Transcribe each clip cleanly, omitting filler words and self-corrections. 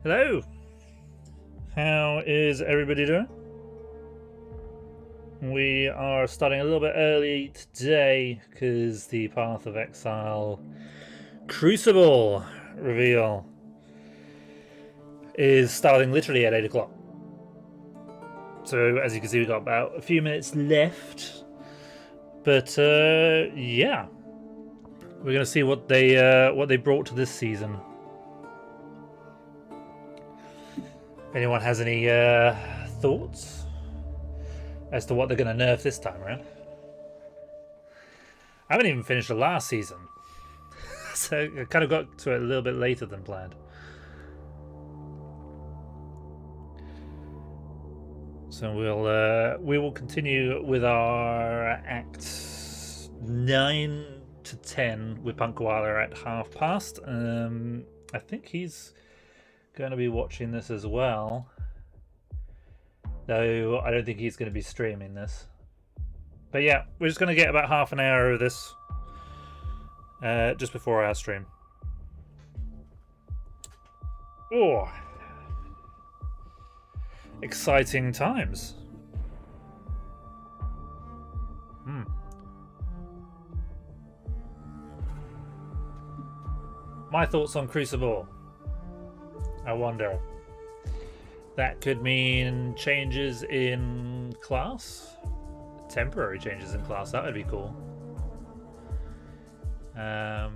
Hello! How is everybody doing? We are starting a little bit early today because the Path of Exile Crucible reveal is starting literally at 8 o'clock. So as you can see, we've got about a few minutes left. But yeah, we're gonna see what they brought to this season. If anyone has any thoughts as to what they're going to nerf this time around. I haven't even finished the last season, so I kind of got to it a little bit later than planned. So we will continue with our acts 9 to 10 with Punkwala at past. I think he's going to be watching this as well. Though I don't think he's going to be streaming this. But yeah, we're just going to get about half an hour of this just before our stream. Oh, exciting times. My thoughts on Crucible. I wonder. That could mean changes in class? Temporary changes in class, that would be cool. But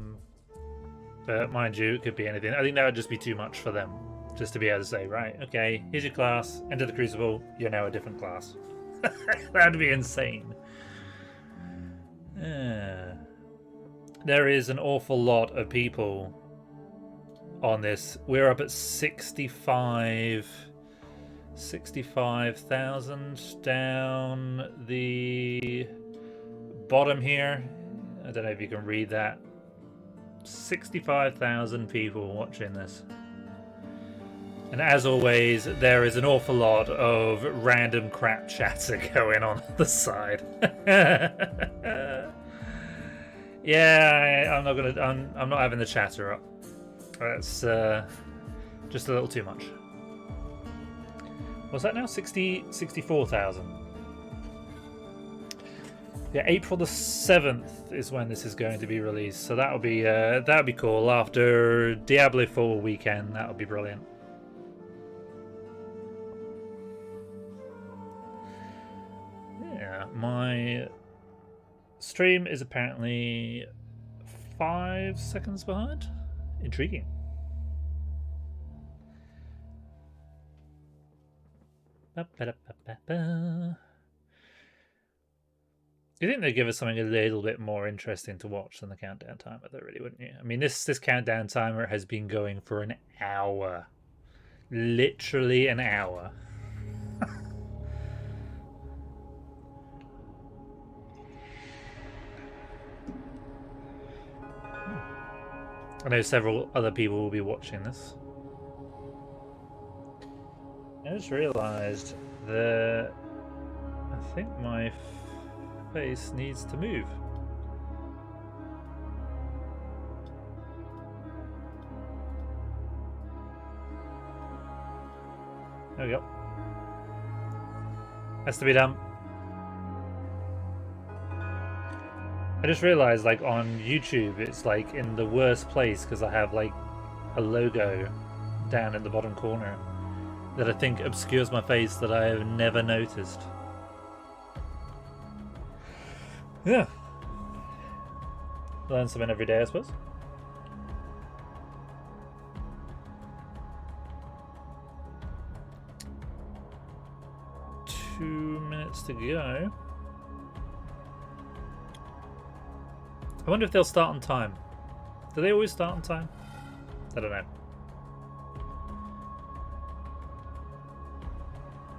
mind you, it could be anything. I think that would just be too much for them. Just to be able to say, right, okay, here's your class, enter the Crucible, you're now a different class. That'd be insane. There is an awful lot of people on this. We're up at 65,000 down the bottom here. I don't know if you can read that. 65,000 people watching this. And as always, there is an awful lot of random crap chatter going on the side. Yeah, I'm not having the chatter up. That's just a little too much. What's that now? 64,000. Yeah, April the 7th is when this is going to be released. So that'll be cool. After Diablo 4 weekend, that'll be brilliant. Yeah, my stream is apparently 5 seconds behind. Intriguing. You think they'd give us something a little bit more interesting to watch than the countdown timer, though, really, wouldn't you? I mean, this countdown timer has been going for an hour. Literally an hour. I know several other people will be watching this. I just realised that I think my face needs to move. There we go. Has to be done. I just realized, like, on YouTube, it's like in the worst place because I have like a logo down in the bottom corner that I think obscures my face that I have never noticed. Yeah. Learn something every day, I suppose. Two minutes to go. I wonder if they'll start on time. Do they always start on time? I don't know.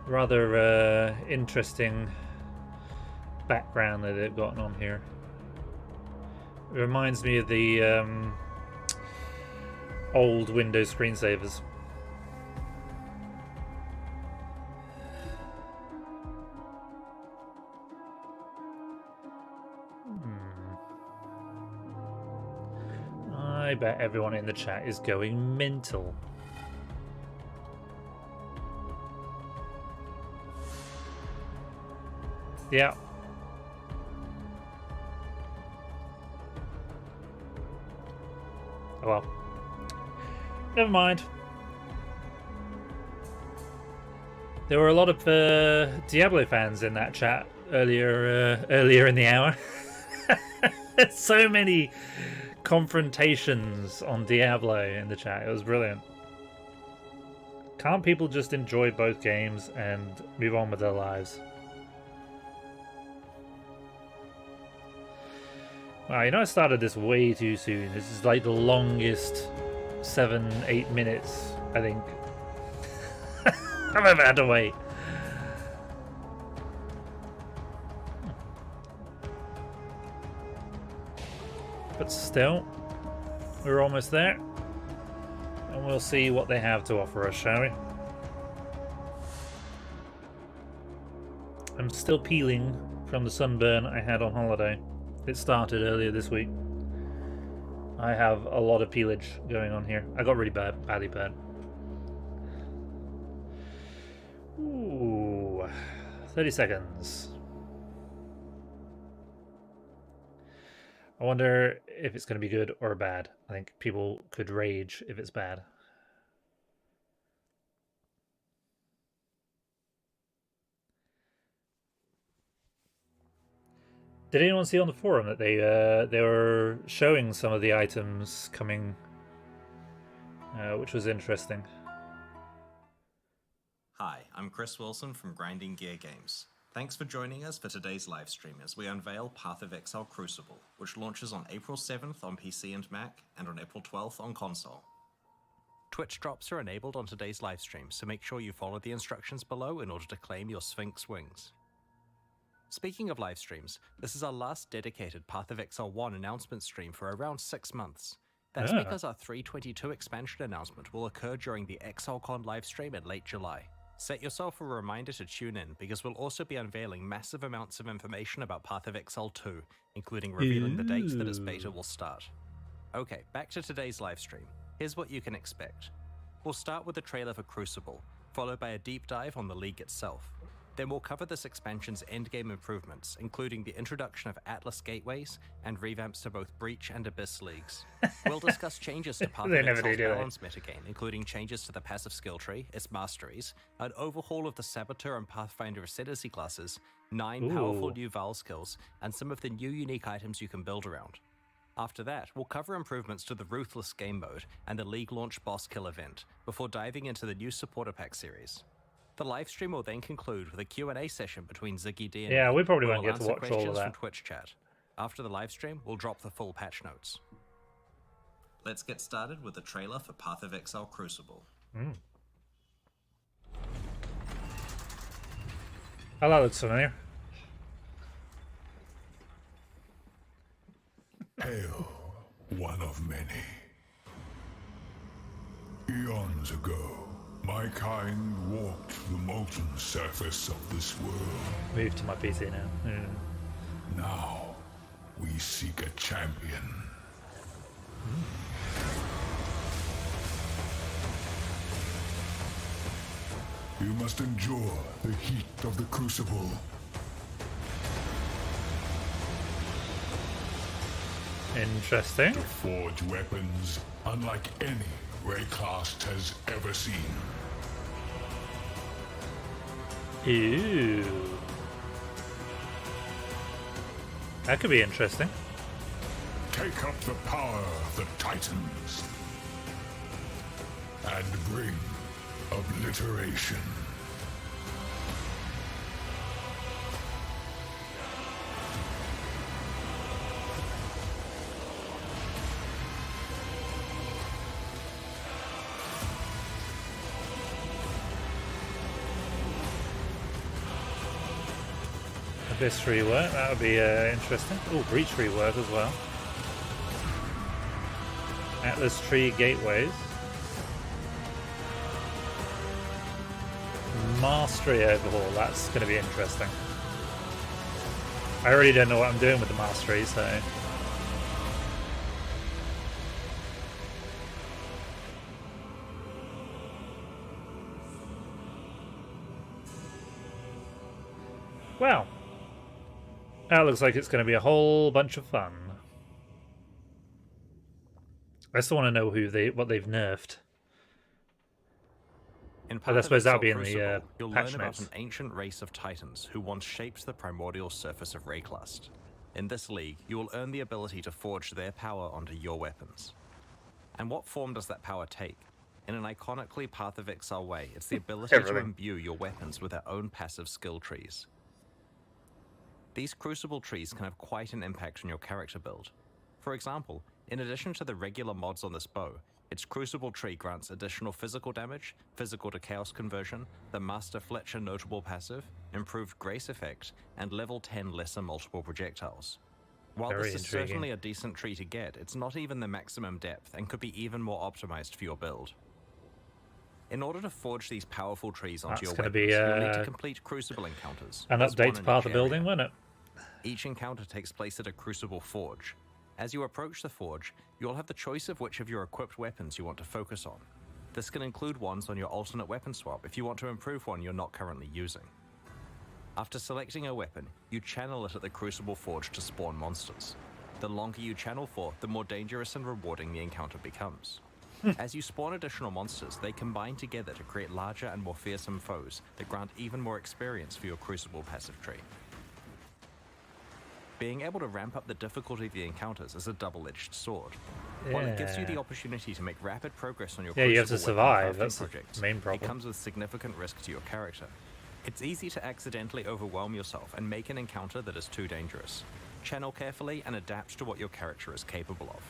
Rather interesting background that they've gotten on here. It reminds me of the old Windows screensavers. I bet everyone in the chat is going mental. Yeah. Oh well. Never mind. There were a lot of Diablo fans in that chat earlier in the hour. So many confrontations on Diablo in the chat. It was brilliant. Can't people just enjoy both games and move on with their lives? Wow, you know, I started this way too soon. This is like the longest 7-8 minutes, I think, I've ever had to wait. But still, we're almost there. And we'll see what they have to offer us, shall we? I'm still peeling from the sunburn I had on holiday. It started earlier this week. I have a lot of peelage going on here. I got really badly bad. Ooh, 30 seconds. I wonder if it's going to be good or bad. I think people could rage if it's bad. Did anyone see on the forum that they were showing some of the items coming, which was interesting? Hi, I'm Chris Wilson from Grinding Gear Games. Thanks for joining us for today's livestream as we unveil Path of Exile Crucible, which launches on April 7th on PC and Mac, and on April 12th on console. Twitch drops are enabled on today's livestream, so make sure you follow the instructions below in order to claim your Sphinx wings. Speaking of live streams, this is our last dedicated Path of Exile 1 announcement stream for around 6 months. That's because our 3.22 expansion announcement will occur during the ExileCon livestream in late July. Set yourself a reminder to tune in, because we'll also be unveiling massive amounts of information about Path of Exile 2, including revealing the dates that its beta will start. Okay, back to today's livestream. Here's what you can expect. We'll start with a trailer for Crucible, followed by a deep dive on the League itself. Then we'll cover this expansion's endgame improvements, including the introduction of Atlas gateways and revamps to both Breach and Abyss leagues. We'll discuss changes to Path of Exile's balance metagame, including changes to the passive skill tree, its masteries, an overhaul of the Saboteur and Pathfinder Ascendancy classes, 9 powerful new Val skills, and some of the new unique items you can build around. After that, we'll cover improvements to the Ruthless game mode and the League launch boss kill event, before diving into the new Supporter Pack series. The livestream will then conclude with a Q&A session between Ziggy D and me. We probably won't won't get to watch all of that. From Twitch chat. After the livestream, we'll drop the full patch notes. Let's get started with the trailer for Path of Exile Crucible. Oh, that looks familiar. Hail, one of many. Eons ago, my kind walked the molten surface of this world. Move to my PC now. Now, we seek a champion. You must endure the heat of the Crucible. Interesting. To forge weapons unlike any Wraeclast has ever seen. Ew. That could be interesting. Take up the power of the Titans and bring obliteration. Abyss rework, that would be interesting. Oh, Breach rework as well. Atlas Tree gateways. Mastery overhaul, that's going to be interesting. I already don't know what I'm doing with the mastery, so... Well, That looks like it's going to be a whole bunch of fun. I still want to know what they've nerfed. In But I Path of suppose that'll Exile be in the Crucible, you'll patch learn about notes. an ancient race of titans who once shaped the primordial surface of Wraeclast. In this league, you will earn the ability to forge their power onto your weapons. And what form does that power take? In an iconically Path of Exile way, it's the ability to Everything. imbue your weapons with their own passive skill trees. These Crucible trees can have quite an impact on your character build. For example, in addition to the regular mods on this bow, its Crucible tree grants additional physical damage, physical to chaos conversion, the Master Fletcher notable passive, improved grace effect, and level 10 lesser multiple projectiles. While Very this is intriguing. certainly a decent tree to get, it's not even the maximum depth and could be even more optimized for your build. In order to forge these powerful trees onto That's your gonna weapons, be, you'll need to complete Crucible encounters. An There's update one to in Path each of Building, area. won't it? Each encounter takes place at a Crucible Forge. As you approach the Forge, you'll have the choice of which of your equipped weapons you want to focus on. This can include ones on your alternate weapon swap if you want to improve one you're not currently using. After selecting a weapon, you channel it at the Crucible Forge to spawn monsters. The longer you channel for, the more dangerous and rewarding the encounter becomes. As you spawn additional monsters, they combine together to create larger and more fearsome foes that grant even more experience for your Crucible passive tree. Being able to ramp up the difficulty of the encounters is a double-edged sword. While it gives you the Yeah. opportunity to make rapid progress on your Yeah, you have to Crucible weapon survive, crafting that's the project, main it problem. comes with significant risk to your character. It's easy to accidentally overwhelm yourself and make an encounter that is too dangerous. Channel carefully and adapt to what your character is capable of.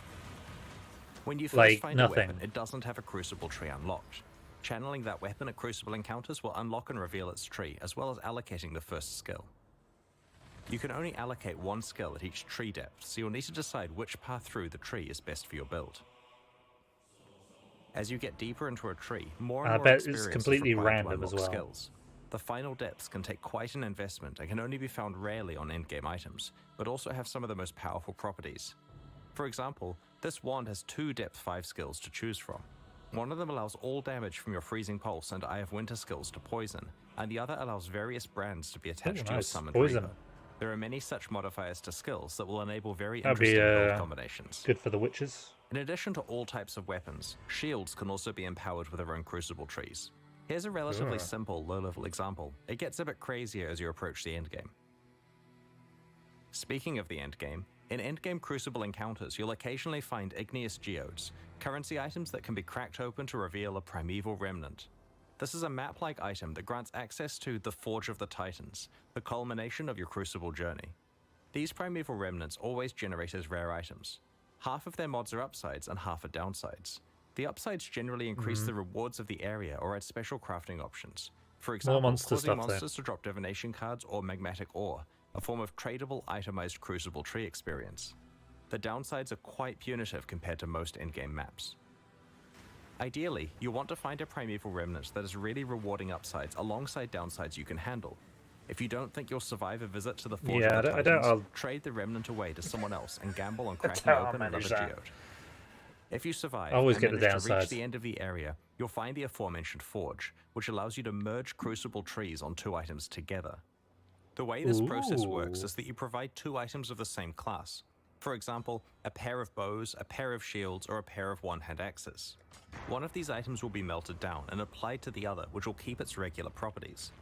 When you first Like find nothing. a weapon, it doesn't have a Crucible tree unlocked. Channeling that weapon at Crucible encounters will unlock and reveal its tree, as well as allocating the first skill. You can only allocate one skill at each tree depth, so you'll need to decide which path through the tree is best for your build. As you get deeper into a tree, more and I more bet it's experience is completely required to random as unlock well. skills. The final depths can take quite an investment and can only be found rarely on endgame items, but also have some of the most powerful properties. For example, this wand has 2 depth 5 skills to choose from. One of them allows all damage from your Freezing Pulse and Eye of Winter skills to poison, and the other allows various brands to be attached to your nice. summoned Poison. Reaper. There are many such modifiers to skills that will enable very That'd be, interesting build combinations. Good for the witches. In addition to all types of weapons, shields can also be empowered with their own Crucible trees. Here's a relatively Sure. simple, low-level example. It gets a bit crazier as you approach the endgame. Speaking of the endgame, in endgame Crucible encounters, you'll occasionally find igneous geodes, currency items that can be cracked open to reveal a primeval remnant. This is a map-like item that grants access to the Forge of the Titans, the culmination of your Crucible journey. These primeval remnants always generate as rare items. Half of their mods are upsides and half are downsides. The upsides generally increase the rewards of the area or add special crafting options. For example, monster causing stuff there. monsters to drop divination cards or magmatic ore, a form of tradable itemized Crucible tree experience. The downsides are quite punitive compared to most endgame maps. Ideally, you want to find a primeval remnant that is really rewarding upsides alongside downsides you can handle. If you don't think you'll survive a visit to the Forge Yeah, of the I don't- Titans, I'll- trade the remnant away to someone else and gamble on That's cracking how I'll open another manage that. geode. If you survive I always and get the manage to reach downsides. the end of the area, you'll find the aforementioned Forge, which allows you to merge Crucible trees on 2 items together. The way this process works Ooh. is that you provide 2 items of the same class. For example, a pair of bows, a pair of shields, or a pair of one-hand axes. One of these items will be melted down and applied to the other, which will keep its regular properties.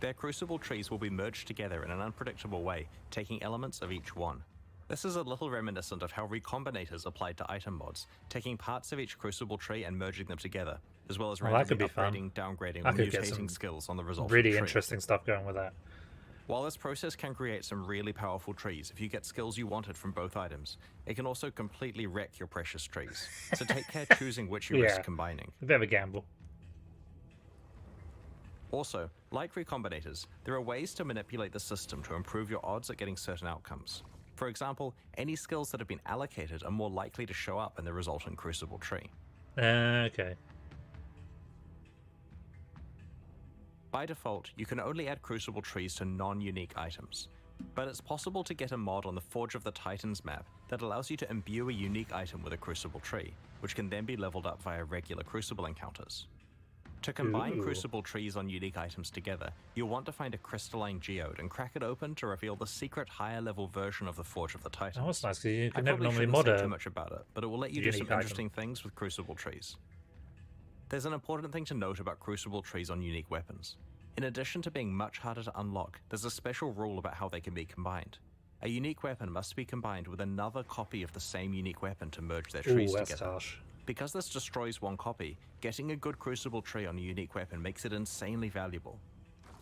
Their Crucible trees will be merged together in an unpredictable way, taking elements of each one. This is a little reminiscent of how recombinators applied to item mods, taking parts of each Crucible tree and merging them together, as well as Well, that could randomly be fun. upgrading, downgrading, I or could get mutating some skills on the resulting Really tree. interesting stuff going with that. While this process can create some really powerful trees if you get skills you wanted from both items, it can also completely wreck your precious trees. So take care choosing which you risk Yeah. combining. A bit of a gamble. Also, like recombinators, there are ways to manipulate the system to improve your odds at getting certain outcomes. For example, any skills that have been allocated are more likely to show up in the resultant Crucible tree. Okay. By default, you can only add Crucible trees to non-unique items, but it's possible to get a mod on the Forge of the Titans map that allows you to imbue a unique item with a Crucible tree, which can then be leveled up via regular Crucible encounters. To combine Ooh. Crucible trees on unique items together, you'll want to find a crystalline geode and crack it open to reveal the secret higher-level version of the Forge of the Titans. Oh, that's nice, because you I can never probably normally shouldn't mod say a too much about it, but it will let you do some unique item. interesting things with Crucible trees. There's an important thing to note about Crucible trees on unique weapons. In addition to being much harder to unlock, there's a special rule about how they can be combined. A unique weapon must be combined with another copy of the same unique weapon to merge their trees Ooh, that's together. harsh. Because this destroys one copy, getting a good Crucible tree on a unique weapon makes it insanely valuable.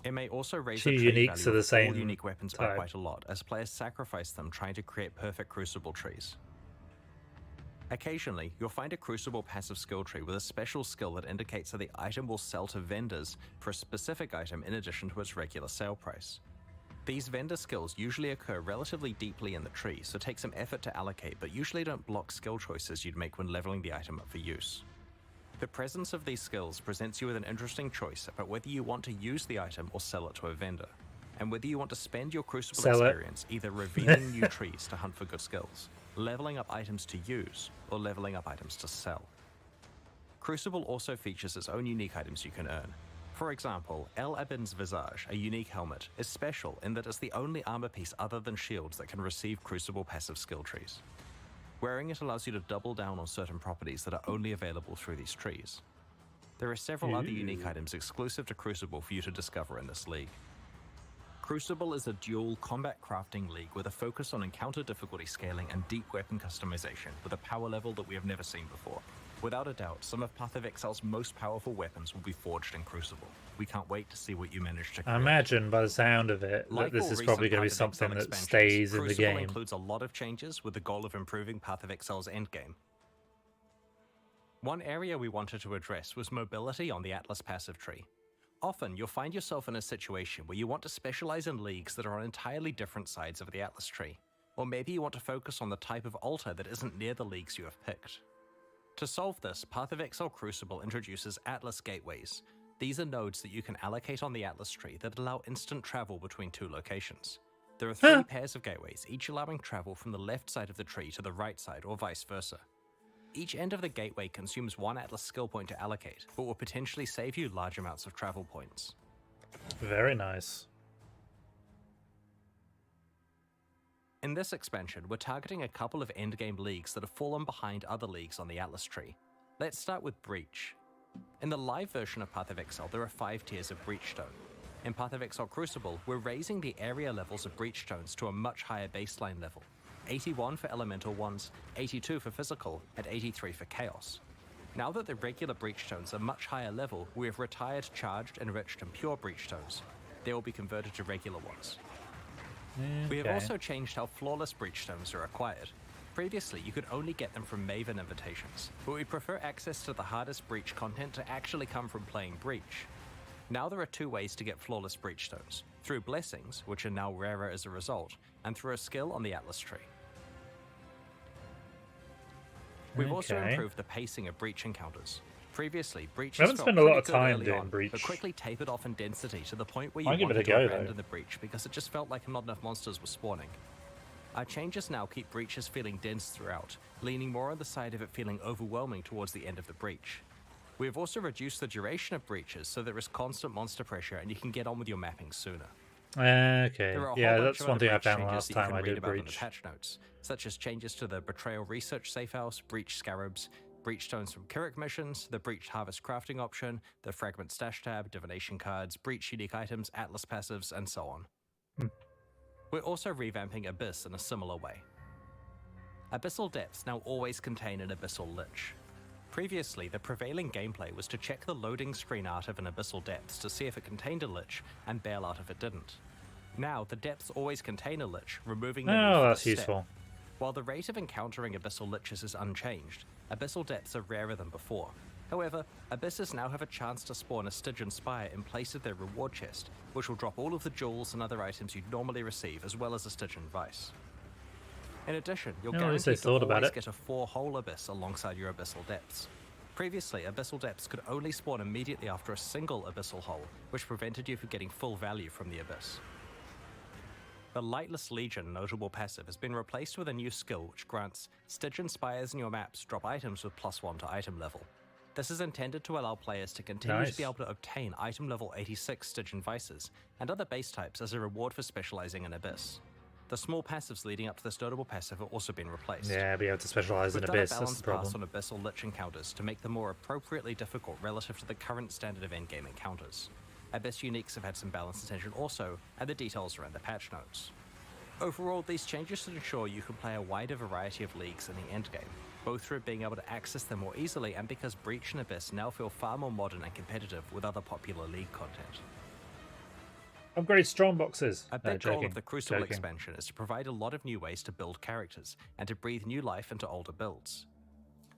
It may also raise the Two trade uniques value are the of same all unique weapons by type. quite a lot, as players sacrifice them trying to create perfect Crucible trees. Occasionally, you'll find a Crucible passive skill tree with a special skill that indicates that the item will sell to vendors for a specific item in addition to its regular sale price. These vendor skills usually occur relatively deeply in the tree, so take some effort to allocate, but usually don't block skill choices you'd make when leveling the item up for use. The presence of these skills presents you with an interesting choice about whether you want to use the item or sell it to a vendor, and whether you want to spend your Crucible Sell it. experience either revealing new trees to hunt for good skills, leveling up items to use, or leveling up items to sell. Crucible also features its own unique items you can earn. For example, El Abin's Visage, a unique helmet, is special in that it's the only armor piece other than shields that can receive Crucible passive skill trees. Wearing it allows you to double down on certain properties that are only available through these trees. There are several other unique items exclusive to Crucible for you to discover in this league. Crucible is a dual combat crafting league with a focus on encounter difficulty scaling and deep weapon customization with a power level that we have never seen before. Without a doubt, some of Path of Exile's most powerful weapons will be forged in Crucible. We can't wait to see what you manage to create. I imagine by the sound of it Like that this all is probably recent going to be Path of something Exile that expansions, stays in the Crucible game. includes a lot of changes with the goal of improving Path of Exile's endgame. One area we wanted to address was mobility on the Atlas passive tree. Often, you'll find yourself in a situation where you want to specialize in leagues that are on entirely different sides of the Atlas tree. Or maybe you want to focus on the type of altar that isn't near the leagues you have picked. To solve this, Path of Exile Crucible introduces Atlas Gateways. These are nodes that you can allocate on the Atlas tree that allow instant travel between two locations. There are 3 pairs of gateways, each allowing travel from the left side of the tree to the right side, or vice versa. Each end of the gateway consumes 1 Atlas skill point to allocate, but will potentially save you large amounts of travel points. Very nice. In this expansion, we're targeting a couple of endgame leagues that have fallen behind other leagues on the Atlas tree. Let's start with Breach. In the live version of Path of Exile, there are 5 tiers of Breachstone. In Path of Exile Crucible, we're raising the area levels of Breachstones to a much higher baseline level. 81 for elemental ones, 82 for physical, and 83 for chaos. Now that the regular Breachstones are much higher level, we have retired charged, enriched, and pure Breachstones. They will be converted to regular ones. We have also changed how flawless Breachstones are acquired. Previously, you could only get them from Maven invitations, but we prefer access to the hardest Breach content to actually come from playing Breach. Now there are 2 ways to get flawless Breachstones, through Blessings, which are now rarer as a result, and through a skill on the Atlas tree. We've also improved the pacing of Breach encounters. Previously, Breach I haven't felt spent a lot pretty of good time early doing on, Breach. but quickly tapered off in density to the point where you I'll give it wanted a to go, abandon though. the Breach because it just felt like not enough monsters were spawning. Our changes now keep Breaches feeling dense throughout, leaning more on the side of it feeling overwhelming towards the end of the Breach. We have also reduced the duration of Breaches so there is constant monster pressure and you can get on with your mapping sooner. Okay, There are a whole yeah, bunch that's of one other thing I Breach found changes last that you time can I read did about in the Breach. patch notes, such as changes to the Betrayal Research Safe House, Breach Scarabs, Breach Stones from Kirik missions, the Breach Harvest crafting option, the Fragment Stash tab, Divination cards, Breach unique items, Atlas passives, and so on. We're also revamping Abyss in a similar way. Abyssal Depths now always contain an Abyssal Lich. Previously, the prevailing gameplay was to check the loading screen art of an Abyssal Depths to see if it contained a Lich, and bail out if it didn't. Now, the depths always contain a Lich, removing the need Oh, for that's this step. useful. While the rate of encountering Abyssal Liches is unchanged, Abyssal Depths are rarer than before. However, Abysses now have a chance to spawn a Stygian Spire in place of their reward chest, which will drop all of the jewels and other items you'd normally receive, as well as a Stygian Vice. In addition, you're at least they guaranteed to thought about always it. get a 4-hole Abyss alongside your Abyssal Depths. Previously, Abyssal Depths could only spawn immediately after a single Abyssal Hole, which prevented you from getting full value from the Abyss. The Lightless Legion notable passive has been replaced with a new skill which grants Stygian Spires in your maps drop items with +1 to item level. This is intended to allow players to continue Nice. to be able to obtain item level 86 Stygian Vices and other base types as a reward for specializing in Abyss. The small passives leading up to this notable passive have also been replaced. Yeah, be able to specialize in We've done Abyss, a that's balanced the pass problem. on Abyssal Lich encounters to make them more appropriately difficult relative to the current standard of endgame encounters. Abyss uniques have had some balance attention also, and the details are in the patch notes. Overall, these changes should ensure you can play a wider variety of leagues in the endgame, both through being able to access them more easily and because Breach and Abyss now feel far more modern and competitive with other popular league content. Upgrade strong boxes. A big goal Joking, of the Crucible joking. expansion is to provide a lot of new ways to build characters and to breathe new life into older builds.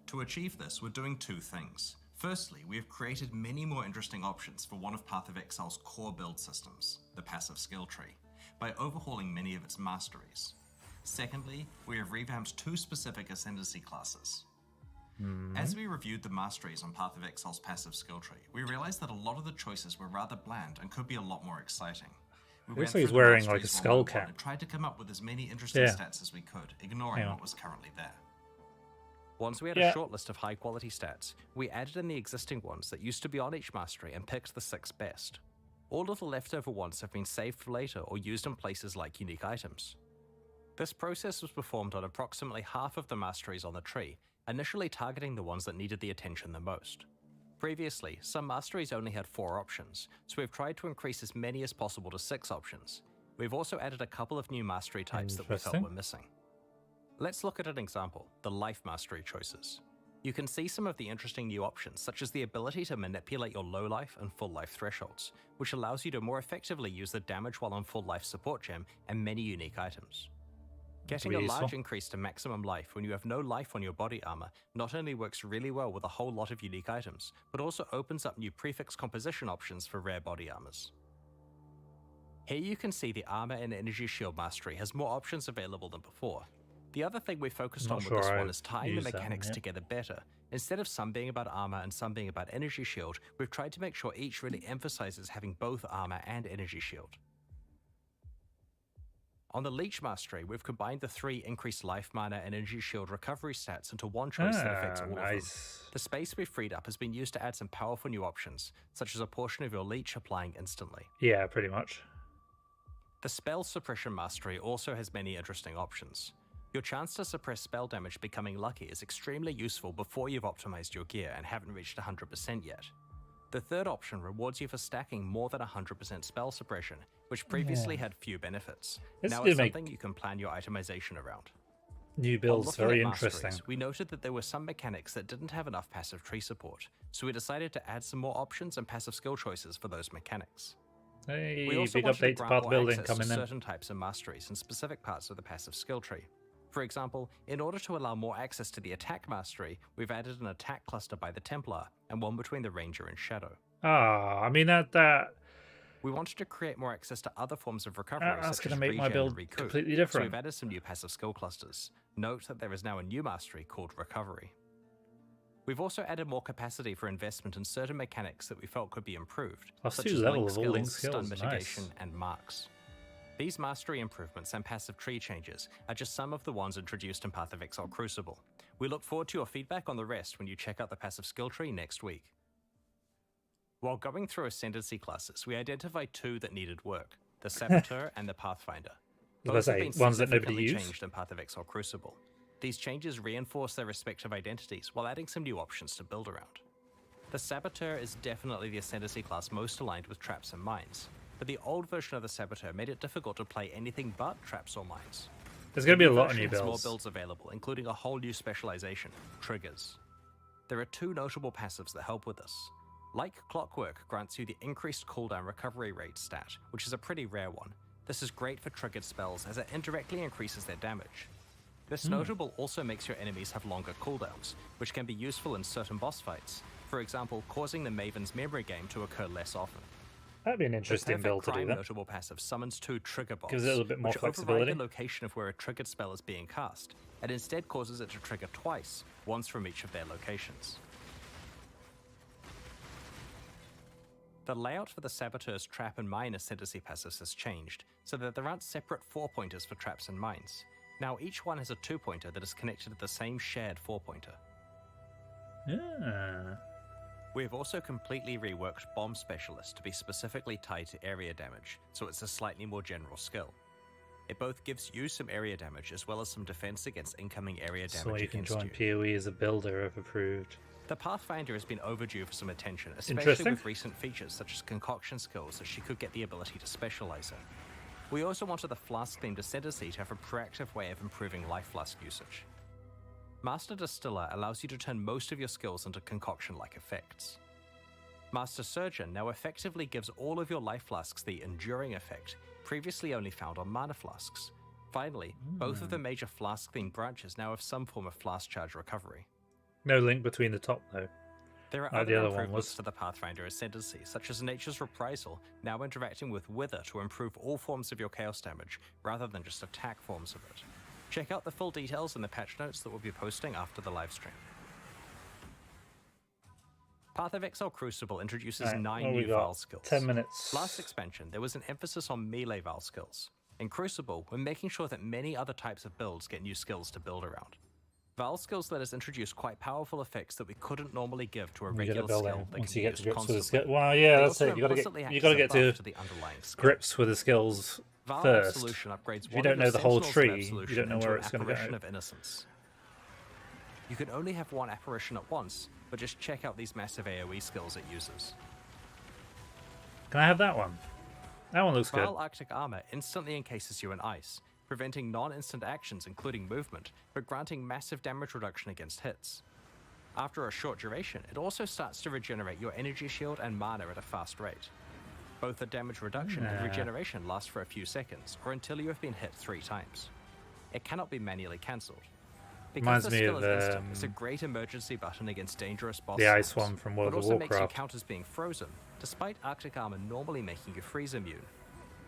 To achieve this, we're doing two things. Firstly, we have created many more interesting options for one of Path of Exile's core build systems, the passive skill tree, by overhauling many of its masteries. Secondly, we have revamped two specific ascendancy classes. As we reviewed the masteries on Path of Exile's passive skill tree, we realized that a lot of the choices were rather bland and could be a lot more exciting. We Looks went like he's through the wearing, like, a masteries skull one by one cap. and tried to come up with as many interesting Yeah. stats as we could, ignoring Hang on. what was currently there. Once we had Yeah. a short list of high quality stats, we added in the existing ones that used to be on each mastery and picked the 6 best. All of the leftover ones have been saved for later or used in places like unique items. This process was performed on approximately half of the masteries on the tree, initially targeting the ones that needed the attention the most. Previously, some masteries only had 4 options, so we've tried to increase as many as possible to 6 options. We've also added a couple of new mastery types that we felt Interesting. were missing. Let's look at an example, the life mastery choices. You can see some of the interesting new options, such as the ability to manipulate your low life and full life thresholds, which allows you to more effectively use the damage while on full life support gem and many unique items. Getting a Really large useful. increase to maximum life when you have no life on your body armor not only works really well with a whole lot of unique items, but also opens up new prefix composition options for rare body armors. Here you can see the armor and energy shield mastery has more options available than before. The other thing we focused Not on with sure this one I've is tying the used that one mechanics yet. together better. Instead of some being about armor and some being about energy shield, we've tried to make sure each really emphasizes having both armor and energy shield. On the Leech Mastery, we've combined the 3 increased life mana and energy shield recovery stats into one choice that affects all of them. Nice. The space we've freed up has been used to add some powerful new options, such as a portion of your Leech applying instantly. Yeah, pretty much. The Spell Suppression Mastery also has many interesting options. Your chance to suppress spell damage becoming lucky is extremely useful before you've optimized your gear and haven't reached 100% yet. The third option rewards you for stacking more than 100% spell suppression, which previously had few benefits. This Now is it's gonna make something you can plan your itemization around. New On builds looking very at masteries, interesting. We noted that there were some mechanics that didn't have enough passive tree support, so we decided to add some more options and passive skill choices for those mechanics. Hey, We also big wanted update to grant path more building access coming to in. certain types of masteries in specific parts of the passive skill tree. For example, in order to allow more access to the attack mastery, we've added an attack cluster by the Templar and one between the Ranger and Shadow. Ah, I mean that We wanted to create more access to other forms of recovery, that's such going as to make my regen build and recoup. completely So different. we've added some new passive skill clusters. Note that there is now a new mastery called Recovery. We've also added more capacity for investment in certain mechanics that we felt could be improved, Plus such 2 as level link of all link skills, stun skills, mitigation, nice. and marks. These mastery improvements and passive tree changes are just some of the ones introduced in Path of Exile Crucible. We look forward to your feedback on the rest when you check out the passive skill tree next week. While going through Ascendancy classes, we identified 2 that needed work, the Saboteur and the Pathfinder. I was Both have gonna say, been ones that nobody significantly used. changed in Path of Exile Crucible. These changes reinforce their respective identities while adding some new options to build around. The Saboteur is definitely the Ascendancy class most aligned with traps and mines, but the old version of the Saboteur made it difficult to play anything but traps or mines. There's going to be a The lot of version new has more builds. builds available, including a whole new specialization, Triggers. There are 2 notable passives that help with this. Like Clockwork grants you the increased cooldown recovery rate stat, which is a pretty rare one. This is great for triggered spells as it indirectly increases their damage. This notable also makes your enemies have longer cooldowns, which can be useful in certain boss fights, for example causing the Maven's memory game to occur less often. That'd be an The interesting Perfect build to do Crime that. notable passive summons 2 trigger bots, Gives it a little bit more which flexibility. override the location of where a triggered spell is being cast, and instead causes it to trigger twice, once from each of their locations. The layout for the Saboteur's Trap and Mine Ascendancy passives has changed, so that there aren't separate 4-pointers for traps and mines. Now each one has a 2-pointer that is connected to the same shared 4-pointer. Yeah. We have also completely reworked Bomb Specialist to be specifically tied to area damage, so it's a slightly more general skill. It both gives you some area damage as well as some defense against incoming area damage So you can against join you. POE as a builder if approved. The Pathfinder has been overdue for some attention, especially Interesting. with recent features such as concoction skills that she could get the ability to specialize in. We also wanted the Flask-themed Ascendancy to have a proactive way of improving Life Flask usage. Master Distiller allows you to turn most of your skills into concoction-like effects. Master Surgeon now effectively gives all of your Life Flasks the Enduring effect, previously only found on Mana Flasks. Finally, both of the major Flask-themed branches now have some form of Flask Charge recovery. No link between the top though. There are Like other the other one improvements was. to the Pathfinder Ascendancy, such as Nature's Reprisal, now interacting with Wither to improve all forms of your Chaos damage, rather than just attack forms of it. Check out the full details in the patch notes that we'll be posting after the livestream. Path of Exile Crucible introduces Right, 9 what we new got? Val skills. 10 minutes. Last expansion, there was an emphasis on melee Val skills. In Crucible, we're making sure that many other types of builds get new skills to build around. Val skills let us introduce quite powerful effects that we couldn't normally give to a You regular get a build skill in that once can you be get to used grips with the constantly. skill. Well, yeah, They that's also it. You gotta implicitly get act you as gotta a get buff to the underlying skill. grips with the skills Val first. Absolution upgrades If you one don't of know your the whole Sentinels of tree, you Absolution don't know into where an it's going to Apparition go. of Innocence. You can only have one apparition at once, but just check out these massive AoE skills it uses. Can I have that one? That one looks good. Val Arctic Armor instantly encases you in ice, preventing non-instant actions including movement, but granting massive damage reduction against hits. After a short duration, it also starts to regenerate your energy shield and mana at a fast rate. Both the damage reduction and regeneration last for a few seconds, or until you have been hit 3 times. It cannot be manually cancelled. Because Reminds the me skill of, is instant, it's a great emergency button against dangerous boss the ice spawns, one from World but of also makes your Warcraft. counters being frozen, despite Arctic Armor normally making you freeze immune.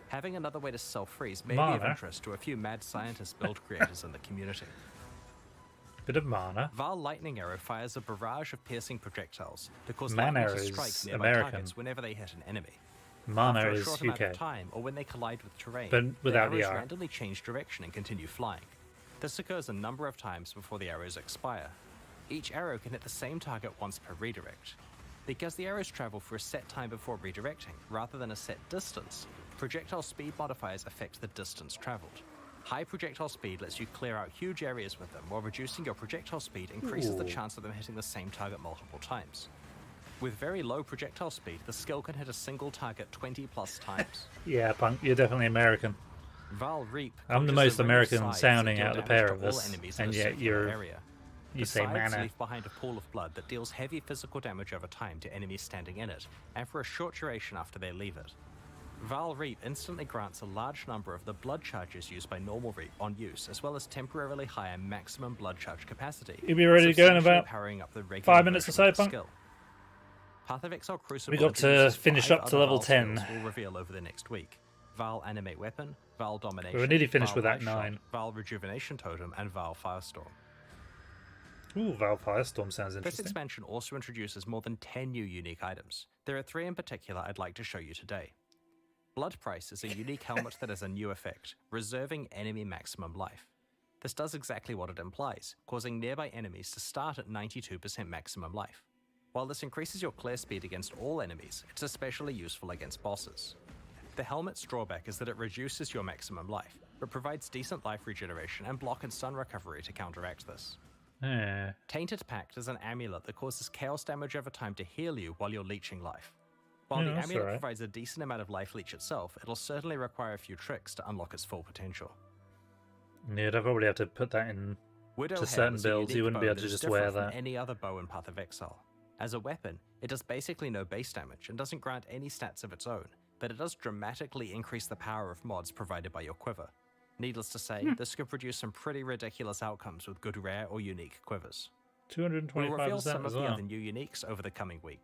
Having another way to self-freeze may be of Mana. interest to a few mad scientist build creators in the community. Bit of mana. Val Lightning Arrow fires a barrage of piercing projectiles that cause Mana lightning to is strike nearby American. targets whenever they hit an enemy. Mana After a is short amount of UK. time, or when they collide with terrain, But without the the arrows R. randomly change direction and continue flying. This occurs a number of times before the arrows expire. Each arrow can hit the same target once per redirect. Because the arrows travel for a set time before redirecting, rather than a set distance, projectile speed modifiers affect the distance traveled. High projectile speed lets you clear out huge areas with them, while reducing your projectile speed increases the Ooh. chance of them hitting the same target multiple times. With very low projectile speed, the skill can hit a single target 20 plus times. Yeah, Punk, you're definitely American. Val Reap. I'm the conjures most a ring of American sides sounding that deal out of the damage pair to of all us, enemies in and a yet circular you're area. you The say sides mana. leave behind a pool of blood that deals heavy physical damage over time to enemies standing in it, and for a short duration after they leave it. Val Reap instantly grants a large number of the blood charges used by normal Reap on use, as well as temporarily higher maximum blood charge capacity. You'll be ready to go in substantially about powering up the regular 5 minutes or version so, of the Punk? skill. Path of Exile Crucible We got to introduces finish 5 up to other level Val 10. skills we'll reveal over the next week. Val Animate Weapon, Val Domination, We're nearly finished Val with Light Act Shot, 9. Val Rejuvenation Totem, and Val Firestorm. Ooh, Val Firestorm sounds This interesting. expansion also introduces more than 10 new unique items. There are 3 in particular I'd like to show you today. Blood Price is a unique helmet that has a new effect, reserving enemy maximum life. This does exactly what it implies, causing nearby enemies to start at 92% maximum life. While this increases your clear speed against all enemies, it's especially useful against bosses. The helmet's drawback is that it reduces your maximum life, but provides decent life regeneration and block and stun recovery to counteract this. Yeah. Tainted Pact is an amulet that causes chaos damage over time to heal you while you're leeching life. While Yeah, the that's amulet alright. provides a decent amount of life leech itself, it'll certainly require a few tricks to unlock its full potential. Yeah, I'd probably have to put that in. Widow To Hail certain is a builds, you unique wouldn't be bow able to that is just wear different from that. any other bow in Path of Exile. As a weapon, it does basically no base damage and doesn't grant any stats of its own, but it does dramatically increase the power of mods provided by your quiver. Needless to say, this could produce some pretty ridiculous outcomes with good rare or unique quivers. We'll reveal 225% some as of the well. other new uniques over the coming week.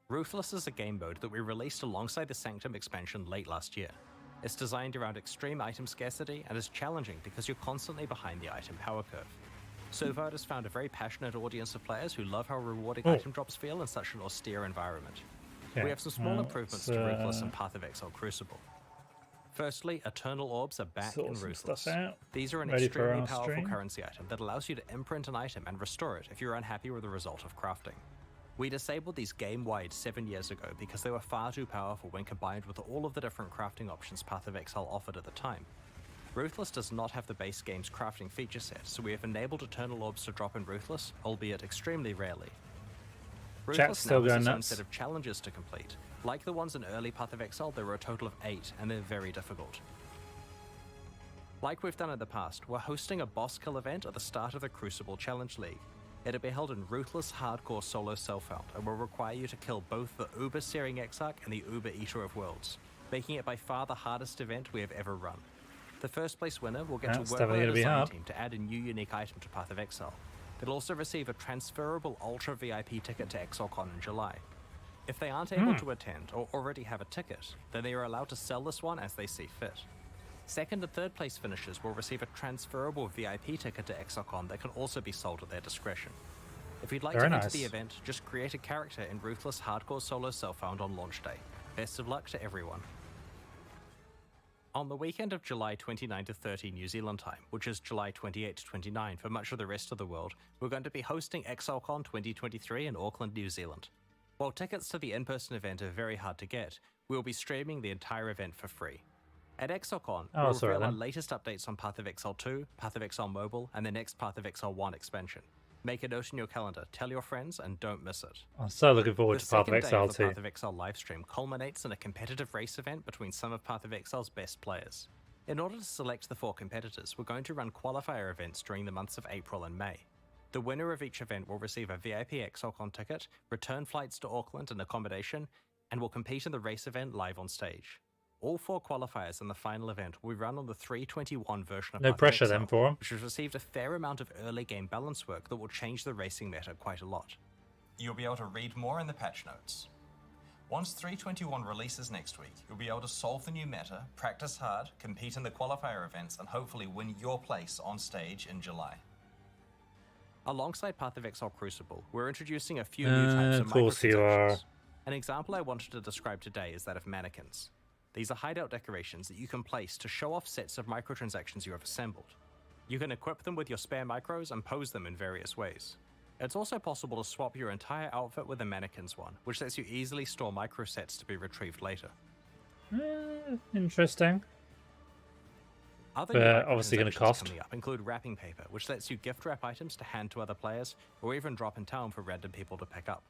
Ruthless is a game mode that we released alongside the Sanctum expansion late last year. It's designed around extreme item scarcity and is challenging because you're constantly behind the item power curve. So far, it has found a very passionate audience of players who love how rewarding Oh. item drops feel in such an austere environment. Okay, We have some small well, improvements let's, to Ruthless and Path of Exile Crucible. Firstly, Eternal Orbs are back Sort in some Ruthless. stuff out. These are an Ready for extremely our powerful stream. currency item that allows you to imprint an item and restore it if you're unhappy with the result of crafting. We disabled these game-wide 7 years ago because they were far too powerful when combined with all of the different crafting options Path of Exile offered at the time. Ruthless does not have the base game's crafting feature set, so we have enabled Eternal Orbs to drop in Ruthless, albeit extremely rarely. Ruthless still now has going its own nuts. set of challenges to complete. Like the ones in early Path of Exile, there were a total of 8, and they're very difficult. Like we've done in the past, we're hosting a boss kill event at the start of the Crucible Challenge League. It'll be held in Ruthless Hardcore Solo Self-Found, and will require you to kill both the Uber-Searing Exarch and the Uber-Eater of Worlds, making it by far the hardest event we have ever run. The first place winner will get That's to work definitely with gonna a be design hard. team to add a new unique item to Path of Exile. They'll also receive a transferable Ultra VIP ticket to ExileCon in July. If they aren't able to attend or already have a ticket, then they are allowed to sell this one as they see fit. Second and third place finishers will receive a transferable VIP ticket to ExileCon that can also be sold at their discretion. If you'd like Very to enter nice. the event, just create a character in Ruthless Hardcore Solo Self-Found on launch day. Best of luck to everyone. On the weekend of July 29 to 30 New Zealand time, which is July 28 to 29 for much of the rest of the world, we're going to be hosting ExileCon 2023 in Auckland, New Zealand. While tickets to the in-person event are very hard to get, we'll be streaming the entire event for free. At ExileCon, Oh, we'll sorry reveal our then. latest updates on Path of Exile 2, Path of Exile Mobile, and the next Path of Exile 1 expansion. Make a note in your calendar, tell your friends, and don't miss it. I'm so looking forward The to Path of second day Exile of the 2. Path of Exile livestream culminates in a competitive race event between some of Path of Exile's best players. In order to select the 4 competitors, we're going to run qualifier events during the months of April and May. The winner of each event will receive a VIP ExileCon ticket, return flights to Auckland and accommodation, and will compete in the race event live on stage. All 4 qualifiers in the final event will be run on the 3.21 version of No Path of pressure Exile, then for 'em. which has received a fair amount of early game balance work that will change the racing meta quite a lot. You'll be able to read more in the patch notes. Once 3.21 releases next week, you'll be able to solve the new meta, practice hard, compete in the qualifier events, and hopefully win your place on stage in July. Alongside Path of Exile Crucible, we're introducing a few new types of Of course you are. microtransactions. An example I wanted to describe today is that of mannequins. These are hideout decorations that you can place to show off sets of microtransactions you have assembled. You can equip them with your spare micros and pose them in various ways. It's also possible to swap your entire outfit with a mannequins one, which lets you easily store micro sets to be retrieved later. Interesting. Other But new obviously gonna microtransactions cost. coming up include wrapping paper, which lets you gift wrap items to hand to other players, or even drop in town for random people to pick up.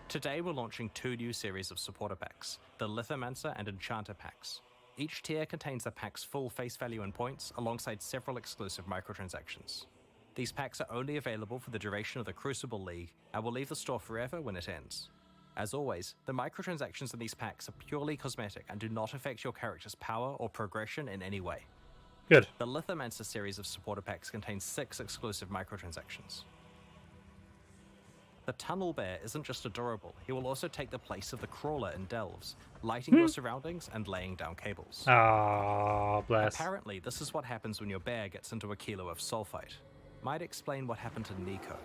Today we're launching 2 new series of supporter packs, the Lithomancer and Enchanter packs. Each tier contains the pack's full face value and points, alongside several exclusive microtransactions. These packs are only available for the duration of the Crucible League, and will leave the store forever when it ends. As always, the microtransactions in these packs are purely cosmetic and do not affect your character's power or progression in any way. Good. The Lithomancer series of supporter packs contains 6 exclusive microtransactions. The Tunnel Bear isn't just adorable, he will also take the place of the Crawler in Delves, lighting your surroundings and laying down cables. Ah, bless. Apparently, this is what happens when your bear gets into a kilo of sulfite. Might explain what happened to Nico.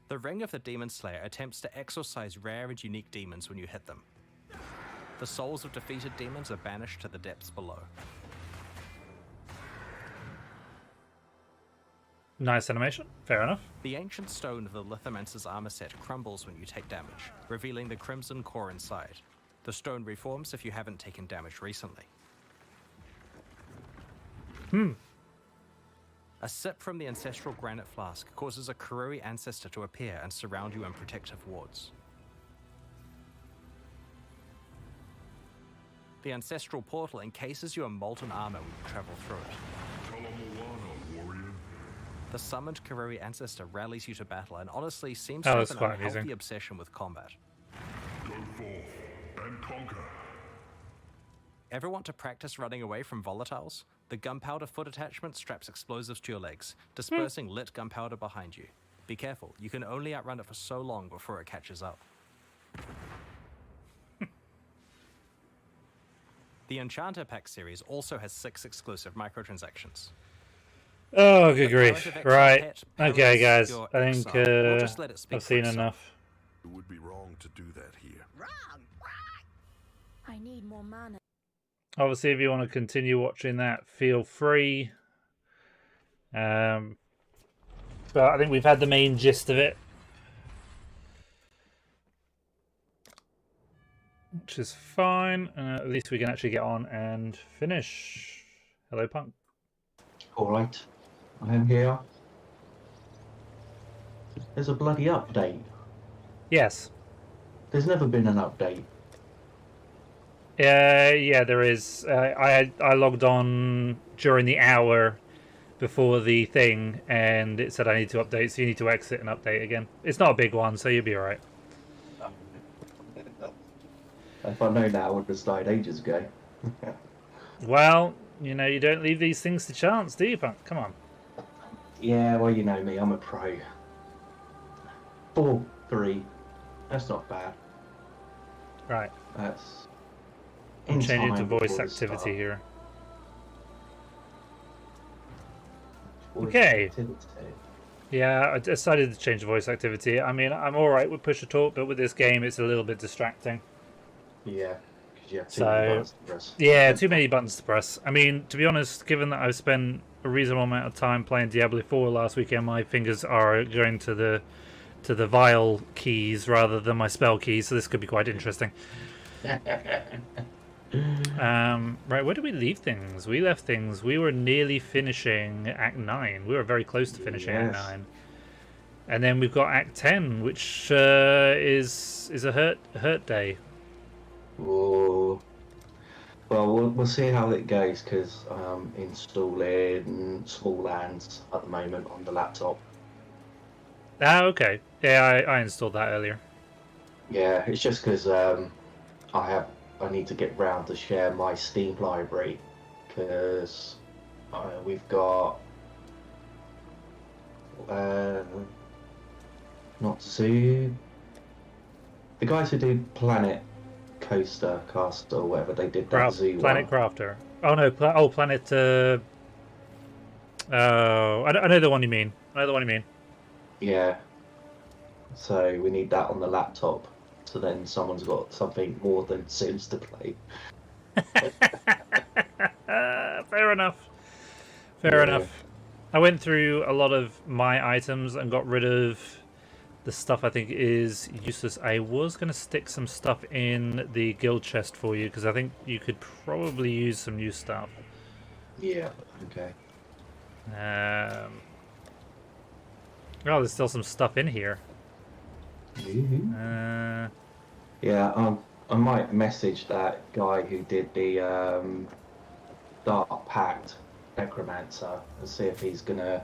The Ring of the Demon Slayer attempts to exorcise rare and unique demons when you hit them. The souls of defeated demons are banished to the depths below. Nice animation. Fair enough. The ancient stone of the Lithomancer's armor set crumbles when you take damage, revealing the crimson core inside. The stone reforms if you haven't taken damage recently. A sip from the ancestral granite flask causes a Karui ancestor to appear and surround you in protective wards. The ancestral portal encases you in molten armor when you travel through it. Kalamoana, warrior. The summoned Karui ancestor rallies you to battle and honestly seems Oh, to that's have an quite unhealthy amusing. obsession with combat. Go forth and conquer. Ever want to practice running away from volatiles? The gunpowder foot attachment straps explosives to your legs, dispersing lit gunpowder behind you. Be careful, you can only outrun it for so long before it catches up. The Enchanter Pack series also has 6 exclusive microtransactions. Oh, good The grief. Poet of Exile Right. pet Okay, parrots guys. your I think exile. We'll just let it speak I've for seen itself. enough. It would be wrong to do that here. Wrong! Why? I need more mana. Obviously, if you want to continue watching that, feel free. But I think we've had the main gist of it, which is fine. At least we can actually get on and finish. Hello, Punk. Alright, I am here. There's a bloody update. Yes. There's never been an update. Yeah, there is. I logged on during the hour before the thing, and it said I need to update, so you need to exit and update again. It's not a big one, so you'll be alright. If I know now, I would have started ages ago. Well, you know, you don't leave these things to chance, do you, Punk? Come on. Yeah, well, you know me, I'm a pro. 4-3. That's not bad. Right. That's... I'm changing to time voice before the activity start. here. Voice Okay. activity. Yeah, I decided to change the voice activity. I mean, I'm alright with push to talk, but with this game, it's a little bit distracting. Yeah, because you have too So, many buttons to press. Yeah, too many buttons to press. I mean, to be honest, given that I've spent a reasonable amount of time playing Diablo 4 last weekend, my fingers are going to the vial keys rather than my spell keys, so this could be quite interesting. Right, where did we leave things? We left things. We were nearly finishing Act 9. We were very close to finishing Act 9. And then we've got Act 10, which is a hurt day. Whoa. Well, we'll see how it goes, because I'm installing small lands at the moment on the laptop. Ah, okay. Yeah, I installed that earlier. Yeah, it's just because I need to get round to share my Steam library, because we've got not Zoo, the guys who do Planet Coaster Cast or whatever, they did that Zoo Planet one. Crafter. Oh no, Planet. Oh, I know the one you mean. Yeah. So we need that on the laptop. So then someone's got something more than Sims to play. Fair enough. Fair enough. I went through a lot of my items and got rid of the stuff I think is useless. I was going to stick some stuff in the guild chest for you, because I think you could probably use some new stuff. Yeah, okay. Oh, there's still some stuff in here. Yeah, I might message that guy who did the Dark Pact Necromancer and see if he's gonna,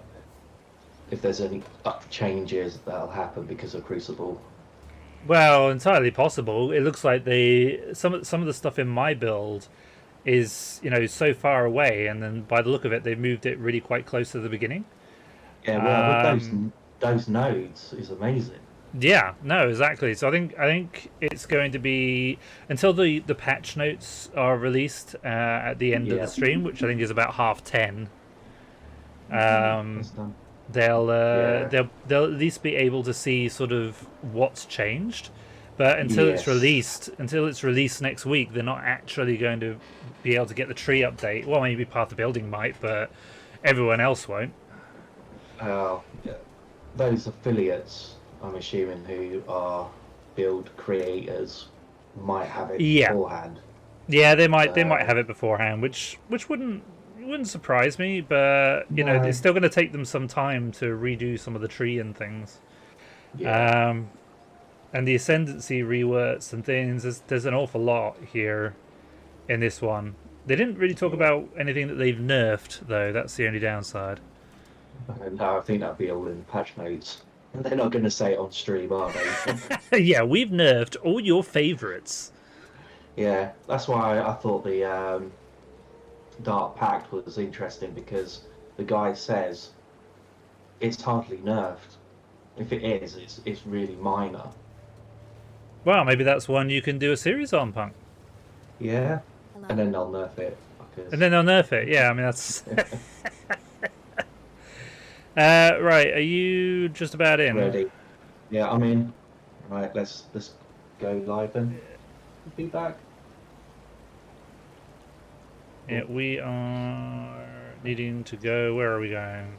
if there's any changes that'll happen because of Crucible. Well, entirely possible. It looks like some of the stuff in my build is, you know, so far away, and then by the look of it, they've moved it really quite close to the beginning. Yeah, well, with those nodes is amazing. Yeah, no, exactly. So I think it's going to be until the patch notes are released at the end of the stream, which I think is about 10:30. They'll at least be able to see sort of what's changed. But until it's released next week, they're not actually going to be able to get the tree update. Well, maybe Path of Building might, but everyone else won't. Those affiliates, I'm assuming, who are build creators, might have it beforehand. Yeah, they might have it beforehand, which wouldn't surprise me, but you know, it's still going to take them some time to redo some of the tree and things. And the ascendancy reworks and things, there's an awful lot here in this one. They didn't really talk about anything that they've nerfed, though. That's the only downside. No, I think that'll be all in patch notes. They're not going to say it on stream, are they? Yeah, we've nerfed all your favourites. Yeah, that's why I thought the Dark Pact was interesting, because the guy says it's hardly nerfed. If it is, it's really minor. Well, maybe that's one you can do a series on, Punk. Yeah, and then they'll nerf it. And then they'll nerf it. Yeah, I mean that's. Right, are you just about in? Ready? Yeah, I'm in. Right, let's go live then. Be back. Yeah, we are needing to go. Where are we going?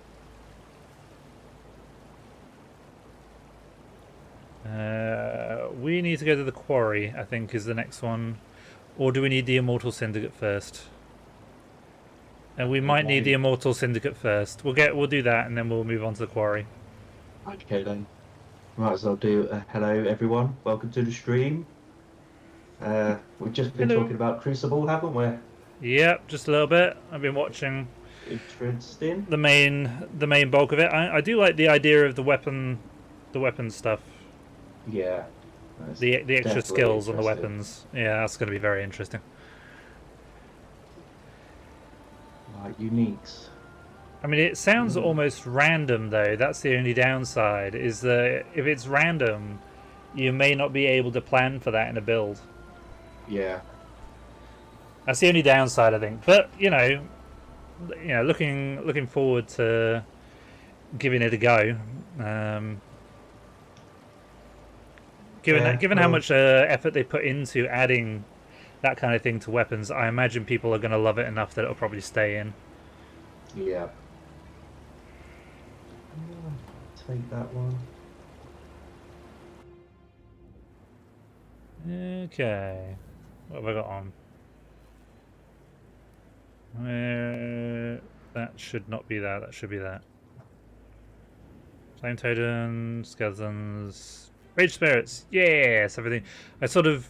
We need to go to the quarry, I think, is the next one. Or do we need the Immortal Syndicate first? And we might need the Immortal Syndicate first. We'll do that, and then we'll move on to the quarry. Okay then. Might as well do hello everyone. Welcome to the stream. We've just been talking about Crucible, haven't we? Yep, just a little bit. I've been watching. Interesting. The main bulk of it. I do like the idea of the weapon stuff. Yeah. The extra skills on the weapons. Yeah, that's going to be very interesting. Like uniques. I mean, it sounds almost random though. That's the only downside. Is that if it's random, you may not be able to plan for that in a build. Yeah. That's the only downside, I think. But you know, looking forward to giving it a go. Given how much effort they put into adding that kind of thing to weapons, I imagine people are going to love it enough that it'll probably stay in. Yeah. Take that one. Okay. What have I got on? That should not be that. That should be that. Flame totem, skeletons, rage spirits. Yes, everything. I sort of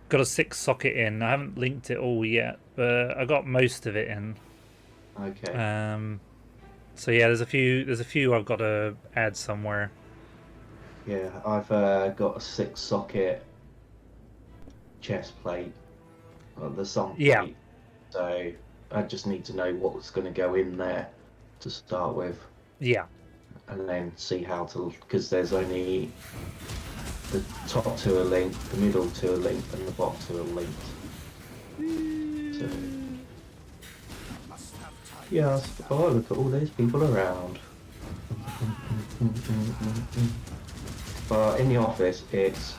got a 6 socket in. I haven't linked it all yet, but I got most of it in. Okay. So yeah, there's a few I've got to add somewhere. Yeah, I've got a 6 socket chest plate. Well, the sun plate. Yeah. So I just need to know what's going to go in there to start with. Yeah. And then see how to, because there's only the top 2 are linked, the middle 2 are linked, and the bottom 2 are linked. So, yes, oh look at all these people around. But in the office, it's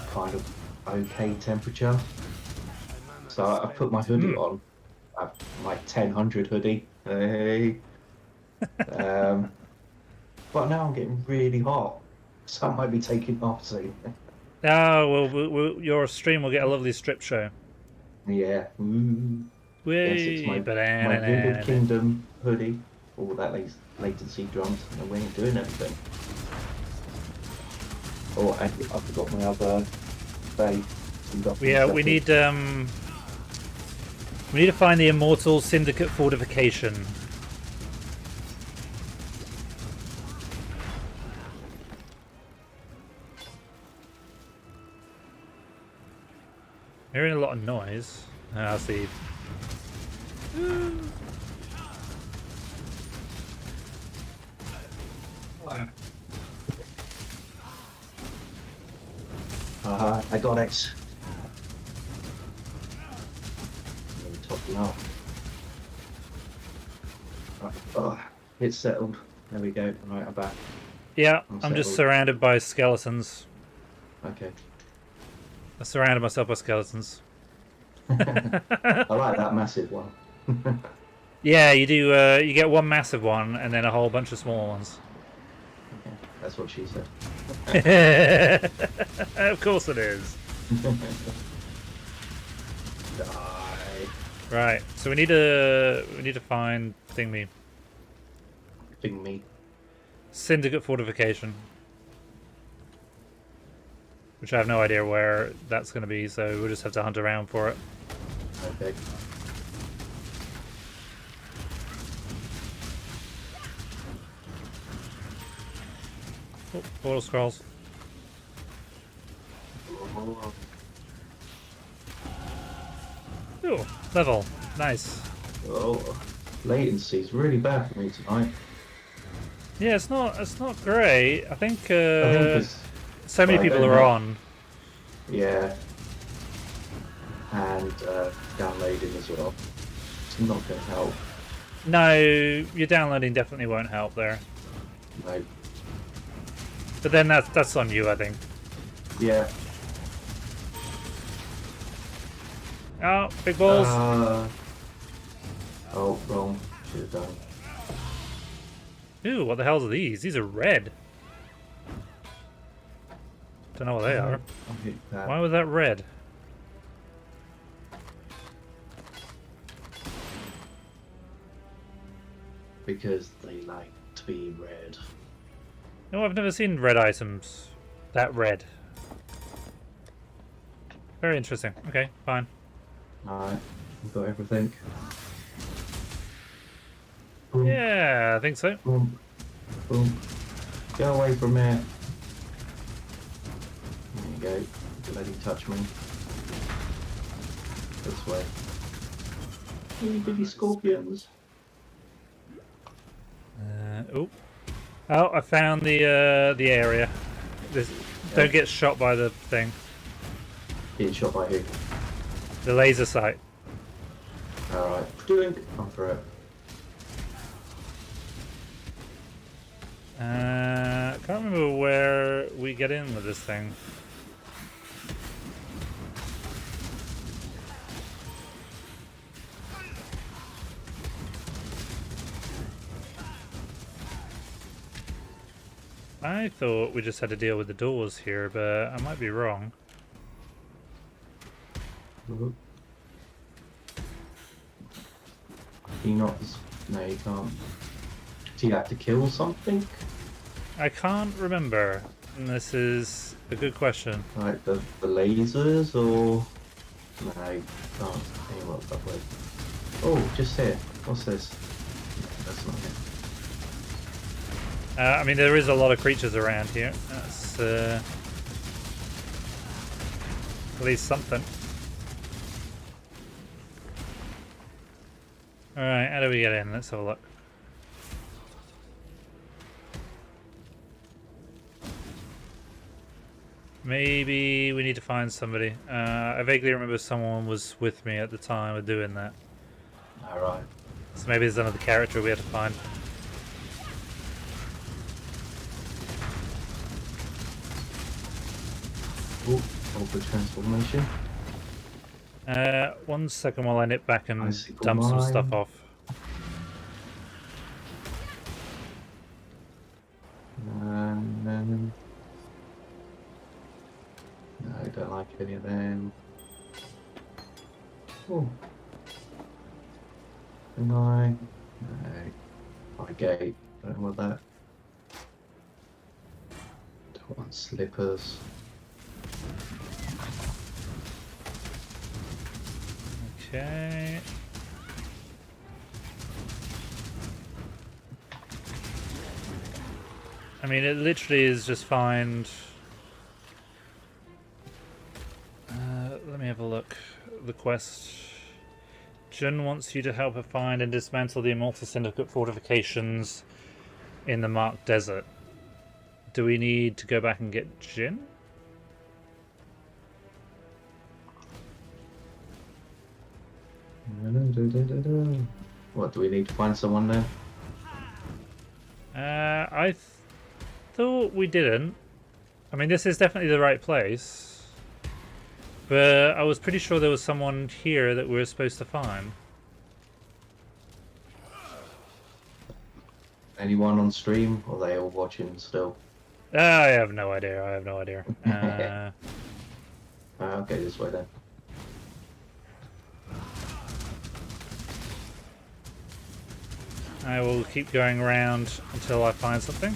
kind of okay temperature. So I put my hoodie on, my 1000 hoodie. Hey. But now I'm getting really hot, so I might be taking off soon. Oh, well, your stream will get a lovely strip show. Yeah. Yes, it's my Vivid Kingdom hoodie. All that latency drums, and we ain't doing anything. Oh, I forgot my other base. Yeah, we need to find the Immortal Syndicate fortification. Hearing a lot of noise. I'll see. I got it. Topping up. Right. Oh, it's settled. There we go. Right, I'm back. Yeah, I'm just surrounded by skeletons. Okay. I surrounded myself by skeletons. I like that massive one. Yeah, you do. You get one massive one and then a whole bunch of small ones. Okay, that's what she said. Of course it is. Die. Right. So we need to find Thingy. Syndicate fortification. Which I have no idea where that's going to be, so we'll just have to hunt around for it. Okay. Oh, portal scrolls. Ooh, level. Nice. Oh, latency's really bad for me tonight. Yeah, it's not great. I think it's so many people are on. Yeah. And downloading as well. It's not going to help. No, your downloading definitely won't help there. No. But then that's on you, I think. Yeah. Oh, big balls. Oh, wrong. Should have done. Ooh, what the hell are these? These are red. Don't know what they are. I hit that. Why was that red? Because they like to be red. No, I've never seen red items that red. Very interesting. Okay, fine. Alright, we've got everything. Boom, Yeah, I think so. boom, boom. Go away from here. There you go. Don't let him touch me. This way. Little bitty scorpions. Oh, I found the area. Don't get shot by the thing. Getting shot by who? The laser sight. Alright. Doing. I'm for it. Can't remember where we get in with this thing. I thought we just had to deal with the doors here, but I might be wrong. Can you not? No, you can't. Do you have to kill something? I can't remember. And this is a good question. Like the lasers or? No, you can't. Hey, what's up with? Oh, just here. What's this? No, that's not it. I mean, there is a lot of creatures around here. That's at least something. Alright, how do we get in? Let's have a look. Maybe we need to find somebody. I vaguely remember someone was with me at the time of doing that. Alright. So maybe there's another character we have to find. Oh, over transformation. 1 second while I nip back and Icicle dump some mine. stuff off. And then... No, I don't like any of them. Oh. Can I? No. My gate. Don't want that. Don't want slippers. Okay. I mean, it literally is just find... let me have a look. The quest. Jin wants you to help her find and dismantle the Immortal Syndicate fortifications in the Marked Desert. Do we need to go back and get Jin? What, do we need to find someone there? I thought we didn't. I mean, this is definitely the right place. But I was pretty sure there was someone here that we were supposed to find. Anyone on stream? Or are they all watching still? I have no idea. I have no idea. Okay, this way then. I will keep going around until I find something.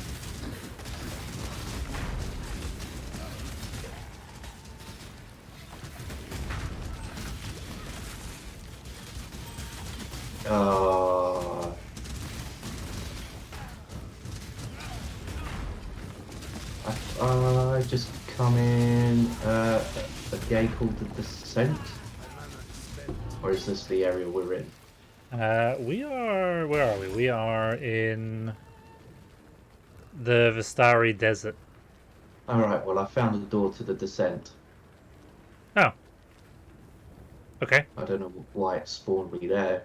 I just come in a gate called the Descent, or is this the area we're in? We are... Where are we? We are in the Vistari Desert. Alright, well I found the door to the Descent. Oh. Okay. I don't know why it spawned me there,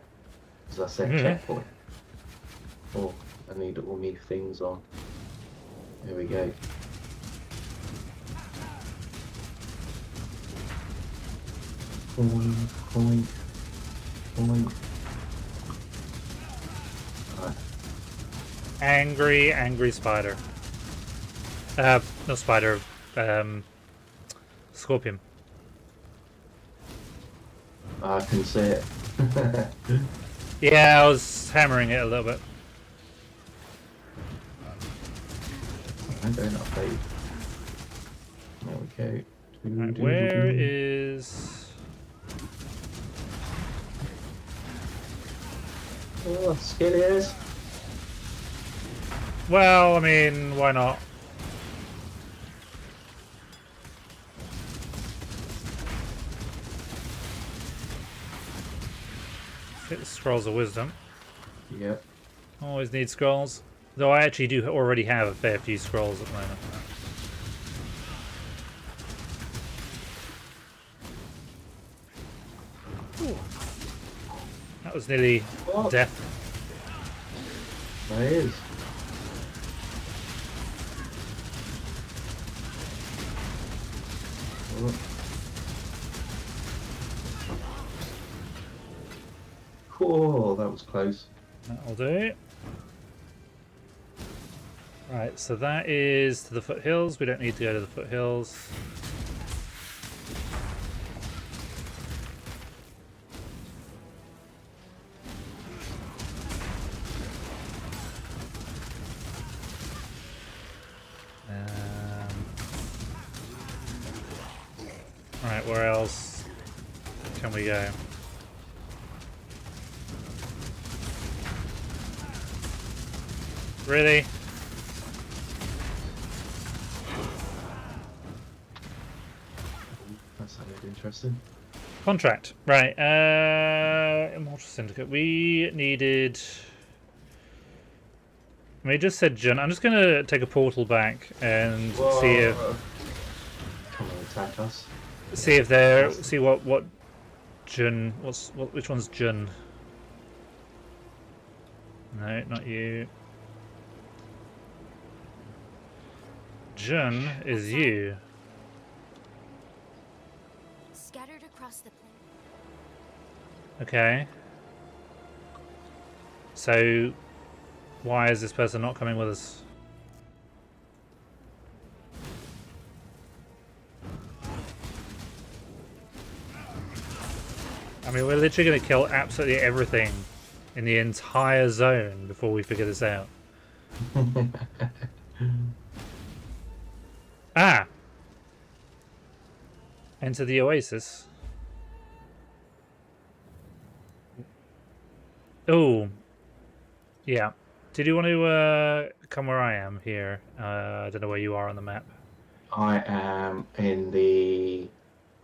because I said checkpoint. Oh, I need all new things on. There we go. Point. Right. Angry spider. No spider. Scorpion. I can see it. Yeah, I was hammering it a little bit. I don't update. There we go. Right, where is... Oh, scaly ears. Well, I mean, why not? Get the Scrolls of Wisdom. Yep. Always need scrolls. Though I actually do already have a fair few scrolls at the moment. Ooh. That was nearly death. There it is. Oh, that was close. That'll do. Right, so that is to the foothills. We don't need to go to the foothills. Alright, where else can we go? Really? That sounded interesting. Contract. Right. Immortal Syndicate. We needed... We just said Jun. I'm just going to take a portal back and Whoa. see if... Come on, attack us. See if they're... See what Jun... Which one's Jun? No, not you. Jun is you. Scattered across the plain. Okay. So, why is this person not coming with us? I mean, we're literally going to kill absolutely everything in the entire zone before we figure this out. Ah! Enter the oasis. Oh. Yeah. Did you want to come where I am here? I don't know where you are on the map. I am in the...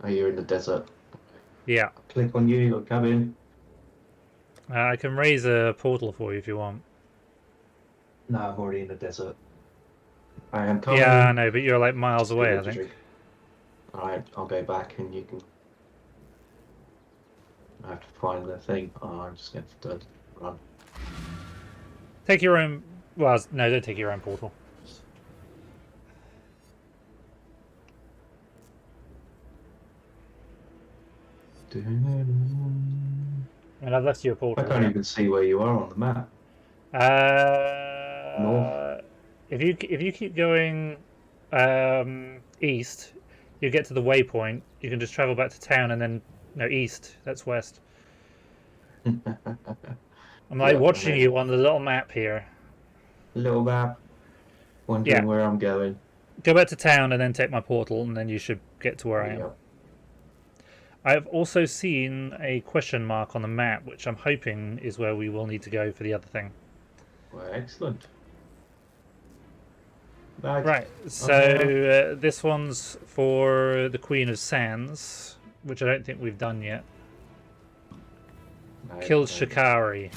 Oh, you're in the desert. Yeah. Click on you, you'll come in. I can raise a portal for you if you want. No, I'm already in the desert. I am coming. Yeah, I know, but you're like miles away, I think. Alright, I'll go back and you can... I have to find the thing. Oh, I'm just going to run. Take your own... Well, no, don't take your own portal. I mean, I've left you a portal. I can't even see where you are on the map. North. If you keep going east, you get to the waypoint. You can just travel back to town and then no east. That's west. I'm like watching you on the little map here. Little map. Wondering where I'm going. Go back to town and then take my portal, and then you should get to where I am. I've also seen a question mark on the map, which I'm hoping is where we will need to go for the other thing. Well, excellent. Right, so this one's for the Queen of Sands, which I don't think we've done yet. Killed Shikari.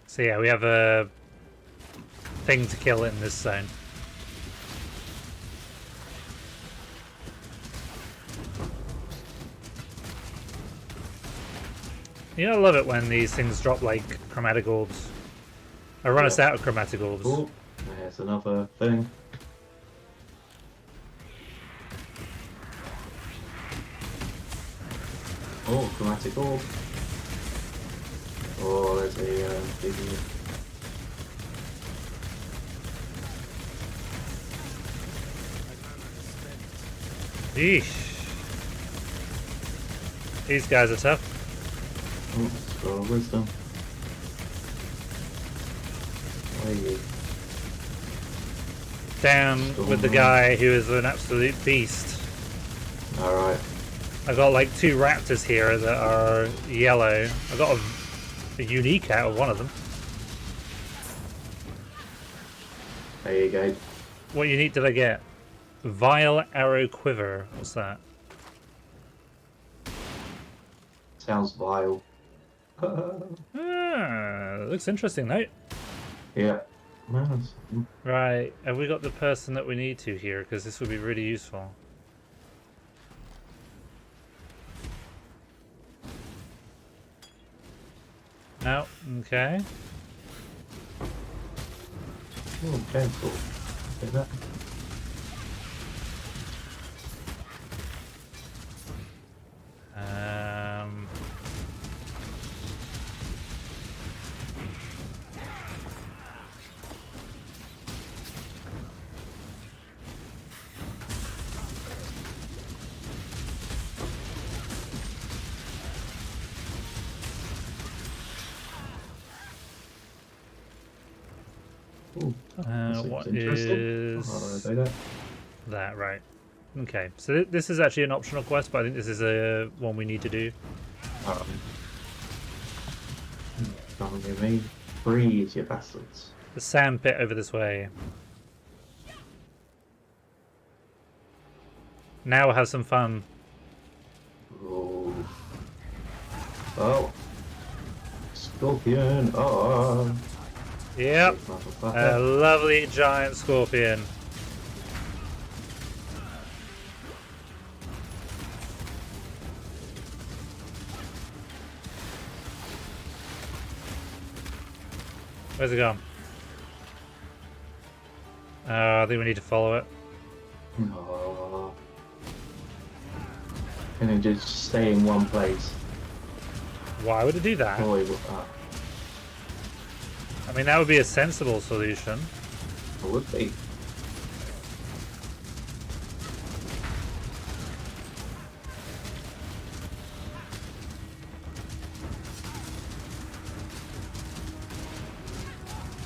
So yeah, we have a thing to kill in this zone. You know, I love it when these things drop like chromatic orbs. I run us out of chromatic orbs. Oh, there's another thing. Oh, chromatic orb. Oh, there's a big. Yeesh. These guys are tough. Oh, scroll of wisdom. Where are you? Down with the guy who is an absolute beast. Alright. I got like 2 raptors here that are yellow. I got a unique out of one of them. There you go. What unique did I get? Vile arrow quiver. What's that? Sounds vile. Looks interesting, though. Yeah. Nice. Right, have we got the person that we need to here? Because this would be really useful. No, okay. Oh, cancel. Is that? Um, Ooh, that what seems interesting. is I'll do that. that? Right. Okay, so this is actually an optional quest, but I think this is a one we need to do. Come near me. Freeze, you bastards. The sand pit over this way. Now we'll have some fun. Oh. Oh. Scorpion. Oh. Yep. A lovely giant scorpion. Where's it gone? I think we need to follow it. Oh. And then just stay in one place. Why would it do that? Oh, I mean, that would be a sensible solution. it would be.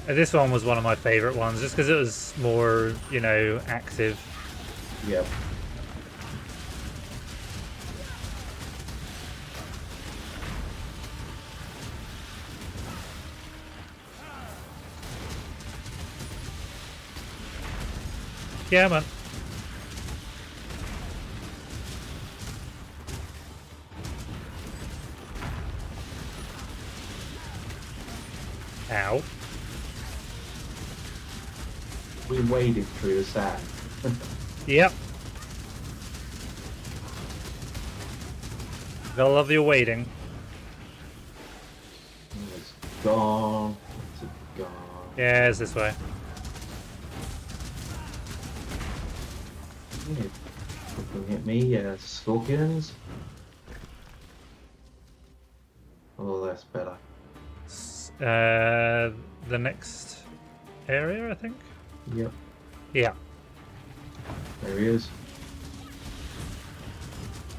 This one was one of my favourite ones, just because it was more, you know, active. Yep. Yeah, man. Ow. We waded through the sand. Yep. Gotta love your waiting. It's gone. It's gone. Yeah, it's this way. Yeah. Looking at me, scorpions. Oh, that's better. The next area, I think? Yep. Yeah. There he is.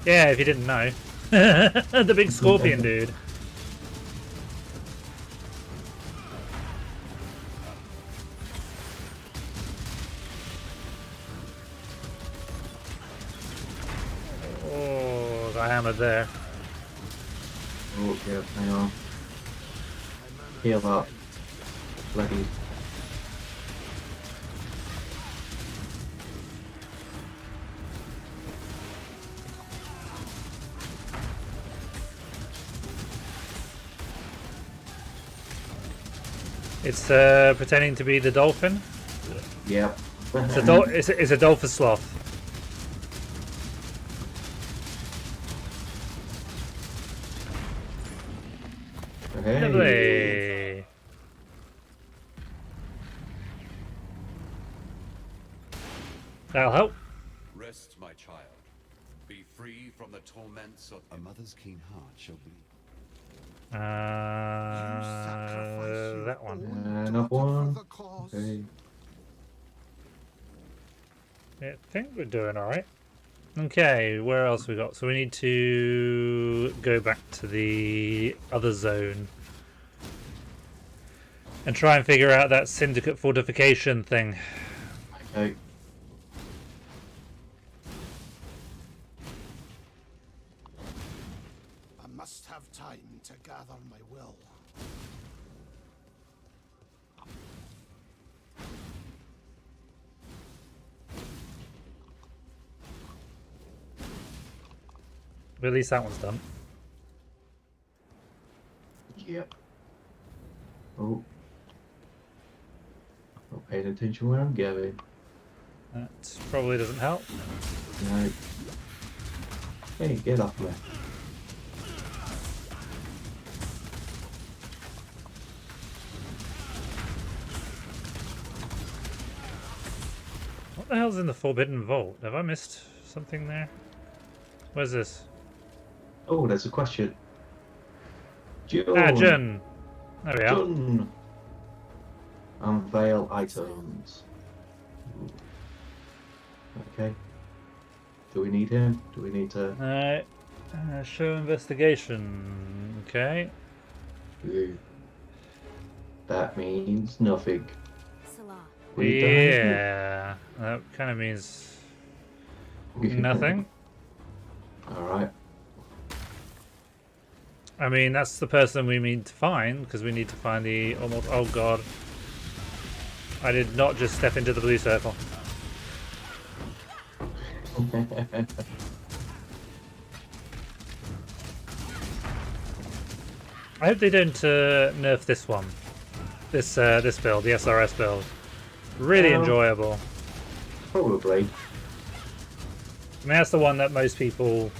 Yeah, if you didn't know. The big scorpion dude. Oh, got hammered there. Oh, yeah, hang on. Heal up. Bloody. It's pretending to be the dolphin. Yep. It's a dolphin sloth. Hey. Lovely. That'll help. Rest, my child. Be free from the torments of a mother's keen heart shall bleed. That one. Another one. Okay. Yeah, I think we're doing alright. Okay, where else we got? So we need to go back to the other zone and try and figure out that syndicate fortification thing. Okay. I must have time to gather my will. But at least that one's done. Yep. Oh. Not paying attention where I'm going. That probably doesn't help. No. Hey, get off me. What the hell's in the Forbidden Vault? Have I missed something there? Where's this? Oh, there's a question. Jun. Ah, Jun! There we are. Jun. Unveil items. Ooh. Okay. Do we need him? Do we need to... Show investigation. Okay. Ooh. That means nothing. Salah. We done? Yeah. That kind of means nothing. Alright. I mean, that's the person we need to find, because we need to find the almost... Oh god. I did not just step into the blue circle. I hope they don't nerf this one. This build, the SRS build. Really enjoyable. Probably. I mean, that's the one that most people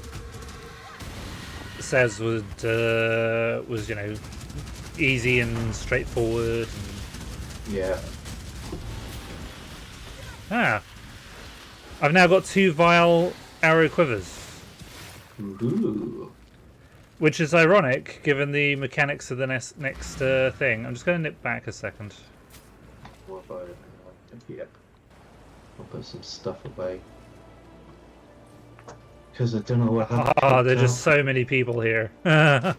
says was you know, easy and straightforward. And... Yeah. Ah, I've now got 2 vile arrow quivers, Ooh. which is ironic given the mechanics of the next thing. I'm just going to nip back a second. What about here? I'll put some stuff away. Because I don't know what happened. Ah, there's just so many people here. As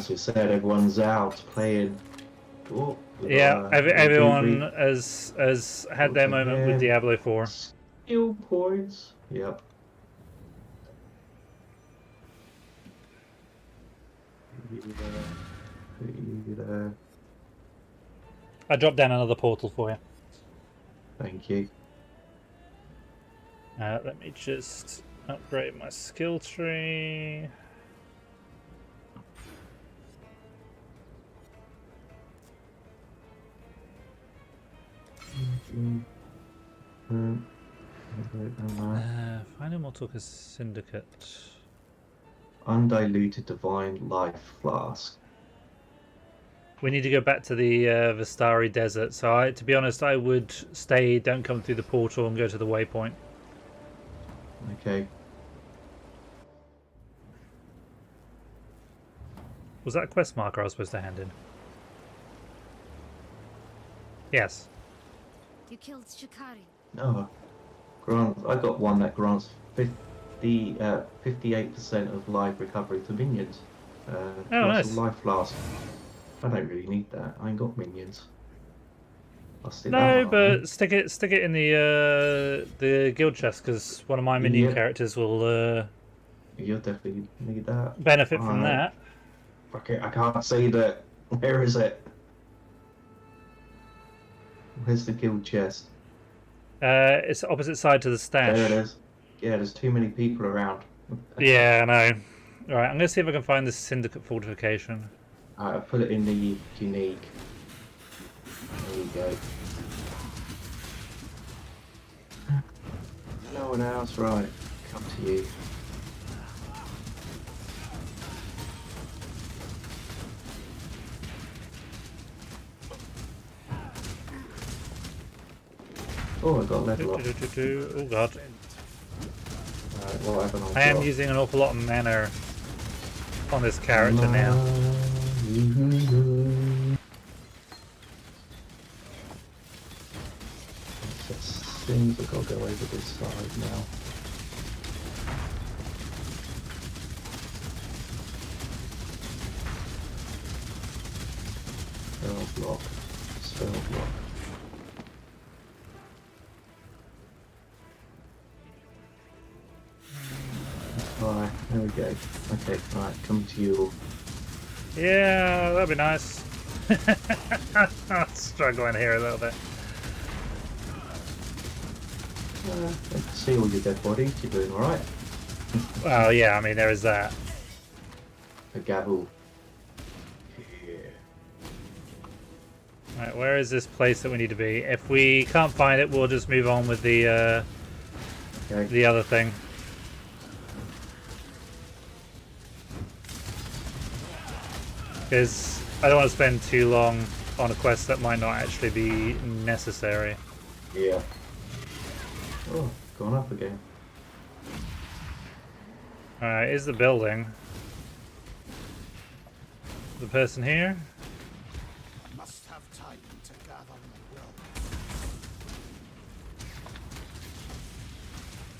we said, everyone's out playing. Oh, Yeah, everyone has had their moment with Diablo 4. Skill points. Yep. I dropped down another portal for you. Thank you. Let me just upgrade my skill tree. Find Immortal Syndicate. Undiluted Divine Life Flask. We need to go back to the Vistari Desert. So, to be honest, I would stay. Don't come through the portal and go to the waypoint. Okay. Was that a quest marker I was supposed to hand in? Yes. You killed Shikari. No. I got one that grants 58% of life recovery to minions. Oh, Plus nice. a life flask. I don't really need that. I ain't got minions. I'll stick No, that but on. stick it in the guild chest, because one of my minion characters will You'll definitely need that. benefit from that. Okay, I can't see that. Where is it? Where's the guild chest? It's opposite side to the stash. There it is. Yeah, there's too many people around. Yeah, I know. Alright, I'm going to see if I can find this syndicate fortification. Alright, I put it in the unique. There we go. No one else, right. Come to you. Oh, I got a level up. Oh god. Alright, what happened on I am top? using an awful lot of mana on this character now. It seems I've got to go over this side now. Spell block. Spell block. Alright, there we go. Okay, right, come to you. Yeah, that'd be nice. I'm struggling here a little bit. I can see all your dead bodies, you're doing alright. Well, yeah, I mean, there is that. A gavel. Yeah. Right, where is this place that we need to be? If we can't find it, we'll just move on with the Okay. other thing. Because I don't want to spend too long on a quest that might not actually be necessary. Yeah. Oh, gone up again. Alright, is the building. The person here? Must have time to gather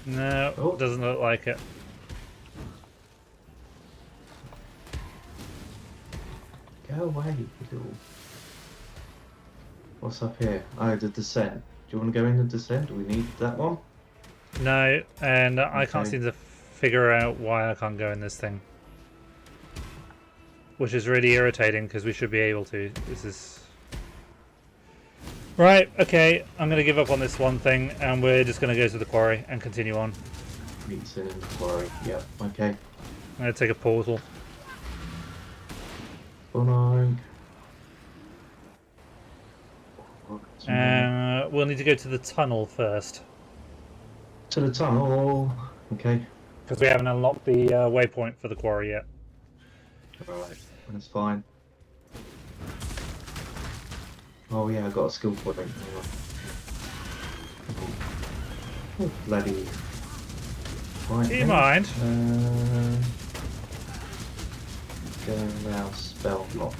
my will. No, Oh. doesn't look like it. Go away, you little. What's up here? Oh, the descent. Do you want to go in the descent? Do we need that one? No, and I can't Okay. seem to figure out why I can't go in this thing. Which is really irritating because we should be able to. This is... Right, okay, I'm going to give up on this one thing and we're just going to go to the quarry and continue on. Meets in the quarry. Yep, okay. I'm going to take a portal. Bonang. We'll need to go to the tunnel first. To the tunnel. Okay. Because we haven't unlocked the waypoint for the quarry yet. Alright, that's fine. Oh yeah, I got a skill point. Hang on. Oh, bloody. Right, Do you then. mind? Going around spell block.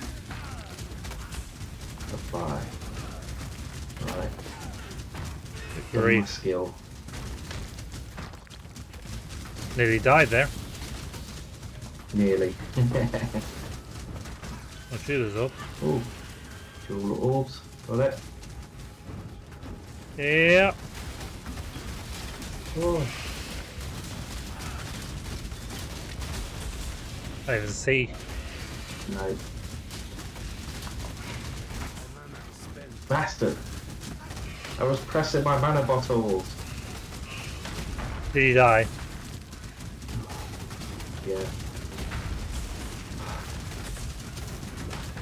Apply. Right. Get my Grief. skill. Nearly died there. Nearly. I'll shoot us up. Oh, jewel orbs. Got it. Yeah. Oh, I don't even see. no. Bastard. I was pressing my mana bottles. Did he die? Yeah.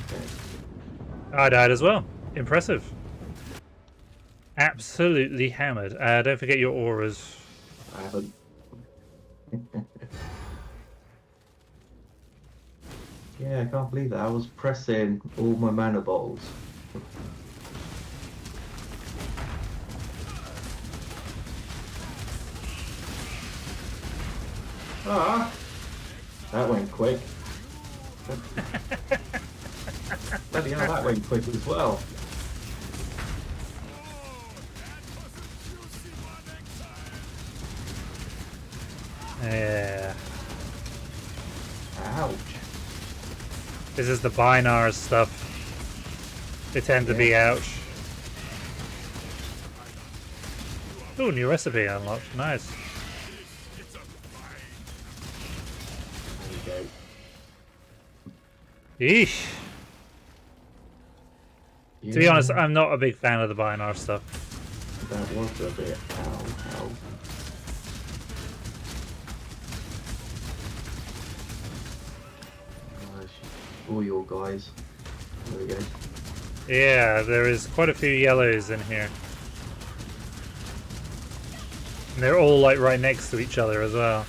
Okay. I died as well. Impressive. Absolutely hammered. Don't forget your auras. I haven't. Yeah, I can't believe that. I was pressing all my mana bottles. Ah! That went quick. Bloody hell, that went quick as well. Yeah. Ouch. This is the Binar stuff. They tend to be ouch. Ooh, new recipe unlocked. Nice. There Yeesh. you go. To be honest, I'm not a big fan of the Binar stuff. That was a bit. Ow, ow. All your guys. There we go. Yeah, there is quite a few yellows in here. And they're all like right next to each other as well.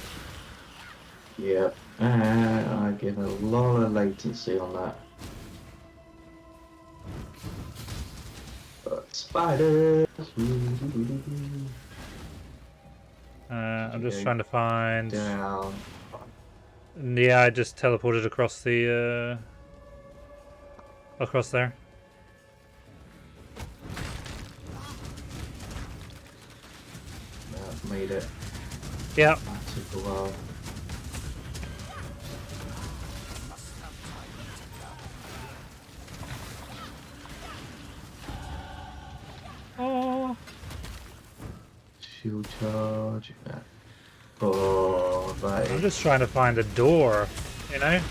Yeah. I get a lot of latency on that. But Spiders. I'm just trying to find. Down. Yeah, I just teleported across the across there. I've made it. Yeah. That took a while. Oh. Shield charge. Yeah. Oh, that I'm is. just trying to find a door. You know.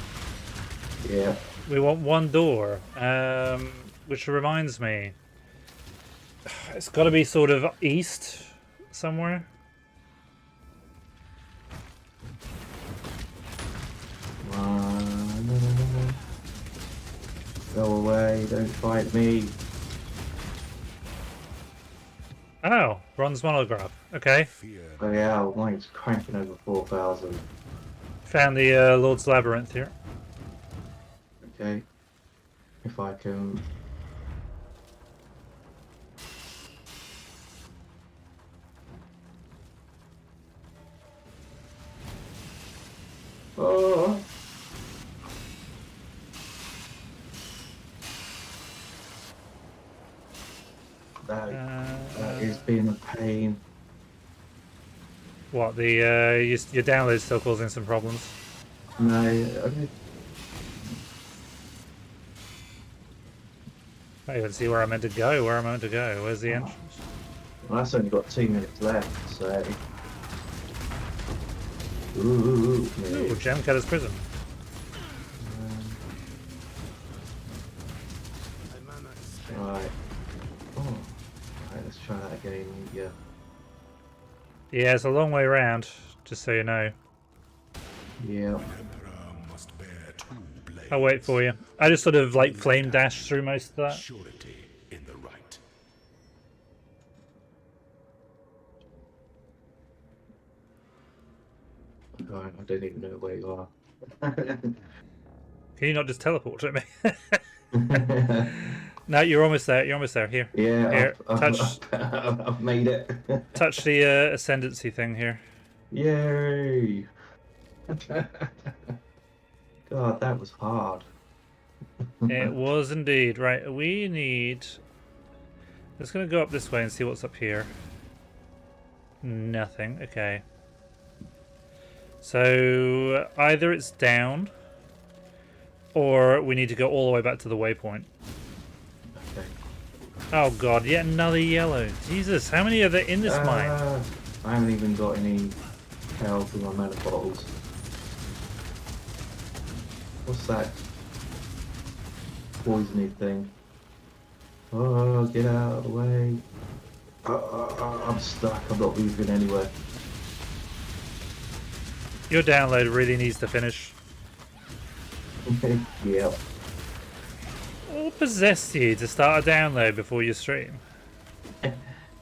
Yeah. We want one door. Which reminds me, it's got to be sort of east somewhere. No. Go away! Don't fight me. Oh, bronze monograph. Okay, Oh yeah, mine's cranking over 4,000. found the Lord's Labyrinth here. Okay. If I can. Oh. That is being a pain. What, the your download's still causing some problems? No, I mean, I don't even see where I'm meant to go. Where am I meant to go? Where's the entrance? well, that's only got 2 minutes left, so. Ooh, Ooh, Gem Cutter's Prison. Right. Oh. Right, let's try that again. Yeah. Yeah, it's a long way around, just so you know. Yeah. Must bear 2 blades. I'll wait for you. I just sort of like flame dash through most of that. Surety in the right. Right, I don't even know where you are. Can you not just teleport to me? No, you're almost there. You're almost there. Here. Yeah, Here, touch. I've made it. Touch the ascendancy thing here. Yay! God, that was hard. It was indeed. Right, we need... Let's going to go up this way and see what's up here. Nothing. Okay. So, either it's down, or we need to go all the way back to the waypoint. Okay. Oh god, yet another yellow. Jesus, how many are there in this mine? I haven't even got any health in my mana bottles. What's that poisony thing? Oh, get out of the way. I'm stuck. I'm not moving anywhere. Your download really needs to finish. Yep. What possessed you to start a download before you stream?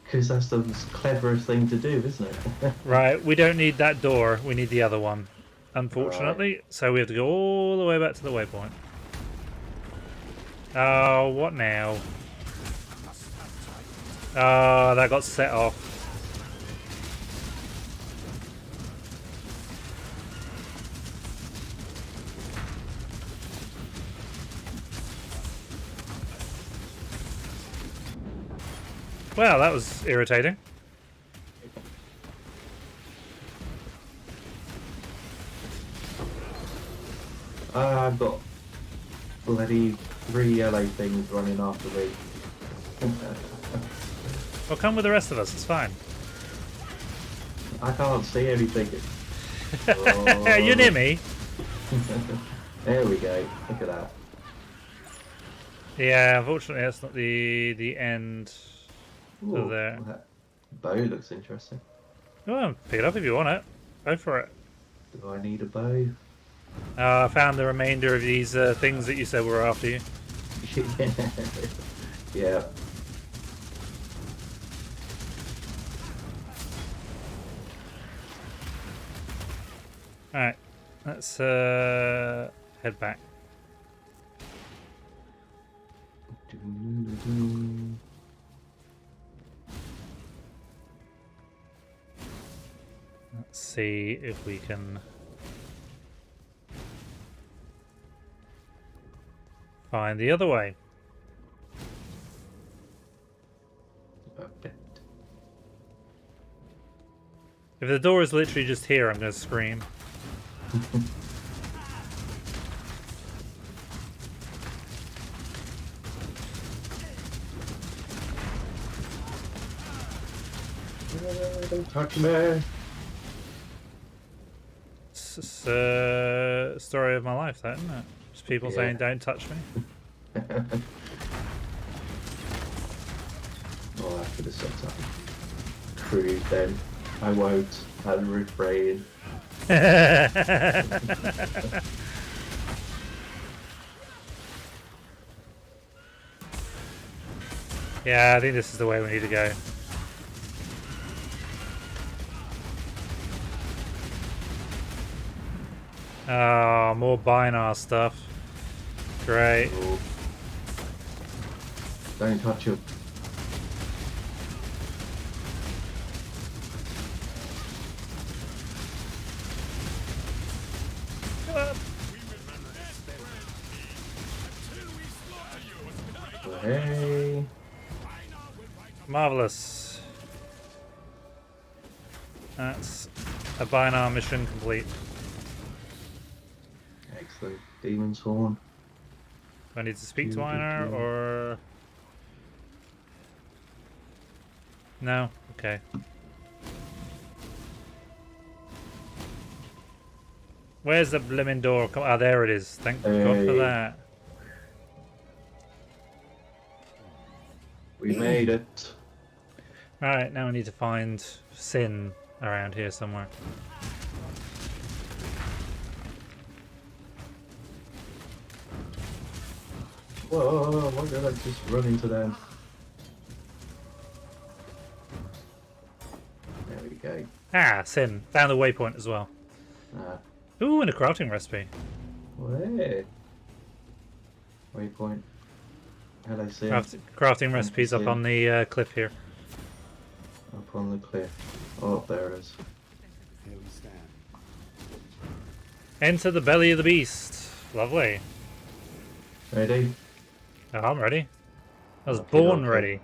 Because that's the cleverest thing to do, isn't it? Right, we don't need that door. We need the other one, unfortunately. Right. So we have to go all the way back to the waypoint. Oh, what now? Oh, that got set off. Well, that was irritating. I've got bloody 3 yellow things running after me. Well, come with the rest of us. It's fine. I can't see anything. You're near me. There we go. Look at that. Yeah, unfortunately, that's not the end. Ooh, there. That bow looks interesting. Well, pick it up if you want it. Go for it. Do I need a bow? I found the remainder of these things that you said were after you. Yeah. Alright, let's head back. see if we can find the other way. If the door is literally just here, I'm going to scream. Don't touch me. It's a story of my life, that, isn't it? Just people saying, don't touch me. Oh, I could have said something crude then. I won't. I'll refrain. Yeah, I think this is the way we need to go. Oh, more Binar stuff. Great. Oh. Don't touch him. Hey. Marvelous. That's a Binar mission complete. Excellent. Demon's Horn. Do I need to speak to Einar or no? Okay. Where's the blimmin' door? Ah, there it is. Thank God for that. We made it. Alright, now we need to find Sin around here somewhere. Whoa, why did I just run into them? There we go. Ah, Sin. Found the waypoint as well. Ooh, and a crafting recipe. Hey. Waypoint. Hello, Sin. Crafting recipes up on the cliff here. Up on the cliff. Oh, there it is. Here we stand. Enter the belly of the beast. Lovely. Ready? Oh, I'm ready. I was Okay, born okay. ready.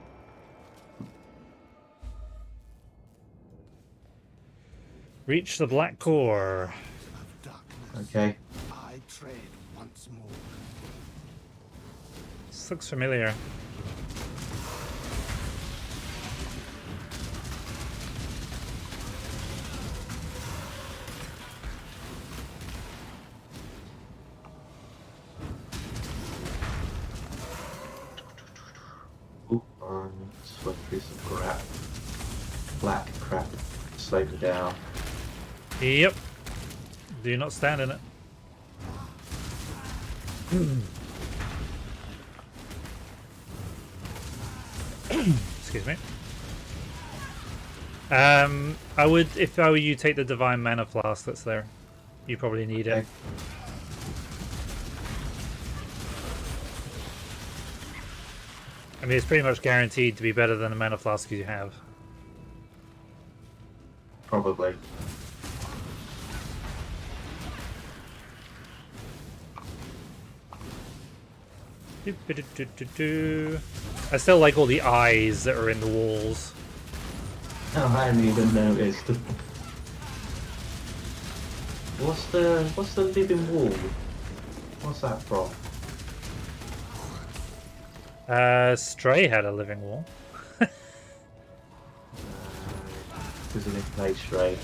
Reach the black core. Of darkness, Okay. I tread once more. This looks familiar. Ooh, just went through some crap. Black crap. Slowed me down. Yep. Do not stand in it. Excuse me. I would, if I were you, take the divine mana flask that's there. You probably need it. Okay. I mean, it's pretty much guaranteed to be better than the mana flask you have. Probably. I still like all the eyes that are in the walls. Oh, I hadn't even noticed. What's the living wall? What's that from? Stray had a living wall. Because I didn't play Stray.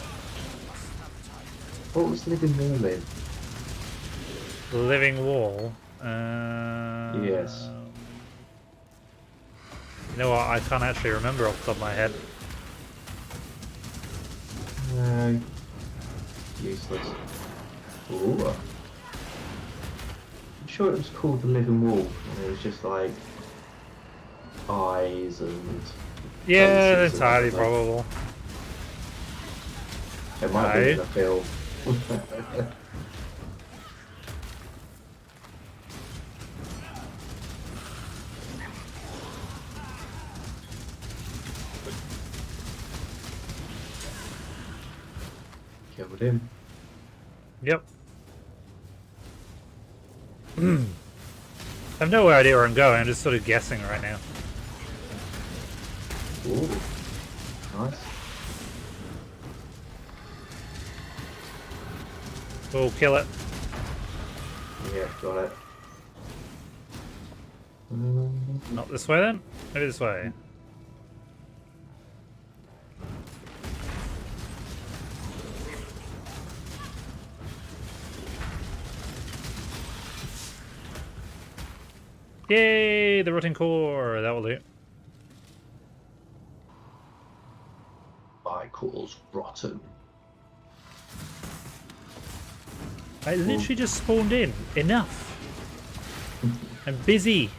What was living wall in? Living wall. Yes. You know what? I can't actually remember off the top of my head. Useless. Ooh. I'm sure it was called the living wall, and it was just like eyes and. Yeah, faces entirely and everything. probable. It might be in the film. with him. Yep. I have no idea where I'm going. I'm just sort of guessing right now. Ooh, nice. We'll kill it. Yeah, got it. Not this way then? Maybe this way. Yay! The rotting core! That will do. My core's rotten. I literally just spawned in. Enough! I'm busy!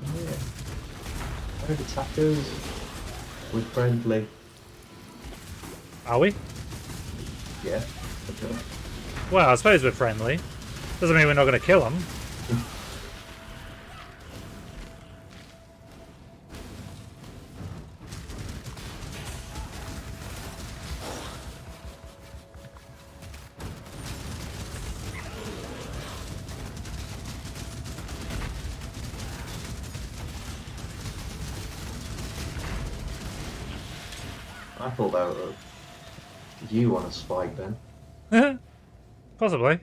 Yeah. Road attackers. We're friendly. Are we? Yeah. Okay. Well, I suppose we're friendly. Doesn't mean we're not going to kill them. I thought that was you on a spike then. Possibly.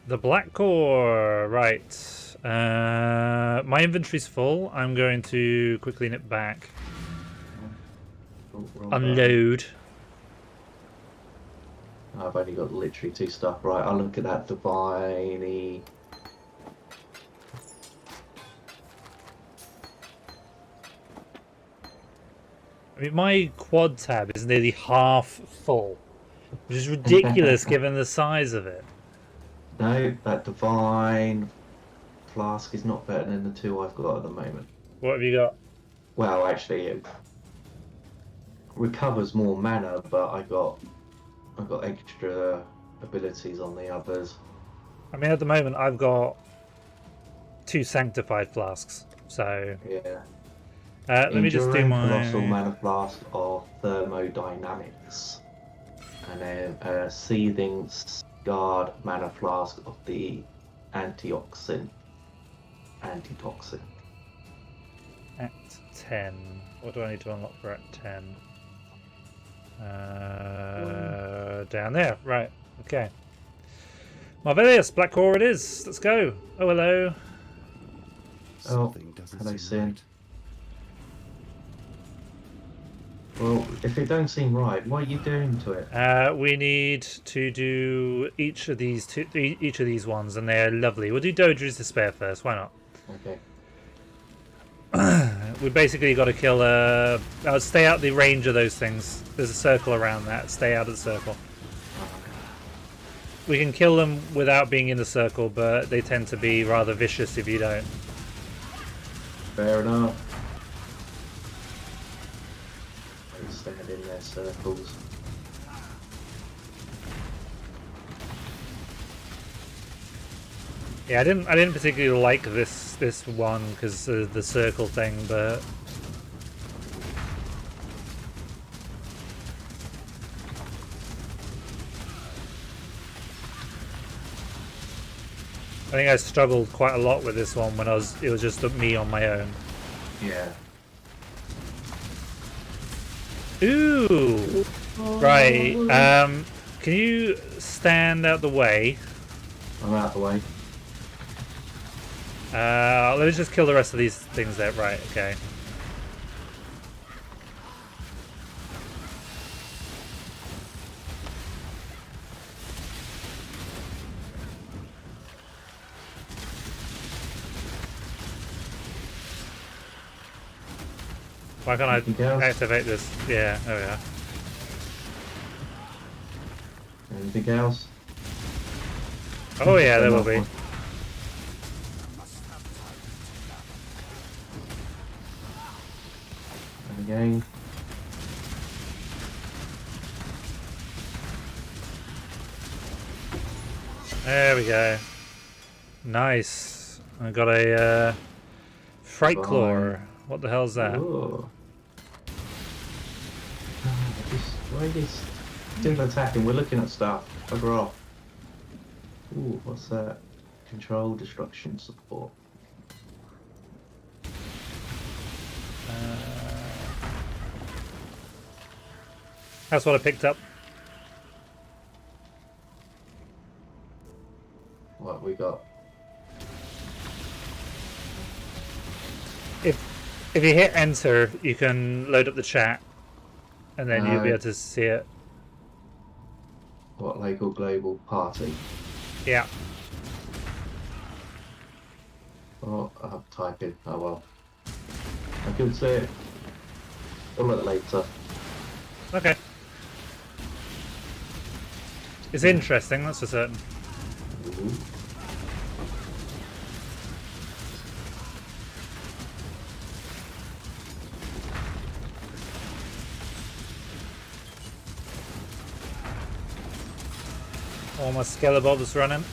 The black core, right. My inventory's full. I'm going to quickly nip back. Oh, wrong button. Unload. I've only got literally 2 stuff. Right, I'll look at that divine. I mean, my quad tab is nearly half full, which is ridiculous given the size of it. No, that divine flask is not better than the 2 I've got at the moment. What have you got? Well, actually, it recovers more mana, but I got extra abilities on the others. I mean, at the moment, I've got 2 sanctified flasks, so... Yeah. Let me just do my... Colossal mana flask of thermodynamics, and then a seething scarred mana flask of the antitoxin. Act 10. What do I need to unlock for Act 10? Down there. Right. Okay. Marvelous. Black core it is. Let's go. Oh, hello. Oh, hello, Sin. Well, if it don't seem right, what are you doing to it? We need to do each of these ones, and they're lovely. We'll do Dodra's Despair first. Why not? Okay. We basically got to kill. Stay out the range of those things. There's a circle around that. Stay out of the circle. We can kill them without being in the circle, but they tend to be rather vicious if you don't. Fair enough. Don't stand in their circles. Yeah, I didn't particularly like this one because of the circle thing, but I think I struggled quite a lot with this one when it was just me on my own. Yeah. Ooh, right. Can you stand out the way? I'm out the way. Let me just kill the rest of these things there. Right, okay. Why can't I activate this? Yeah, there we are. Anything else? Oh yeah, there will be. And again. There we go. Nice. I got a Fright Claw. What the hell's that? Ooh. Why are you still attacking? We're looking at stuff. Bugger off. Ooh, what's that? Control destruction support. That's what I picked up. What we got? If you hit enter, you can load up the chat, and then you'll be able to see it. What, local global party? Yeah. Oh, I'll type in. Oh well. I can see it. I'll look later. Okay. It's interesting, that's for certain. Ooh. All my skelebobs running.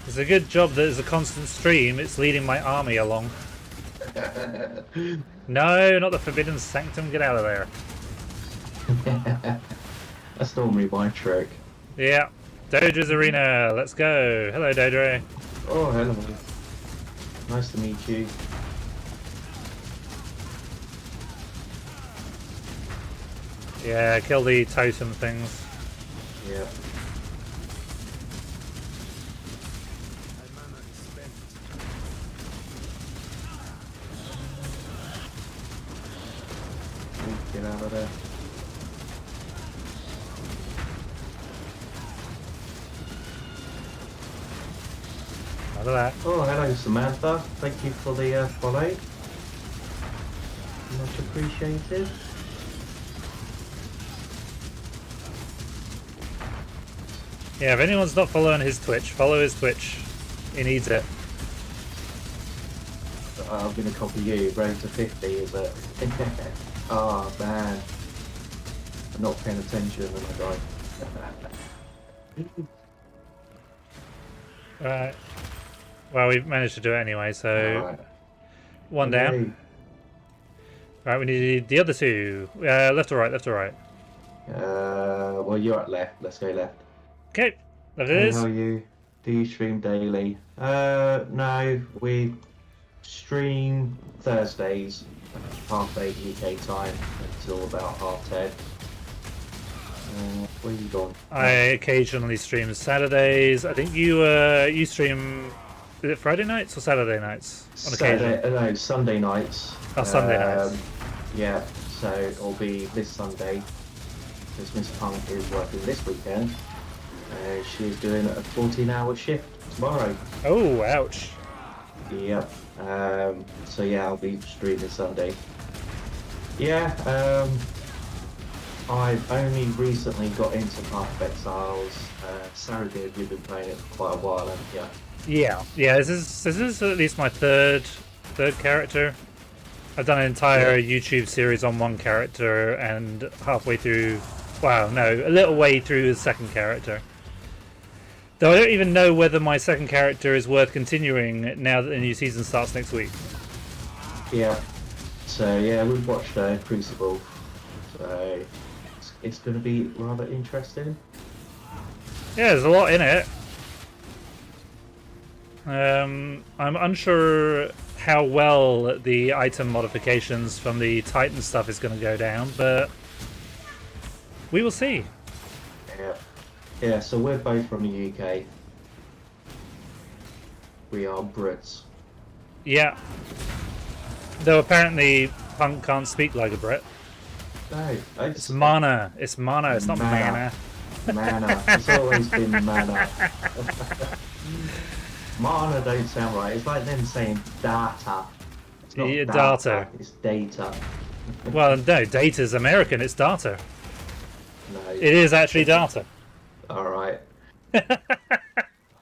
It's a good job that there's a constant stream, it's leading my army along. No, not the Forbidden Sanctum, get out of there. That's normally my trick. Yeah, Dodra's Arena, let's go. Hello, Dodra. Oh, hello. Nice to meet you. Yeah, kill the totem things. Yeah. Get out of there. None of that. Oh, hello Samantha. Thank you for the follow. Much appreciated. Yeah, if anyone's not following his Twitch, follow his Twitch. He needs it. I'm gonna copy you. Road to 50, is it? Oh man. I'm not paying attention when I die. Right. Well, we've managed to do it anyway, so Alright. one down. Right, we need the other two. Left or right, left or right. Well, you're at left. Let's go left. Okay, left it Hey, is. how are you? Do you stream daily? No, we stream Thursdays, 8:30 UK time until about 10:30. Where you gone? I occasionally stream Saturdays. I think you stream. Is it Friday nights or Saturday nights? On occasion. No, Sunday nights. Oh, Sunday nights. Yeah, so it'll be this Sunday, because Miss Punk is working this weekend. She's doing a 14-hour shift tomorrow. Oh, ouch. Yep. So yeah, I'll be streaming Sunday. Yeah, I've only recently got into Path of Exiles. Saragid, you've been playing it for quite a while, haven't you? Yeah. This is at least my third character. I've done an entire YouTube series on one character, and halfway through, wow, no, a little way through the second character. Though I don't even know whether my second character is worth continuing now that the new season starts next week. Yeah. So yeah, we've watched Crucible. So it's going to be rather interesting. Yeah, there's a lot in it. I'm unsure how well the item modifications from the Titan stuff is going to go down, but we will see. Yeah. Yeah, so we're both from the UK. We are Brits. Yeah. Though apparently Punk can't speak like a Brit. No, It's mana. It's mana. It's not mana. Mana. It's always been mana. Mana don't sound right. It's like them saying data. It's not Yeah, data. data. It's data. Well, no, data's American. It's data. No. It is actually data. Alright.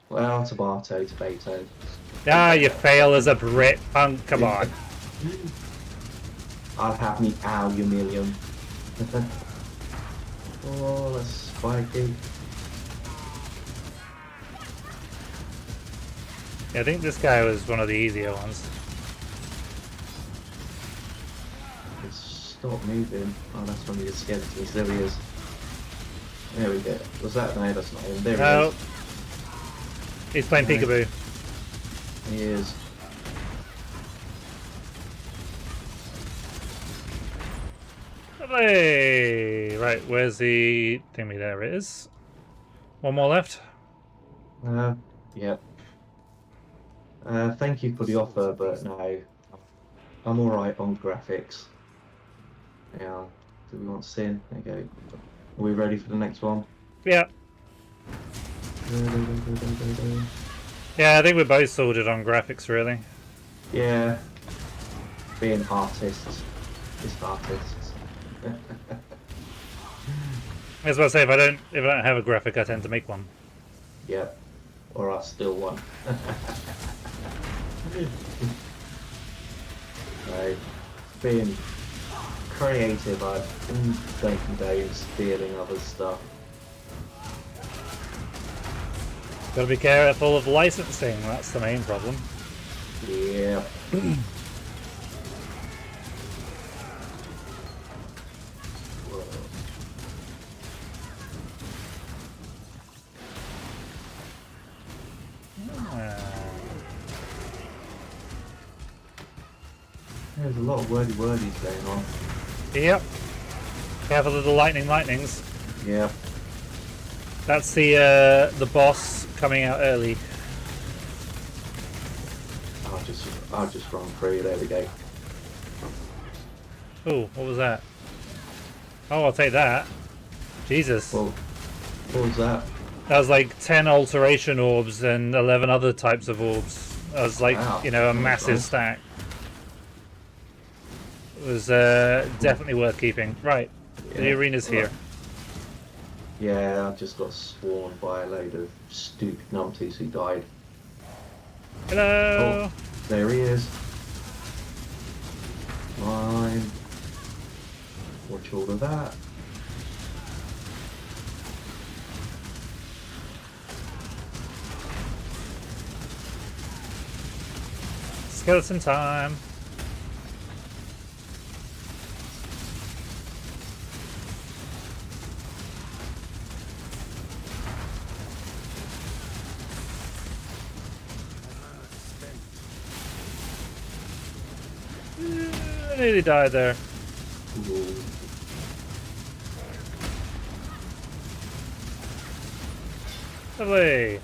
Well, tomato. Ah, you fail as a Brit, Punk. Come on. I'll have me ow, you million. Oh, that's spiky. Yeah, I think this guy was one of the easier ones. Stop moving. Oh, that's when he gets scared of me. There he is. There we go. Was that? No, that's not him. There he No. is. He's playing No. peekaboo. He is. Lovely! Right, where's the thingy? There it is. One more left. Yep. Thank you for the offer, but no. I'm alright on graphics. Yeah. Do we want Sin? There you go. Are we ready for the next one? Yeah. Yeah, I think we're both sorted on graphics, really. Yeah. Being artists. Just artists. I was about to say, if I don't have a graphic, I tend to make one. Yep. Or I steal one. No. Being creative, I don't condone stealing other stuff. Gotta be careful of licensing, that's the main problem. Yeah. There's a lot of wordies going on. Yep. Careful of the lightnings. Yeah. That's the boss coming out early. I'll just run through. There we go. Oh, what was that? Oh, I'll take that. Jesus. Well, what was that? That was like 10 alteration orbs and 11 other types of orbs. That was like, Wow. you know, a massive stack. It was definitely worth keeping. Right, the Yeah. arena's here. Yeah, I just got swarmed by a load of stupid numpties who died. Hello! Oh, there he is. Mine. Watch all of that. Skeleton time. I nearly died there. Ooh. Lovely.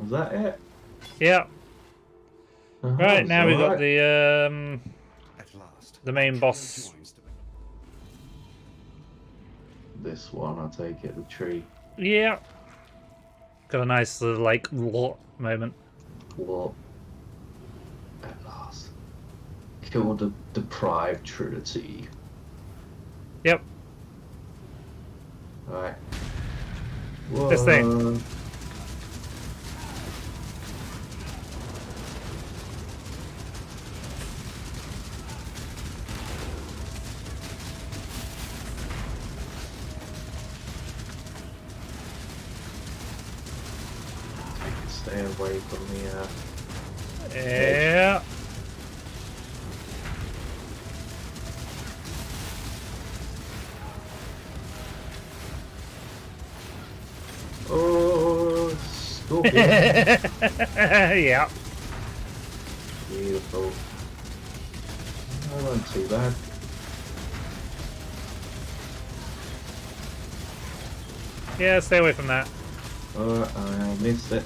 Was that it? Yeah. Right, now we got alright. At last, the main boss. joins the This one, I'll take it, the tree. Yeah. Got a nice little like moment. What? At last. Kill the deprived trinity. Yep. Alright. This thing. Stay away from the Yeah. Oh, scorpion. Yeah. Beautiful. That wasn't too bad. Yeah, stay away from that. I missed it.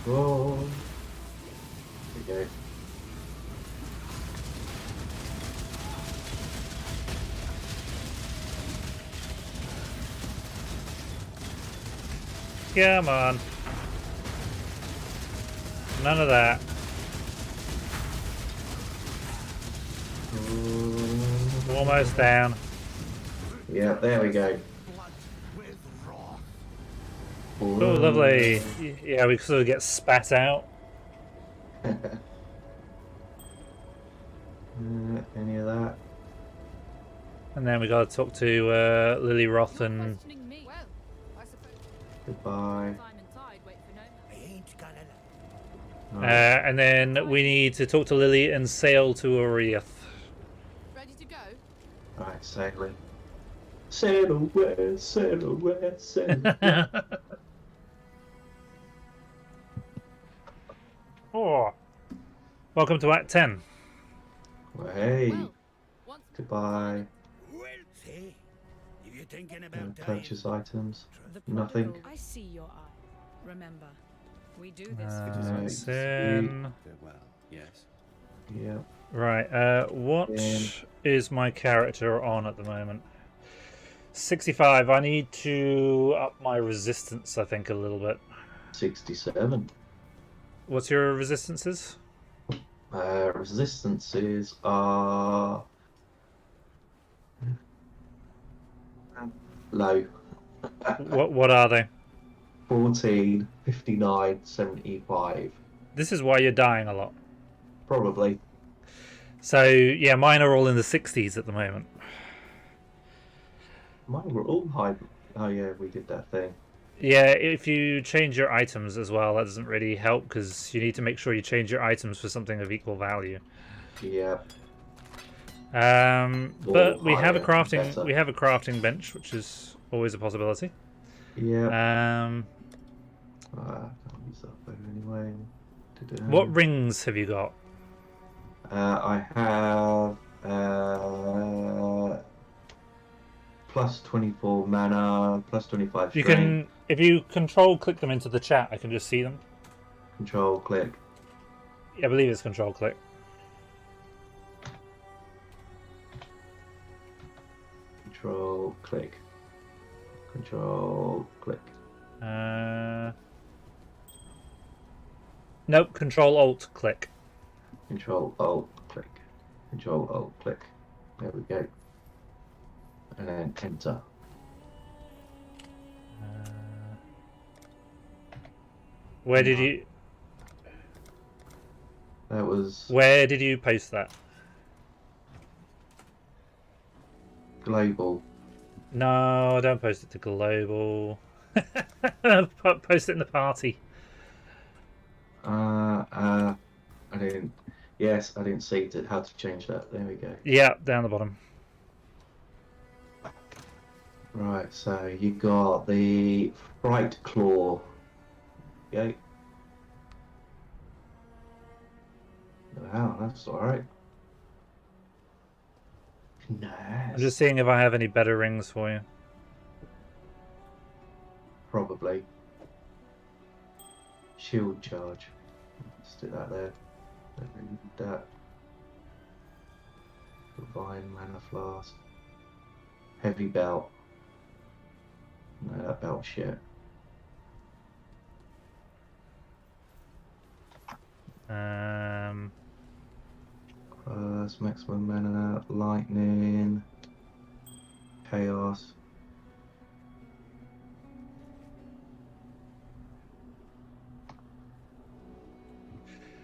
Oh, there we go. Come on. None of that. Almost down. Yeah, there we go. Blood with wrath. Oh, lovely. Yeah, we sort of get spat out. Any of that? And then we got to talk to Lily Roth and Questioning me. Well, I suppose Goodbye. time and tide wait for no man. I ain't gonna lie. and then we need to talk to Lily and sail to Oriath. Ready to go? Right, sailing. Sail away, sail away, sail away. Oh, welcome to Act 10. Well, hey, Well, once goodbye. Well, say, if you're thinking about dying, Purchase items. The Nothing. prodigal- I see your eye. Remember, we do this That's you- in. Farewell. Yes. Yeah. Right, what In. is my character on at the moment? 65. I need to up my resistance, I think, a little bit. 67. What's your resistances? Resistances are low. What are they? 14, 59, 75. This is why you're dying a lot. Probably. So, yeah, mine are all in the 60s at the moment. Mine were all high. Oh yeah, we did that thing. Yeah, if you change your items as well, that doesn't really help because you need to make sure you change your items for something of equal value. Yeah. But we have a higher, crafting better. we have a crafting bench, which is always a possibility. Yeah. Um, Can't use that bow anyway. what rings have you got? I have plus 24 mana, plus 25 You strength. can, if you control click them into the chat, I can just see them. Control click. I believe it's control click. Control click. Control click. Nope, control alt click. Control alt click. Control alt click. There we go. And then enter. Where did you That was Where did you post that? global. No, don't post it to global. Post it in the party. I didn't. Yes, I didn't see how to change that. There we go. Yeah, down the bottom. Right, so you got the Fright Claw. Okay. Wow, that's alright. Nice. I'm just seeing if I have any better rings for you. Probably. Shield charge. Let's do that there. Don't really need that. Divine mana flask. Heavy belt. No, that belt's shit. Maximum mana, lightning, chaos.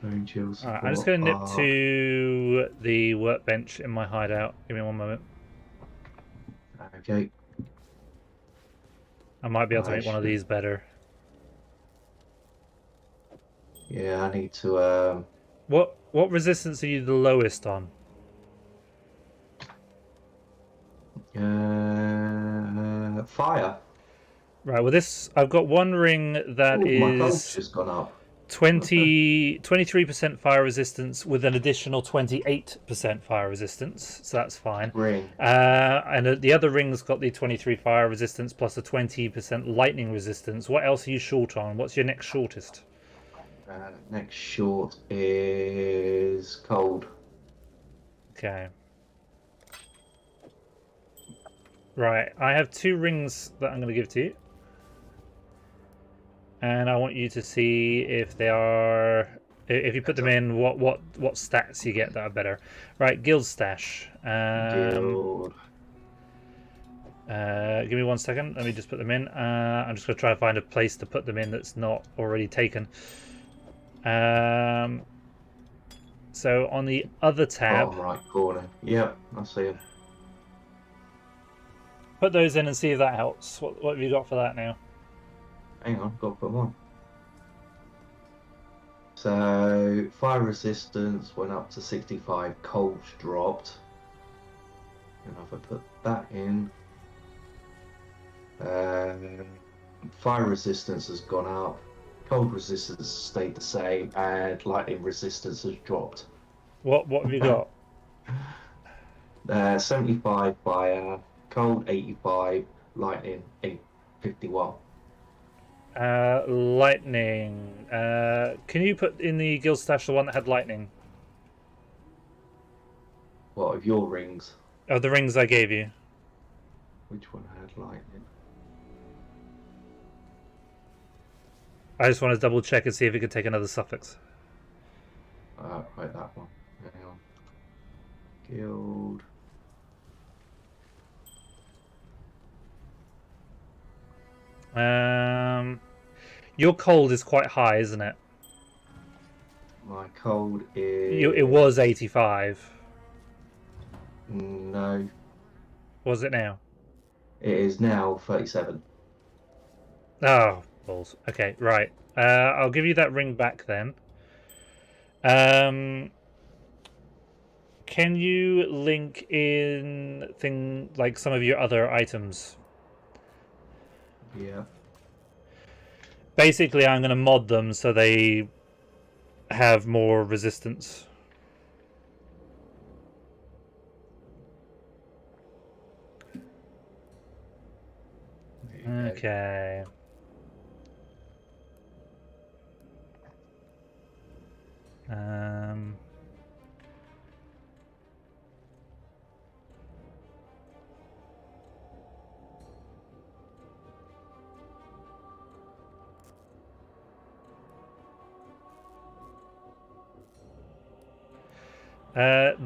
Angels. Alright, I'm just going to nip to the workbench in my hideout. Give me one moment. Okay. I might be able to make one of these better. Yeah, I need to. What resistance are you the lowest on? Fire. Right. Well, this I've got one ring that Ooh, my gold's is just gone up. 23% fire resistance with an additional 28% fire resistance, so that's fine. Ring. And the other ring's got the 23 fire resistance plus a 20% lightning resistance. What else are you short on? What's your next shortest? Next short is cold. Okay. Right, I have two rings that I'm going to give to you. And I want you to see if they are, if you put them in, what stats you get that are better. Right, guild stash. Guild. Give me 1 second. Let me just put them in. I'm just going to try to find a place to put them in that's not already taken. So on the other tab, Bottom right corner. Yep, I see him. put those in and see if that helps. What have you got for that now? Hang on, got to put them on. So fire resistance went up to 65. Cold dropped. And if I put that in, fire resistance has gone up. Cold resistance stayed the same, and lightning resistance has dropped. What have you got? 75 fire, cold 85, lightning 51. Lightning. Can you put in the guild stash the one that had lightning? What of your rings? Oh, the rings I gave you. Which one had lightning? I just want to double check and see if it could take another suffix. Right, that one. Hang on. Guild. Your cold is quite high, isn't it? My cold is... It was 85. No. Was it now? It is now 37. Oh, balls. Okay, right. I'll give you that ring back then. Can you link in like some of your other items? Yeah. Basically, I'm going to mod them so they have more resistance. Okay.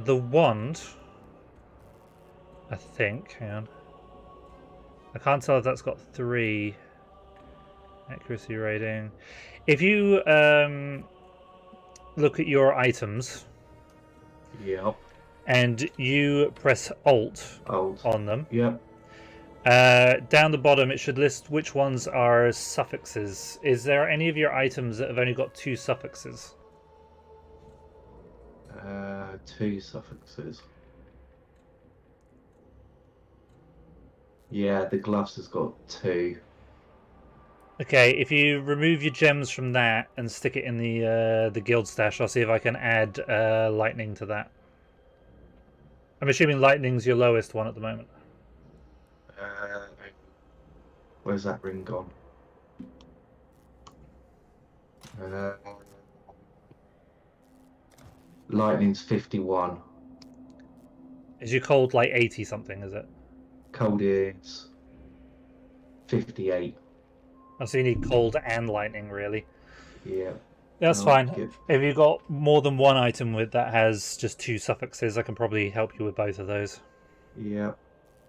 The wand, I think, hang on. I can't tell if that's got 3 accuracy rating. If you look at your items, Yep. and you press Alt Alt. on them, Yep. down the bottom it should list which ones are suffixes. Is there any of your items that have only got 2 suffixes? 2 suffixes. Yeah, the gloves has got 2. Okay, if you remove your gems from that and stick it in the guild stash, I'll see if I can add lightning to that. I'm assuming lightning's your lowest one at the moment. Where's that ring gone? Lightning's 51. Is your cold like 80 something, is it? Cold is 58. Oh, so you need cold and lightning, really. Yeah. That's fine. If you've got more than one item with that has just 2 suffixes, I can probably help you with both of those. Yeah.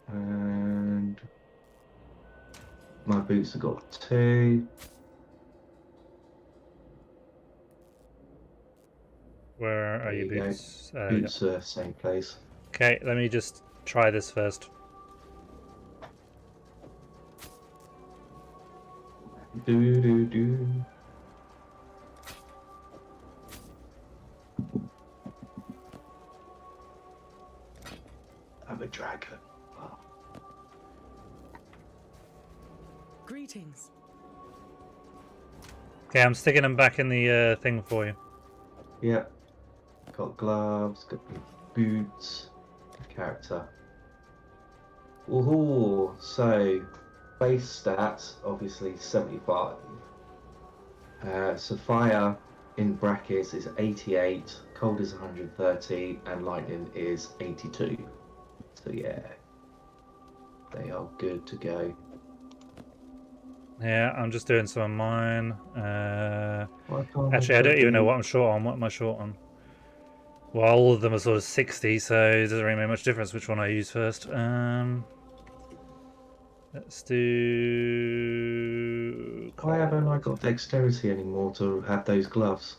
And my boots have got 2. Where are There your you go. boots? Boots are same place. Okay, let me just try this first. Do. I'm a dragon. Wow. Greetings. Okay, I'm sticking them back in the thing for you. Yeah. Got gloves, got boots, character. Ooh, so base stats obviously 75. So fire in brackets is 88, cold is 130, and lightning is 82. So yeah, they are good to go. Yeah, I'm just doing some of mine. Actually, I don't even know what I'm short on. What am I short on? Well, all of them are sort of 60, so it doesn't really make much difference which one I use first. Let's do... Why haven't I got dexterity anymore to have those gloves?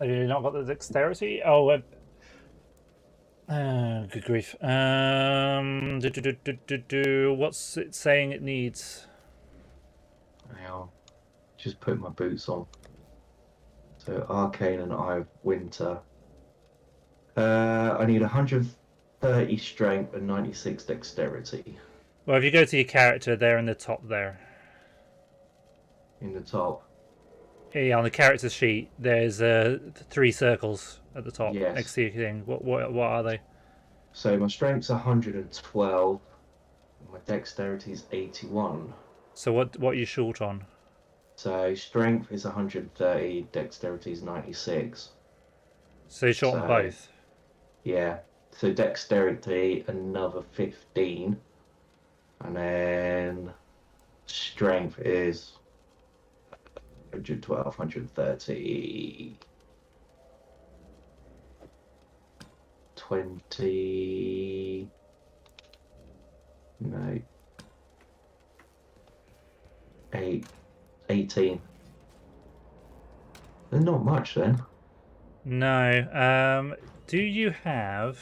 Have you not got the dexterity? Oh, good grief. What's it saying it needs? Hang on. Just put my boots on. So Arcane and Eye of Winter. I need 130 strength and 96 dexterity. Well, if you go to your character, there in the top there. In the top. Yeah, on the character sheet, there's 3 circles at the top Yes. next to your thing. What are they? So my strength's 112. My dexterity is 81. So what are you short on? So strength is 130, dexterity is 96. So you're short on both? Yeah. So dexterity, another 15. And then strength is 112, 130, 20, no, 18. They're not much then. No. Do you have...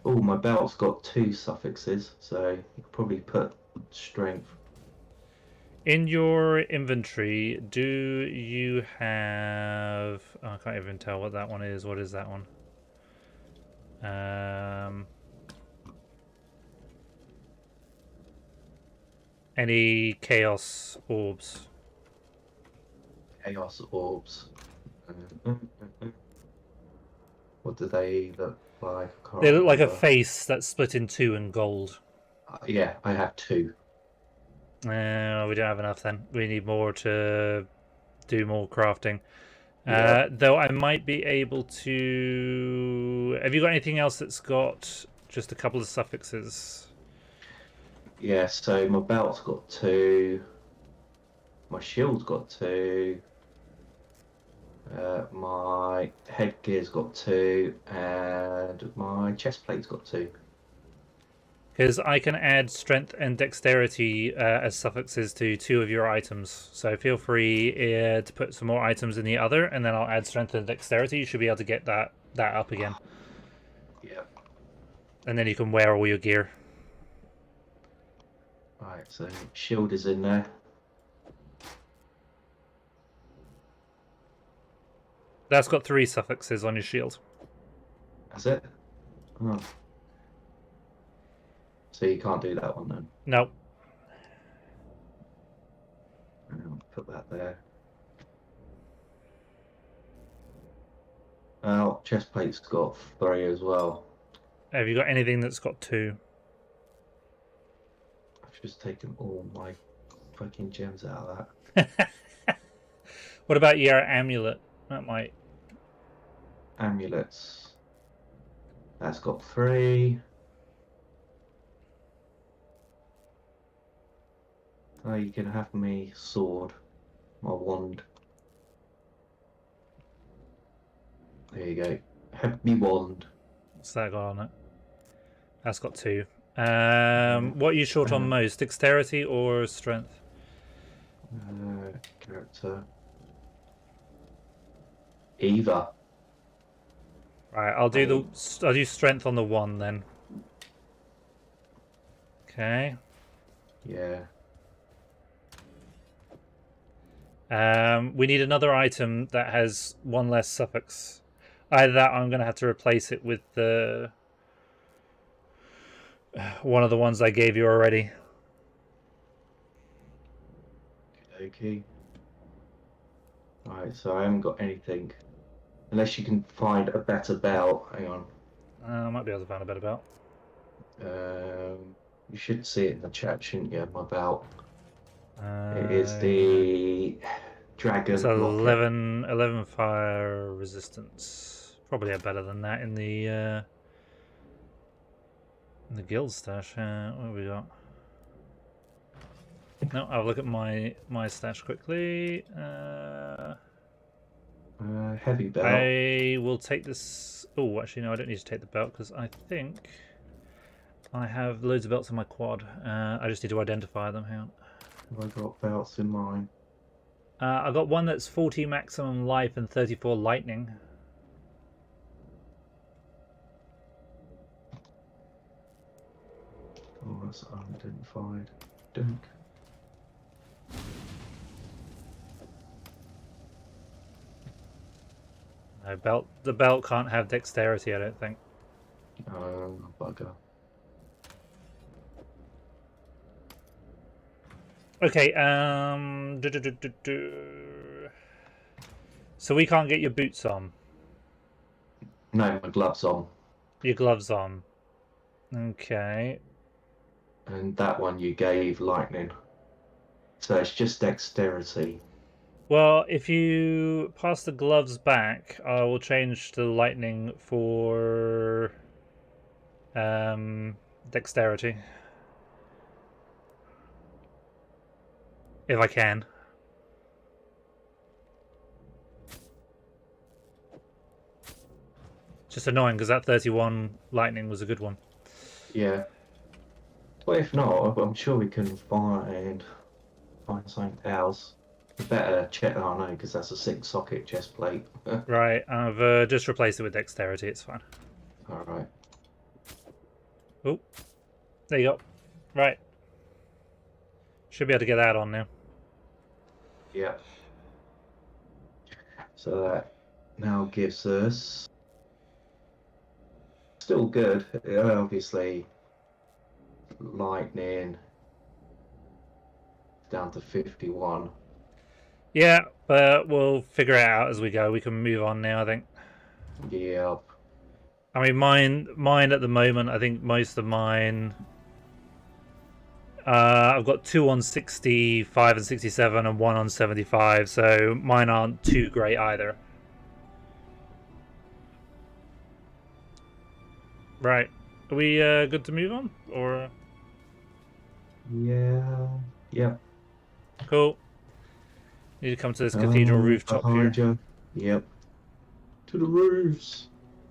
Oh, my belt's got 2 suffixes, so you could probably put strength. In your inventory, do you have... Oh, I can't even tell what that one is. What is that one? Any Chaos Orbs? Chaos Orbs. What do they look like? I can't They look like a remember. face that's split in 2 in gold. Yeah, I have 2. We don't have enough then. We need more to do more crafting. Yeah. Though I might be able to... Have you got anything else that's got just a couple of suffixes? Yeah, so my belt's got 2. My shield's got 2. My headgear's got 2. And my chest plate's got 2. Because I can add strength and dexterity as suffixes to 2 of your items. So feel free to put some more items in the other, and then I'll add strength and dexterity. You should be able to get that up again. Yeah. And then you can wear all your gear. Right, so shield is in there. That's got 3 suffixes on your shield. That's it? Oh. So you can't do that one then? No. I'll put that there. Oh, chest plate's got 3 as well. Have you got anything that's got 2? I've just taken all my fucking gems out of that. What about your amulet? That might... Amulets. That's got 3. Oh, you can have me sword. My wand. There you go. Have me wand. What's that got on it? That's got 2. What are you short on most? Dexterity or strength? Character. Either. Right, I'll do strength on the 1 then. Okay. Yeah. We need another item that has 1 less suffix. Either that, or I'm going to have to replace it with the one of the ones I gave you already. Okay. Alright, so I haven't got anything. Unless you can find a better belt. Hang on. I might be able to find a better belt. You should see it in the chat, shouldn't you? My belt. It is Yeah. the dragon. It's locket. 11 fire resistance. Probably have better than that in the guild stash. What have we got? No, I'll look at my stash quickly. Heavy belt. I will take this. Oh, actually, no, I don't need to take the belt because I think I have loads of belts in my quad. I just need to identify them. Hang on. Have I got belts in mine? I've got one that's 40 maximum life and 34 lightning. That's unidentified. Dunk. No belt. The belt can't have dexterity, I don't think. Oh, bugger. Okay. So we can't get your boots on. No, my gloves on. Your gloves on. Okay. And that one you gave lightning. So it's just dexterity. Well, if you pass the gloves back, I will change the lightning for dexterity. If I can. Just annoying because that 31 lightning was a good one. Yeah. Well, if not, I'm sure we can find something else. We better check. Oh no, because that's a 6-socket chest plate. Right, I've just replaced it with dexterity. It's fine. All right. Oh, there you go. Right. Should be able to get that on now. Yeah. So that now gives us still good. Obviously, lightning down to 51. Yeah, but we'll figure it out as we go. We can move on now, I think. Yeah. I mean, mine at the moment, I think most of mine... I've got 2 on 65 and 67 and 1 on 75, so mine aren't too great either. Right. Are we good to move on? Or... Yeah. Yep. Cool. Need to come to this cathedral rooftop here. You. Yep. To the roofs.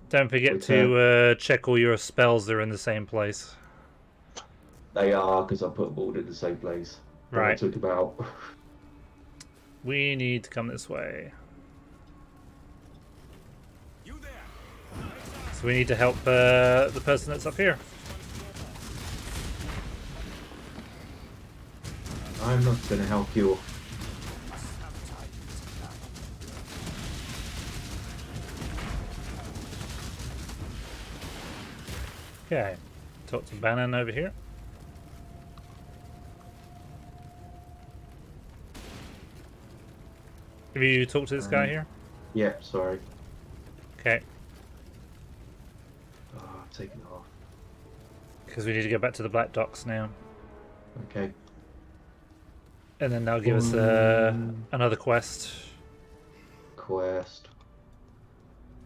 Don't forget to check all your spells that are in the same place. They are, because I put them all in the same place. Right. I took them out. We need to come this way. So we need to help the person that's up here. I'm not going to help you. Okay. Talk to Bannon over here. Have you talked to this guy here? Yep, sorry. Okay. Oh, I've taken it off. Because we need to go back to the Black Docks now. Okay. And then they'll give us another quest. Quest.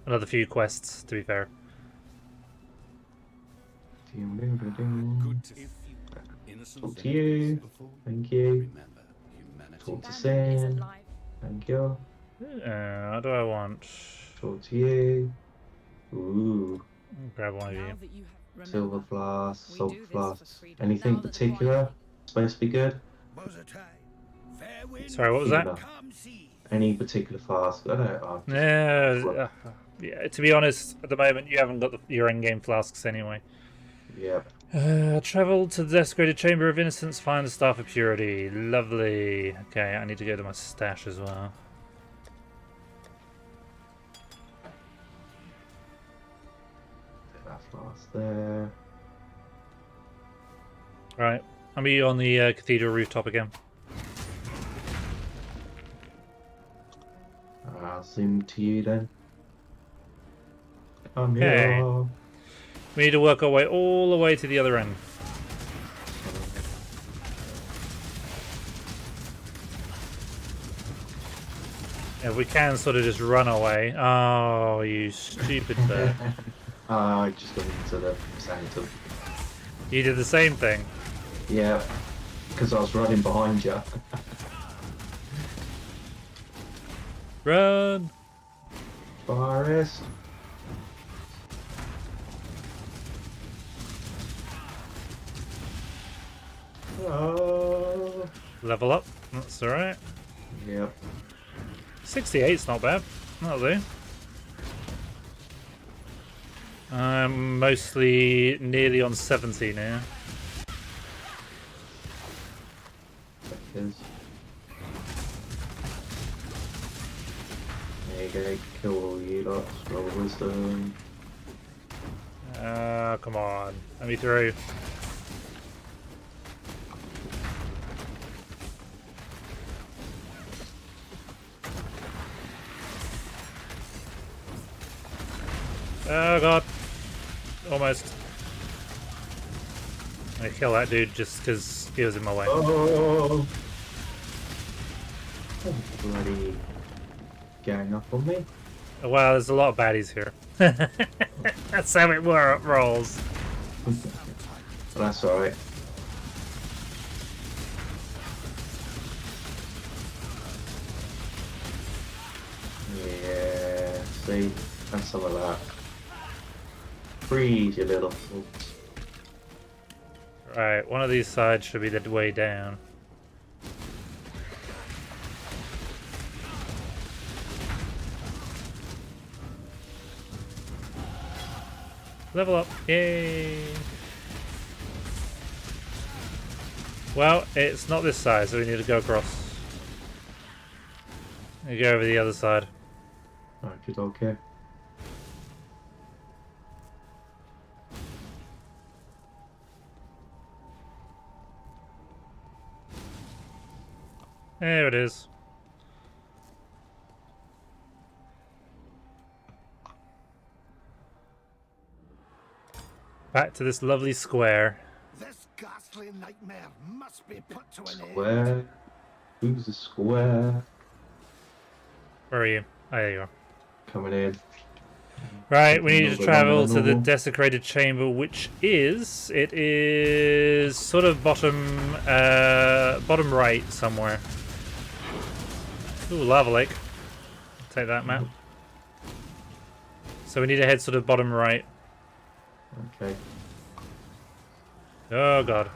Another few quests, to be fair. Good to see Talk to you. Thank you. Talk to Sin. Thank you. What do I want? Talk to you. Ooh. Grab one of you. Silver flask, salt flask. Anything particular? Supposed to be good? Sorry, what was that? Any particular flask? I don't know. Yeah, to be honest, at the moment you haven't got your in-game flasks anyway. Yep. Travel to the desecrated chamber of innocence, find the staff of purity. Lovely. Okay, I need to go to my stash as well. That flask there. Right, I'll be on the cathedral rooftop again. I'll zoom to you then. I'm Okay. here. We need to work our way all the way to the other end. If we can sort of just run away. Oh, you stupid bird. I just got into the Sanctum. You did the same thing. Yeah, because I was running behind you. Run! Forest. Oh. Level up. That's alright. Yep. 68's not bad. That'll do. I'm mostly nearly on 70 now. Flickers. There you go, kill all you lot, roll wisdom. Come on. Let me through. Oh god. Almost. I'm gonna kill that dude just because he was in my way. Oh! Oh, bloody gang up on me. Well, there's a lot of baddies here. That's how it rolls. That's alright. Yeah, see? Have some of that. Freeze, you little. Oops. Right, one of these sides should be the way down. Level up. Yay! Well, it's not this side, so we need to go across. We go over the other side. Alright, okay. There it is. Back to this lovely square. This ghastly nightmare must be put to an end. Square. Who's the square? Where are you? Oh, there you are. Coming in. Right, we need to Little bit travel longer to than the normal. desecrated chamber, which is... It is sort of bottom right somewhere. Ooh, lava lake. Take that map. So we need to head sort of bottom right. Okay. Oh god.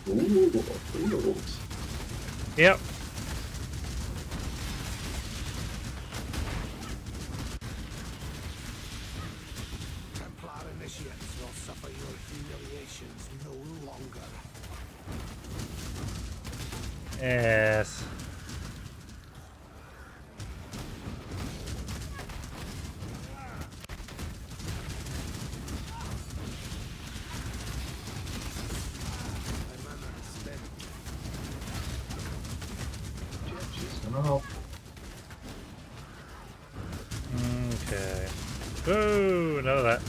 Ooh, fields. Yep. Templar initiates will suffer your humiliations no longer. Yes. Oh, Okay. Whoa, none of that.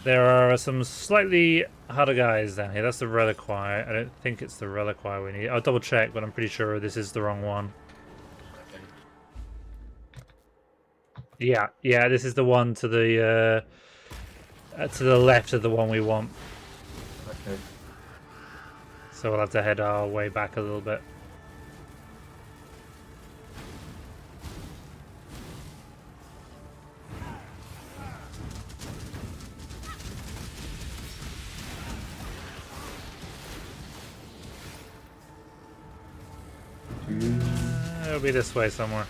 There are some slightly harder guys down here. That's the reliquary. I don't think it's the reliquary we need. I'll double check, but I'm pretty sure this is the wrong one. Yeah, this is the one to the left of the one we want. okay. So we'll have to head our way back a little bit. It'll be this way somewhere.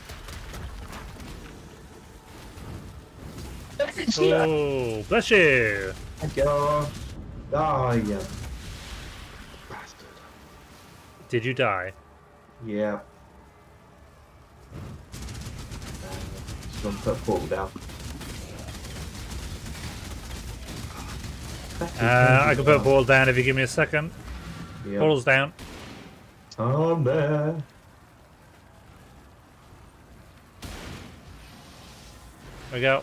Oh, bless you! Thank you. Oh, you bastard. Did you die? Yeah. Just gonna put a portal down. I can put a ball down if you give me a second. Yep. Portal's down. I'm there. There we go.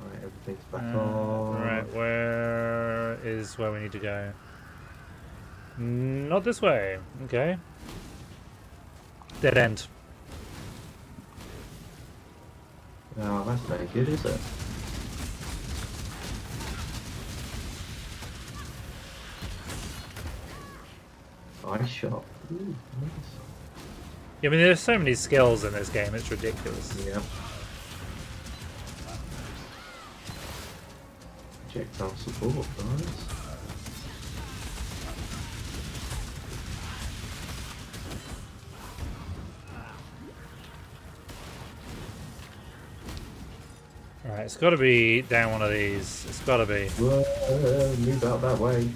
Alright, everything's back on. Right, where is where we need to go? Not this way. Okay. Dead end. Oh, that's very good, is it? Nice shot. Ooh, nice. I mean, there's so many skills in this game, it's ridiculous. Yeah. Projectile support, guys. Right, it's got to be down one of these. It's got to be. Move out that way.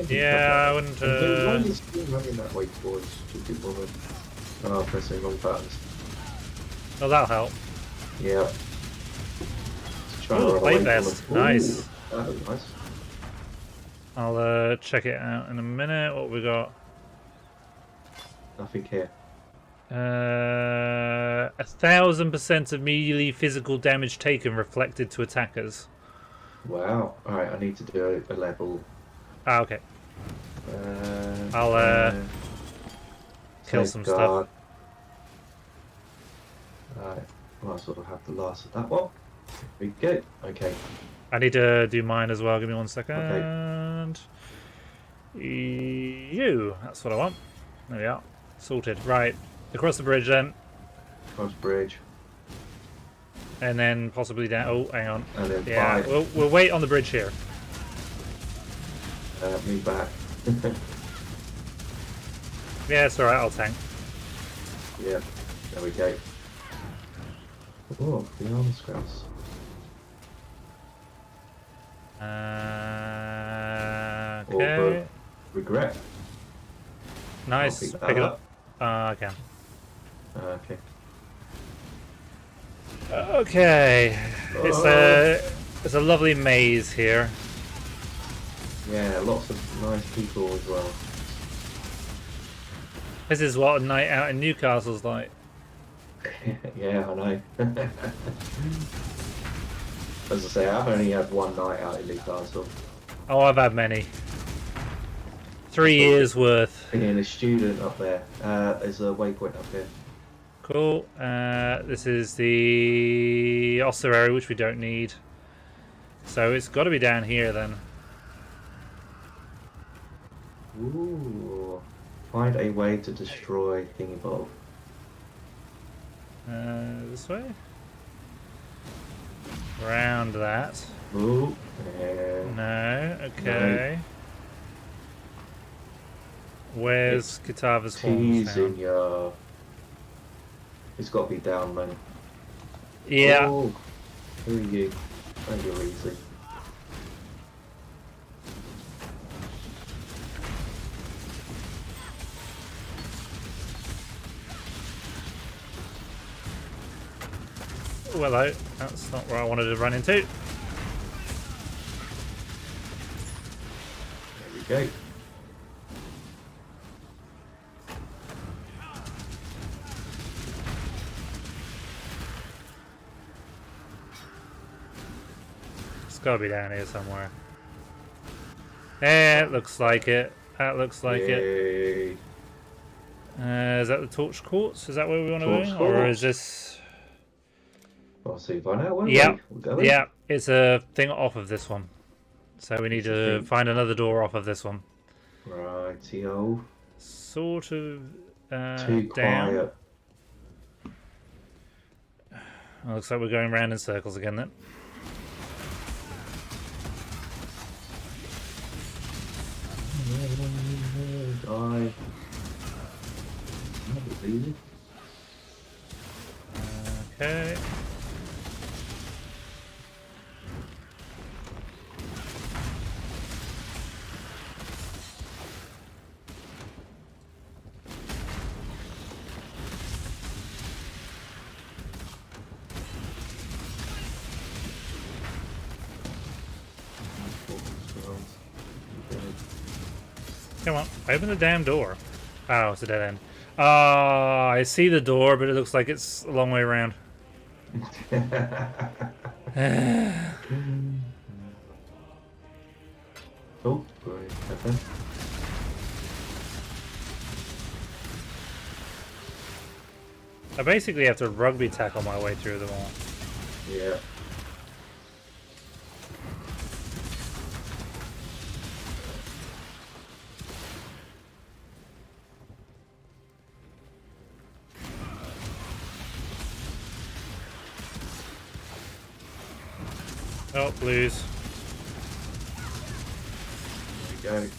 Yeah, I wouldn't. Why are you still running that way, boys? Stupid woman. Oh, pressing wrong buttons. Oh, that'll help. Yeah. Ooh, plate vest. Nice. That was nice. I'll check it out in a minute. What we got? Nothing here. 1,000% of melee physical damage taken reflected to attackers. Wow. Alright, I need to do a level. Ah, okay. I'll kill some stuff. Alright, well, I sort of have the last of that one. Here we go. Okay. I need to do mine as well. Give me 1 second. You. That's what I want. There we are. Sorted. Right. Across the bridge then. Cross bridge. And then possibly down. Oh, hang on. And then yeah, 5. we'll wait on the bridge here. Move back. Yeah, it's alright. I'll tank. Yeah. There we go. Oh, the armor scraps. Okay. Regret. Nice. Pick it up. I can. Okay. Okay. It's a lovely maze here. Yeah, lots of nice people as well. This is what a night out in Newcastle's like. Yeah, I know. As I say, I've only had one night out in Newcastle. Oh, I've had many. 3 years worth. Being a student up there. There's a waypoint up here. Cool. This is the ossuary, which we don't need. So it's got to be down here then. Ooh. Find a way to destroy Thingy-Bob. This way? Round that. Ooh. No, okay. No. Where's Kitava's horns teasing ya. It's got to be down, man. Yeah. Oh, who are you? Oh, you're easy. Oh, hello. That's not where I wanted to run into. There we go. It's got to be down here somewhere. Yeah, it looks like it. That looks like it. Is that the Torch Courts? Is that where we want to go? Or is this... I'll see if I know where we're going. Yeah, it's a thing off of this one. So we need to find another door off of this one. Rightio. Sort of too down. quiet. Well, looks like we're going round in circles again then. Die. Okay. Come on, open the damn door. Oh, it's a dead end. I see the door, but it looks like it's a long way around. Oh, great. Okay. I basically have to rugby tackle my way through them all. Yeah. Oh, blues. There we go.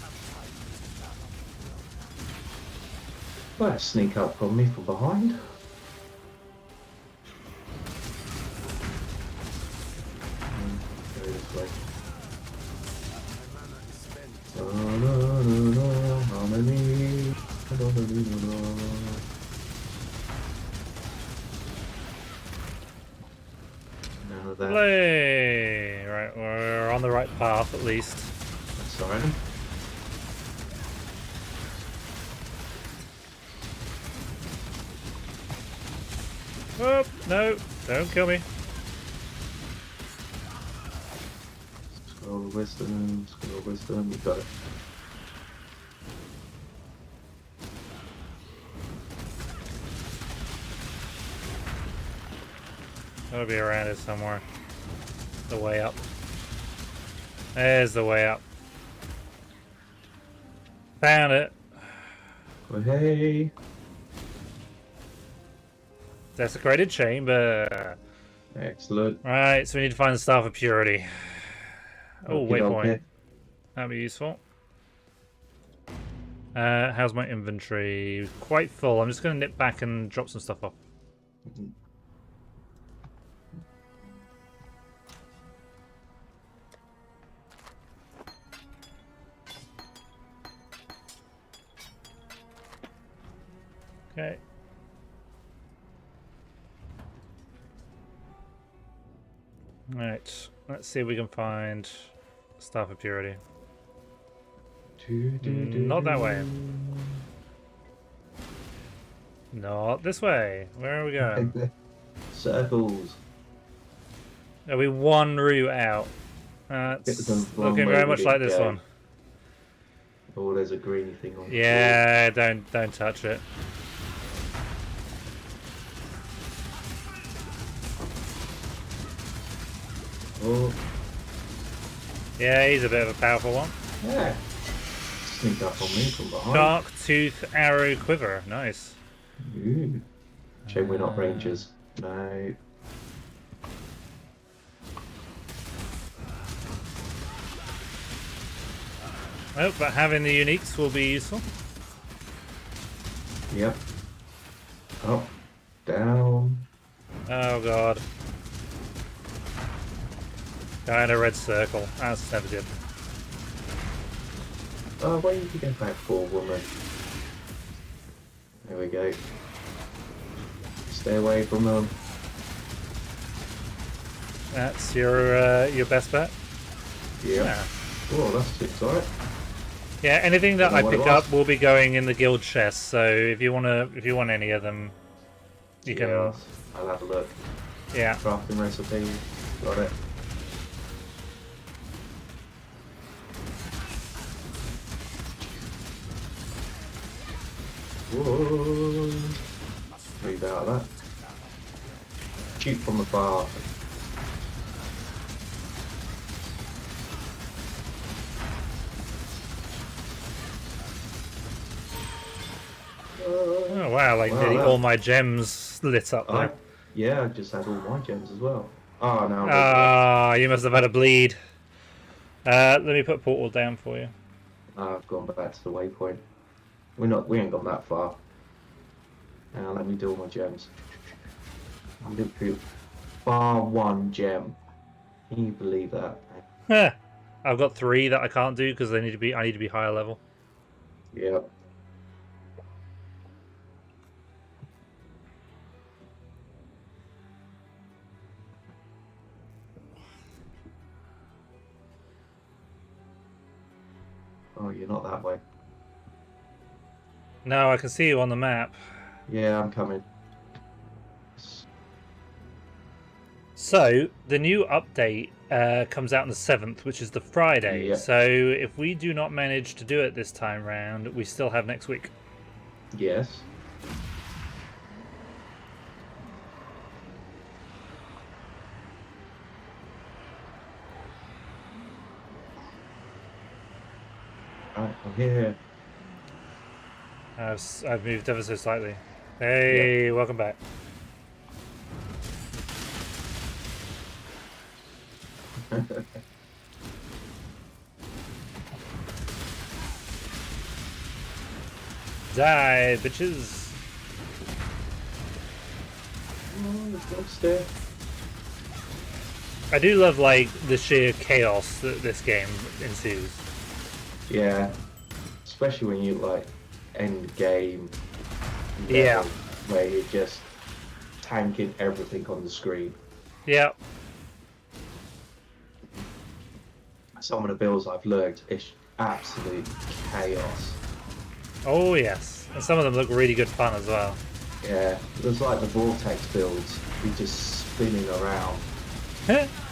Well, sneak up on me from behind. Go this way. Harmony. None of that. Play! Right, we're on the right path at least. That's alright. Oh, no, don't kill me. Scroll of wisdom, you got it. Gotta be around it somewhere. The way up. There's the way up. Found it. Oh, hey. Desecrated chamber. Excellent. Right, so we need to find the Staff of Purity. Oh, Okey waypoint. dokey. That'd be useful. How's my inventory? Quite full. I'm just going to nip back and drop some stuff off. Okay. Right, let's see if we can find Staff of Purity. Not that way. Not this way. Where are we going? Circles. Are we one route out? It's looking very much like this one. Oh, there's a greeny thing on. Yeah, don't touch it. Oh, Yeah, he's a bit of a powerful one. yeah. Sneak up on me from behind. Shark Tooth Arrow Quiver. Nice. Ooh. Shame we're not rangers. No. Oh, but having the uniques will be useful. Yep. Up. Down. Oh god. Guy in a red circle. That's never good. Oh, where did you go back for, woman? There we go. Stay away from them. That's your best bet. Yep. Yeah. Oh, that's exciting. Yeah, anything that Don't I know what pick it was. up will be going in the guild chest. So if you want any of them, you can. Yeah, I'll have a look. Yeah. Crafting recipe. Got it. Whoa. Move out of that. Shoot from afar. Oh wow! Like Wow, nearly that- all my gems lit up there. Yeah, I just had all my gems as well. Oh, no. Ah, you must have had a bleed. Let me put portal down for you. I've gone back to the waypoint. We ain't gone that far. Now let me do all my gems. I did through bar 1 gem. Can you believe that? Heh. I've got 3 that I can't do because I need to be higher level. Yep. Oh, you're not that way. No, I can see you on the map. Yeah, I'm coming. So the new update comes out on the 7th, which is the Friday. Yeah. So if we do not manage to do it this time round, we still have next week. Yes. Right, I'm here. I've moved ever so slightly. Hey, welcome back. Die, bitches. Still. I do love like the sheer chaos that this game ensues. Yeah, especially when you like end game. Yeah. level, where you're just tanking everything on the screen. Yeah. Some of the builds I've looked, it's absolute chaos. Oh yes, and some of them look really good fun as well. Yeah, there's like the vortex builds. You're just spinning around,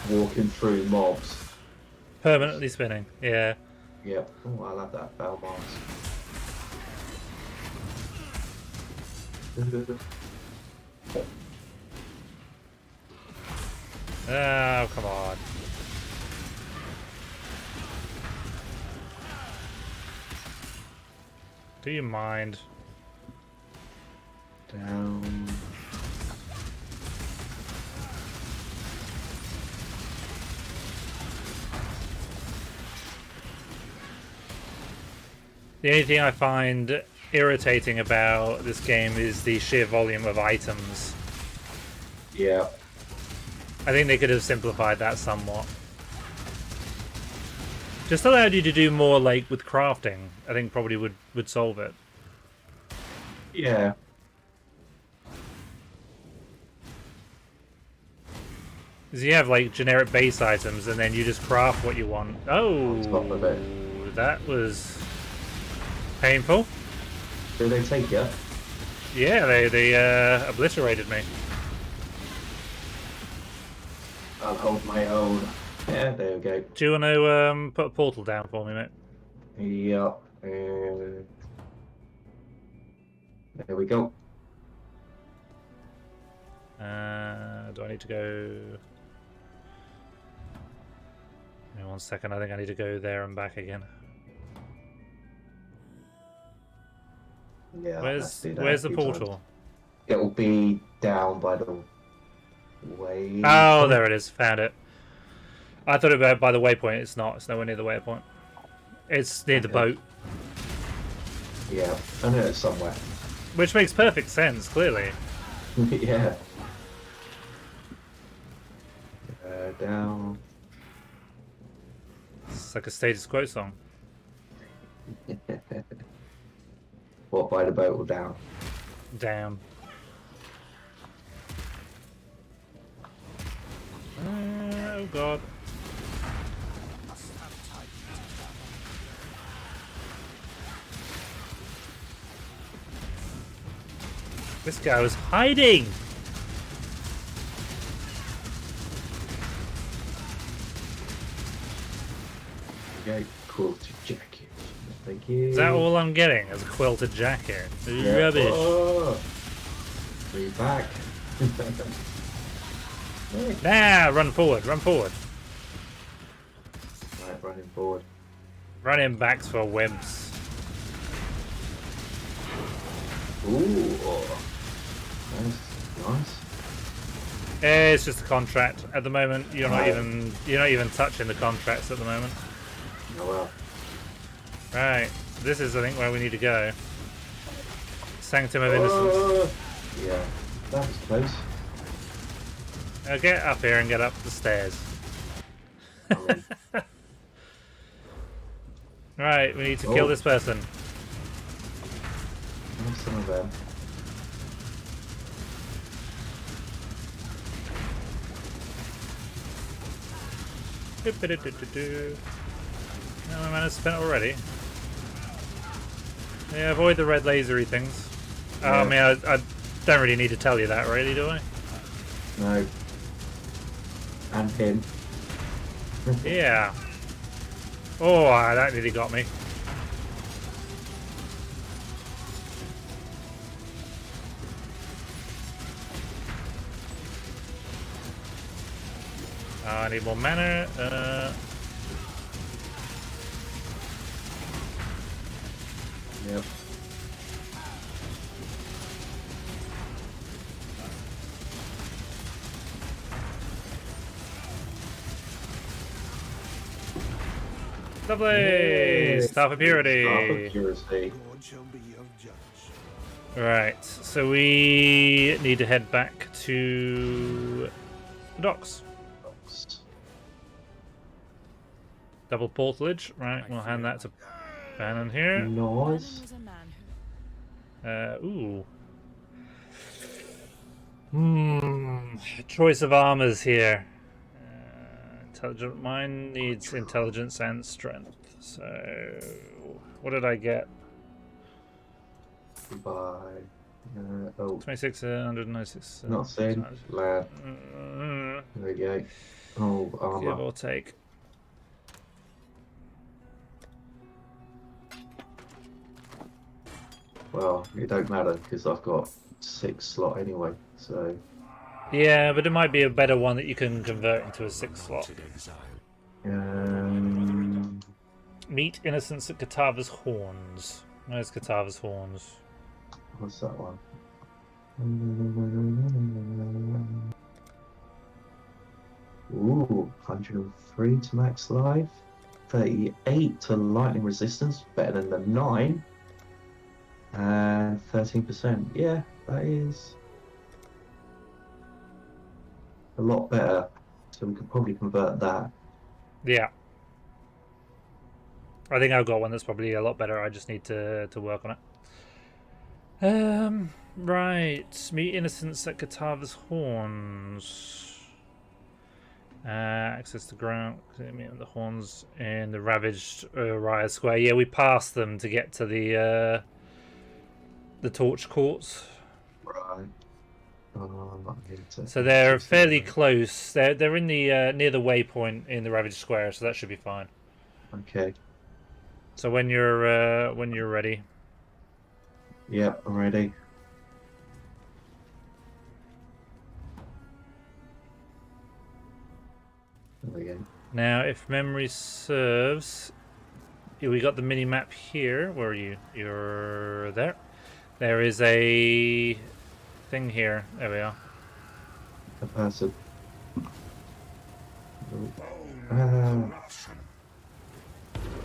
walking through mobs. Permanently spinning. Yeah. Yep. Oh, I love that bell box. Oh come on. Do you mind? Down. The only thing I find irritating about this game is the sheer volume of items. Yeah. I think they could have simplified that somewhat. Just allowed you to do more like with crafting, I think probably would solve it. Yeah. Because you have like generic base items and then you just craft what you want. Oh, On top of it. That was painful. Do they take you? Yeah, they obliterated me. I'll hold my own. Yeah, there we go. Do you want to put a portal down for me, mate? Yep. There we go. Do I need to go? Give me 1 second. I think I need to go there and back again. Yeah. Where's the portal? Times. It will be down by the way. Oh, there it is. Found it. I thought about by the waypoint. It's not. It's nowhere near the waypoint. It's near the boat. Yeah, I know it's somewhere. Which makes perfect sense, clearly. Yeah. Down. It's like a status quo song. What, by the boat or down? Damn. Oh god. This guy was hiding! Okay, quilted jacket. Thank you. Is that all I'm getting as a quilted jacket? Yeah. Rubbish. Oh. Be back. Nah, run forward, run forward. Right, running forward. Running backs for wimps. Ooh. Nice. It's just a contract. At the moment, you're not even touching the contracts at the moment. Oh well. Right. This is I think where we need to go. Sanctum of Innocence. Yeah, that was close. Get up here and get up the stairs. Right, we need to kill this person. Some of them. No, my mana's spent already. Yeah, avoid the red lasery things. Yeah. I mean, I don't really need to tell you that, really, do I? No. And him. Yeah. Oh, that nearly got me. I need more mana. Yep. Lovely! Staff of Purity! Staff of Purity. God shall be your judge. Right, so we need to head back to the docks. Double portalage. Right, we'll hand that to Bannon here. Nice. Was a man who Choice of armors here. Intelligent mine needs intelligence and strength. So, what did I get? By 26, 196. not seen. Lad. There we go. Oh, Give armor. or take. Well, it don't matter because I've got 6 slot anyway. So Yeah, but it might be a better one that you can convert into a 6 slot. Meet innocents at Katava's Horns. Where's Katava's Horns? what's that one? Ooh, 103 to max life, 38 to lightning resistance, better than the 9, and 13%. Yeah, that is a lot better. So we could probably convert that. Yeah. I think I've got one that's probably a lot better. I just need to work on it. Right. Meet innocents at Katava's Horns. Access to ground. The horns in the ravaged Riot Square. Yeah, we passed them to get to the torch courts. Right. So they're fairly close. They're in the near the waypoint in the ravaged square, so that should be fine. Okay. So when you're ready. Yeah, I'm ready. There we go. Now, if memory serves, we got the mini map here. Where are you? You're there. There is a thing here. There we are. A person.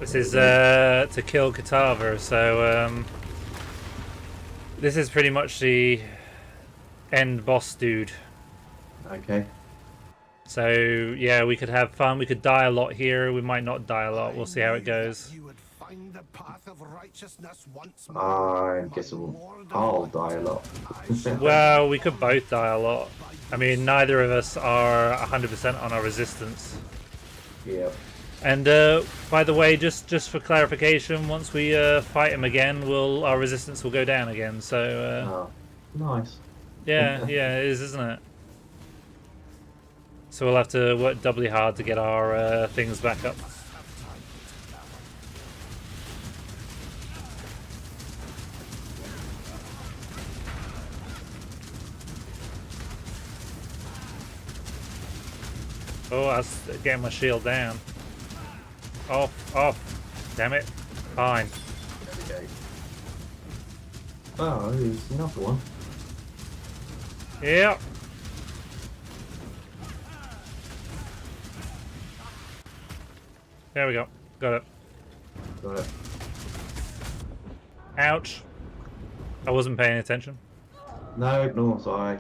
This is to kill Katava. So this is pretty much the end boss dude. Okay. So yeah, we could have fun. We could die a lot here. We might not die a lot. We'll see how it goes. I guess I'll die a lot. Well, we could both die a lot. I mean, neither of us are 100% on our resistance. Yeah. And by the way, just for clarification, once we fight him again, our resistance will go down again. So nice. Yeah, yeah, it is, isn't it? So we'll have to work doubly hard to get our things back up. Oh, I was getting my shield down. Off. Damn it. Fine. There we go. Oh, there's another one. Yep. There we go. Got it. Got it. Ouch. I wasn't paying attention. No, nor was I.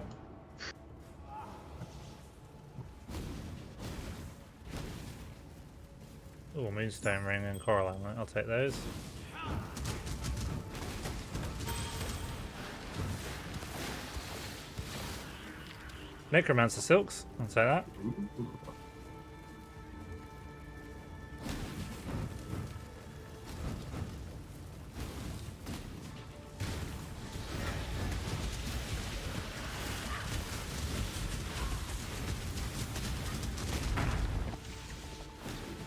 Oh, Moonstone Ring and Coral Element. I'll take those. Necromancer Silks. I'll take that.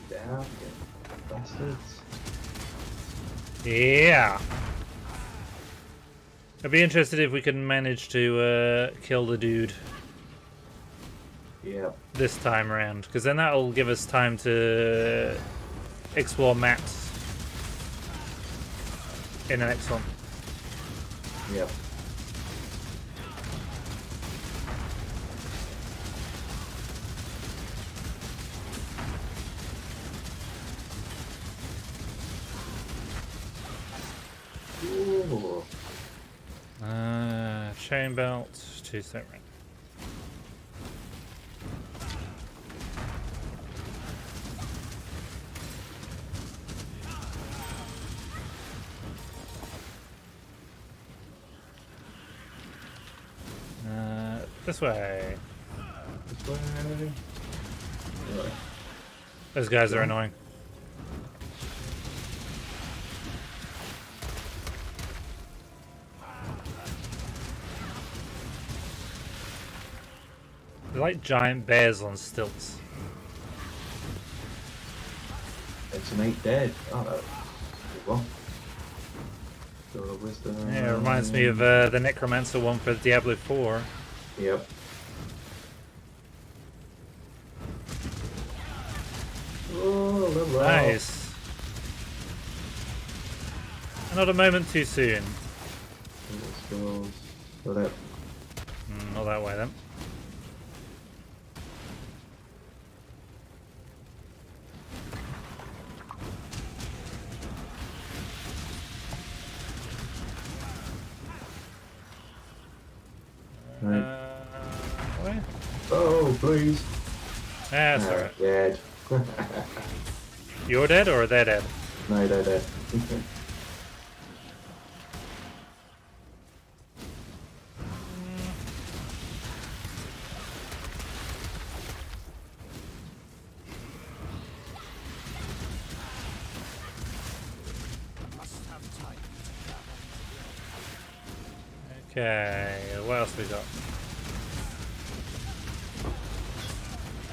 Down, bastards. Yeah. I'd be interested if we can manage to kill the dude. Yeah. This time around, because then that'll give us time to explore maps in the next one. Yep. Ooh. Chain belt, 2 set ring. This way. This way. Right. Those guys are annoying. They're like giant bears on stilts. It's an 8 dead. Oh, no. Good one. Got a wisdom. Yeah, it reminds me of the Necromancer one for Diablo 4. Yep. Oh, level up. Nice. Not a moment too soon. Skills. So that. Not that way then. Where? Oh, please. That's alright. Dead. You're dead or they're dead? No, they're dead. Okay, what else we got?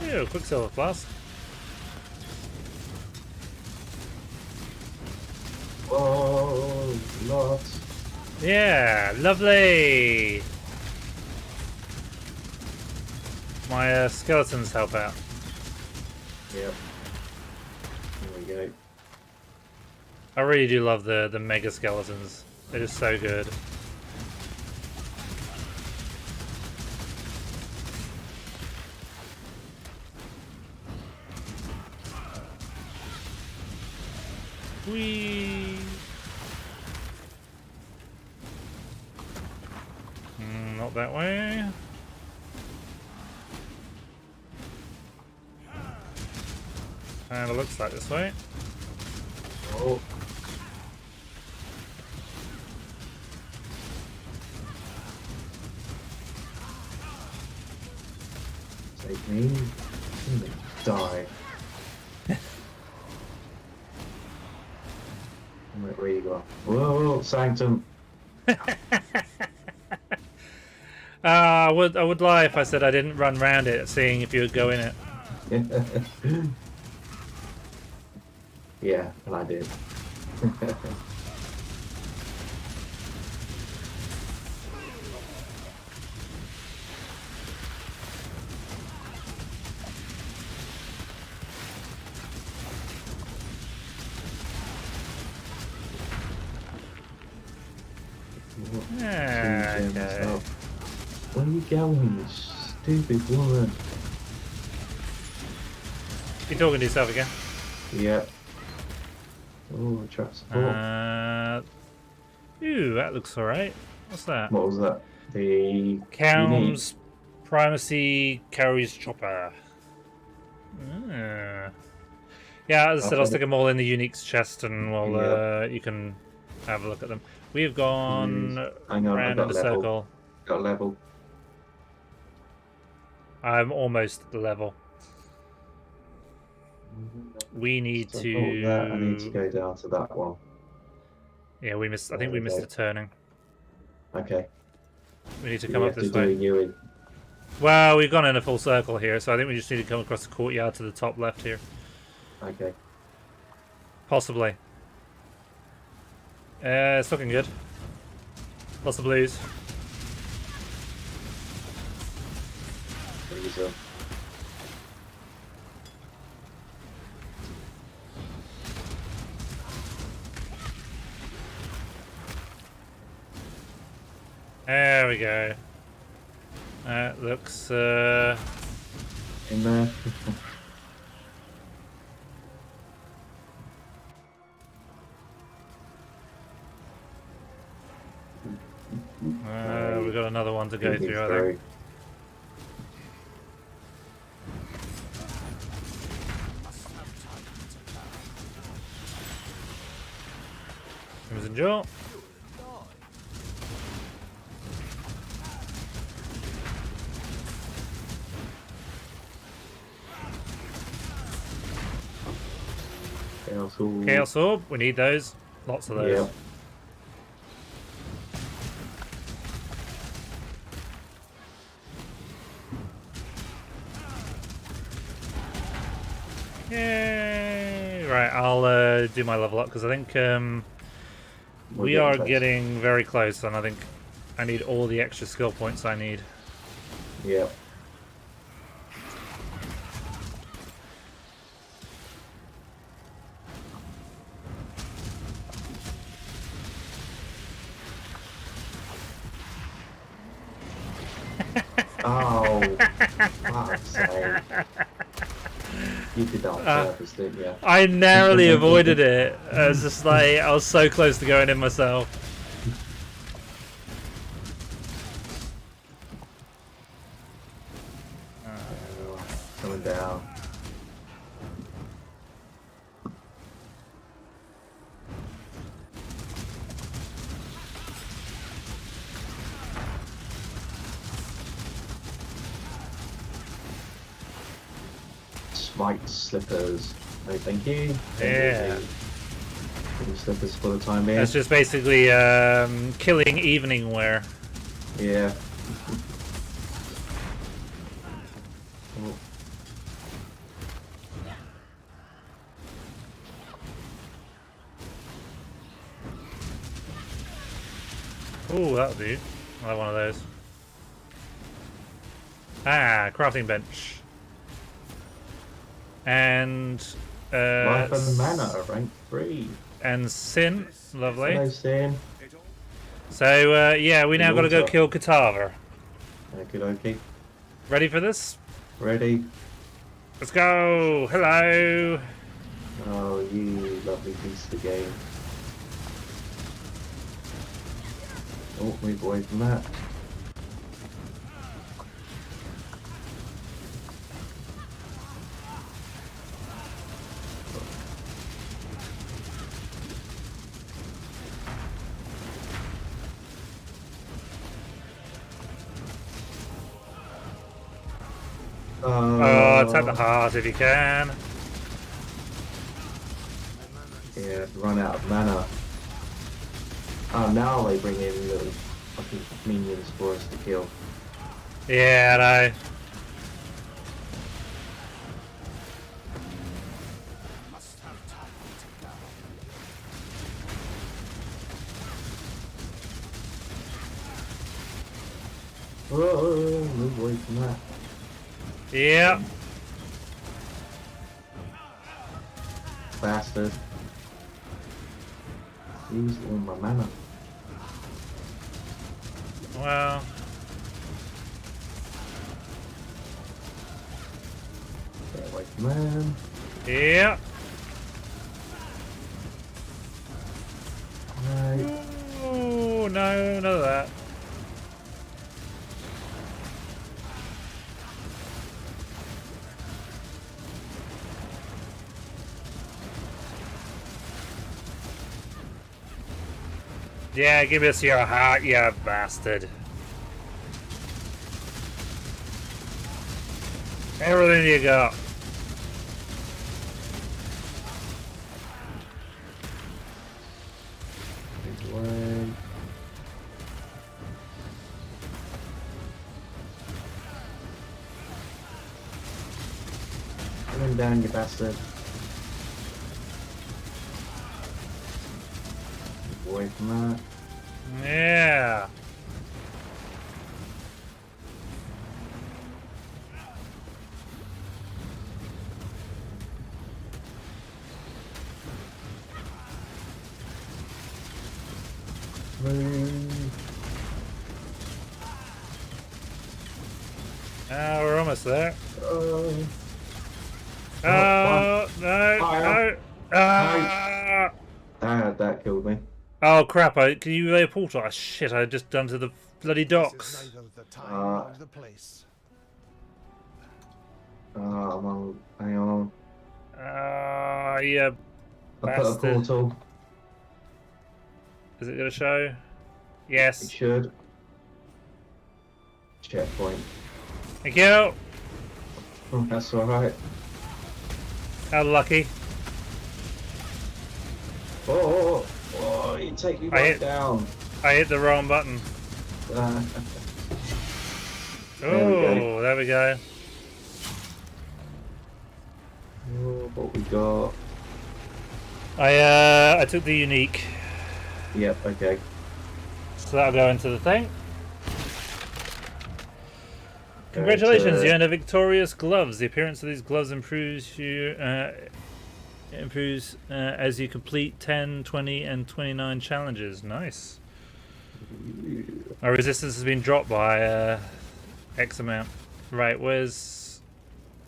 Ew, Quicksilver Flask. Oh, lots. Yeah, lovely! My skeletons help out. Yep. There we go. I really do love the mega skeletons. They're just so good. Whee! Not that way. And it looks like this way. Oh. Take me. I'm gonna die. Where you go? Whoa, Sanctum. I would lie if I said I didn't run round it, seeing if you would go in it. Yeah, and I did. Yeah, okay. Where are you going, you stupid woman? You talking to yourself again? Yeah. Oh, trap support. Ooh, that looks alright. What's that? What was that? The Calm's Primacy Carries Chopper. Yeah, as I said, I'll stick them all in the uniques chest, and we'll you can have a look at them. We have gone round in a circle. Got a level. I'm almost at the level. We need So to. that, I need to go down to that one. Yeah, we missed. I think we missed the turning. Okay. We need to come up this way. You Well, we've gone in a full circle here, so I think we just need to come across the courtyard to the top left here. Okay. Possibly. It's looking good. Lots of blues. Freezer. There we go. That looks in there. We've got another one to go He's through, I through. think. Crimson Jaw. Chaos Orb. Chaos Orb, we need those. Lots of those. Yep. Yay! Right, I'll do my level up because I think we are getting very close, and I think I need all the extra skill points I need. Yep. Oh, fuck's sake. You did that on purpose, didn't you? I narrowly avoided it. I was just like, I was so close to going in myself. Coming down. Smite slippers. No, thank you. Yeah. Slippers for the time being. That's just basically killing evening wear. Yeah. Ooh, that'll do. I'll have one of those. Ah, crafting bench. And Life and mana, rank 3. and Sin, lovely. Hello, Sin. So yeah, we now got to go kill Kataver. Okie dokie. Ready for this? Ready? Let's go! Hello! Oh, you lovely piece of the game. Oh, move away from that. Attack the heart if you can. Yeah, run out of mana. Oh, now they bring in little fucking minions for us to kill. Yeah, I know. Must have time to gather. Oh, move away from that. Yeah. Bastard. Use all my mana. Well. Get away from them. Yeah. Right. Ooh, no, none of that. Yeah, give us your heart, you bastard. Everything you got. Move away. Come on down, you bastard. Move away from that. Yeah. We're almost there. Oh, Oh, no, Fire. no. Ah! that killed me. Oh crap! Can you lay a portal? Oh, shit! I just done to the bloody This docks. is neither the time nor the place. Hang on. Yeah, I put a bastard. portal. Is it gonna show? It Yes. should. Checkpoint. Thank you. That's alright. How lucky. Oh, you take me right down. I hit the wrong button. Oh, there we go. Oh, what we got? I took the unique, Yep, okay. so that'll go into the thing. Congratulations, you earned a victorious gloves. The appearance of these gloves improves as you complete 10, 20, and 29 challenges. Nice. Our resistance has been dropped by X amount. Right, where's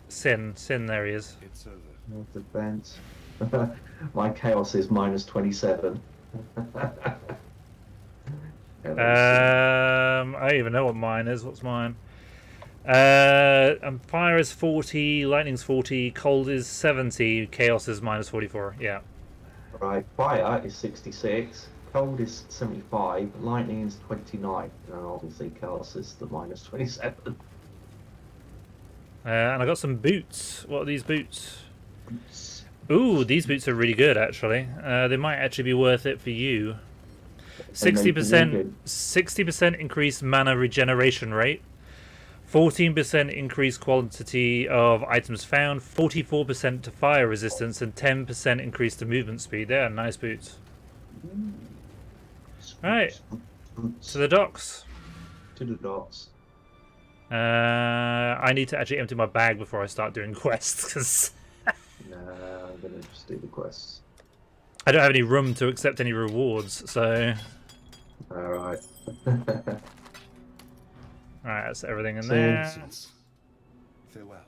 Sin? Sin, there he is. It's over. No defense. My chaos is minus 27. I don't even know what mine is. What's mine? Fire is 40, lightning's 40, cold is 70, chaos is minus 44. Yeah. Right, fire is 66, cold is 75, lightning is 29, and obviously chaos is the minus 27. And I got some boots. What are these boots? Ooh, these boots are really good, actually. They might actually be worth it for you. 60% increased mana regeneration rate. 14% increased quantity of items found, 44% to fire resistance, and 10% increase to movement speed. They are nice boots. Right, to the docks. To the docks. I need to actually empty my bag before I start doing quests, because Nah, I'm gonna just do the quests. I don't have any room to accept any rewards, so... Alright. Alright, that's everything in there. Farewell.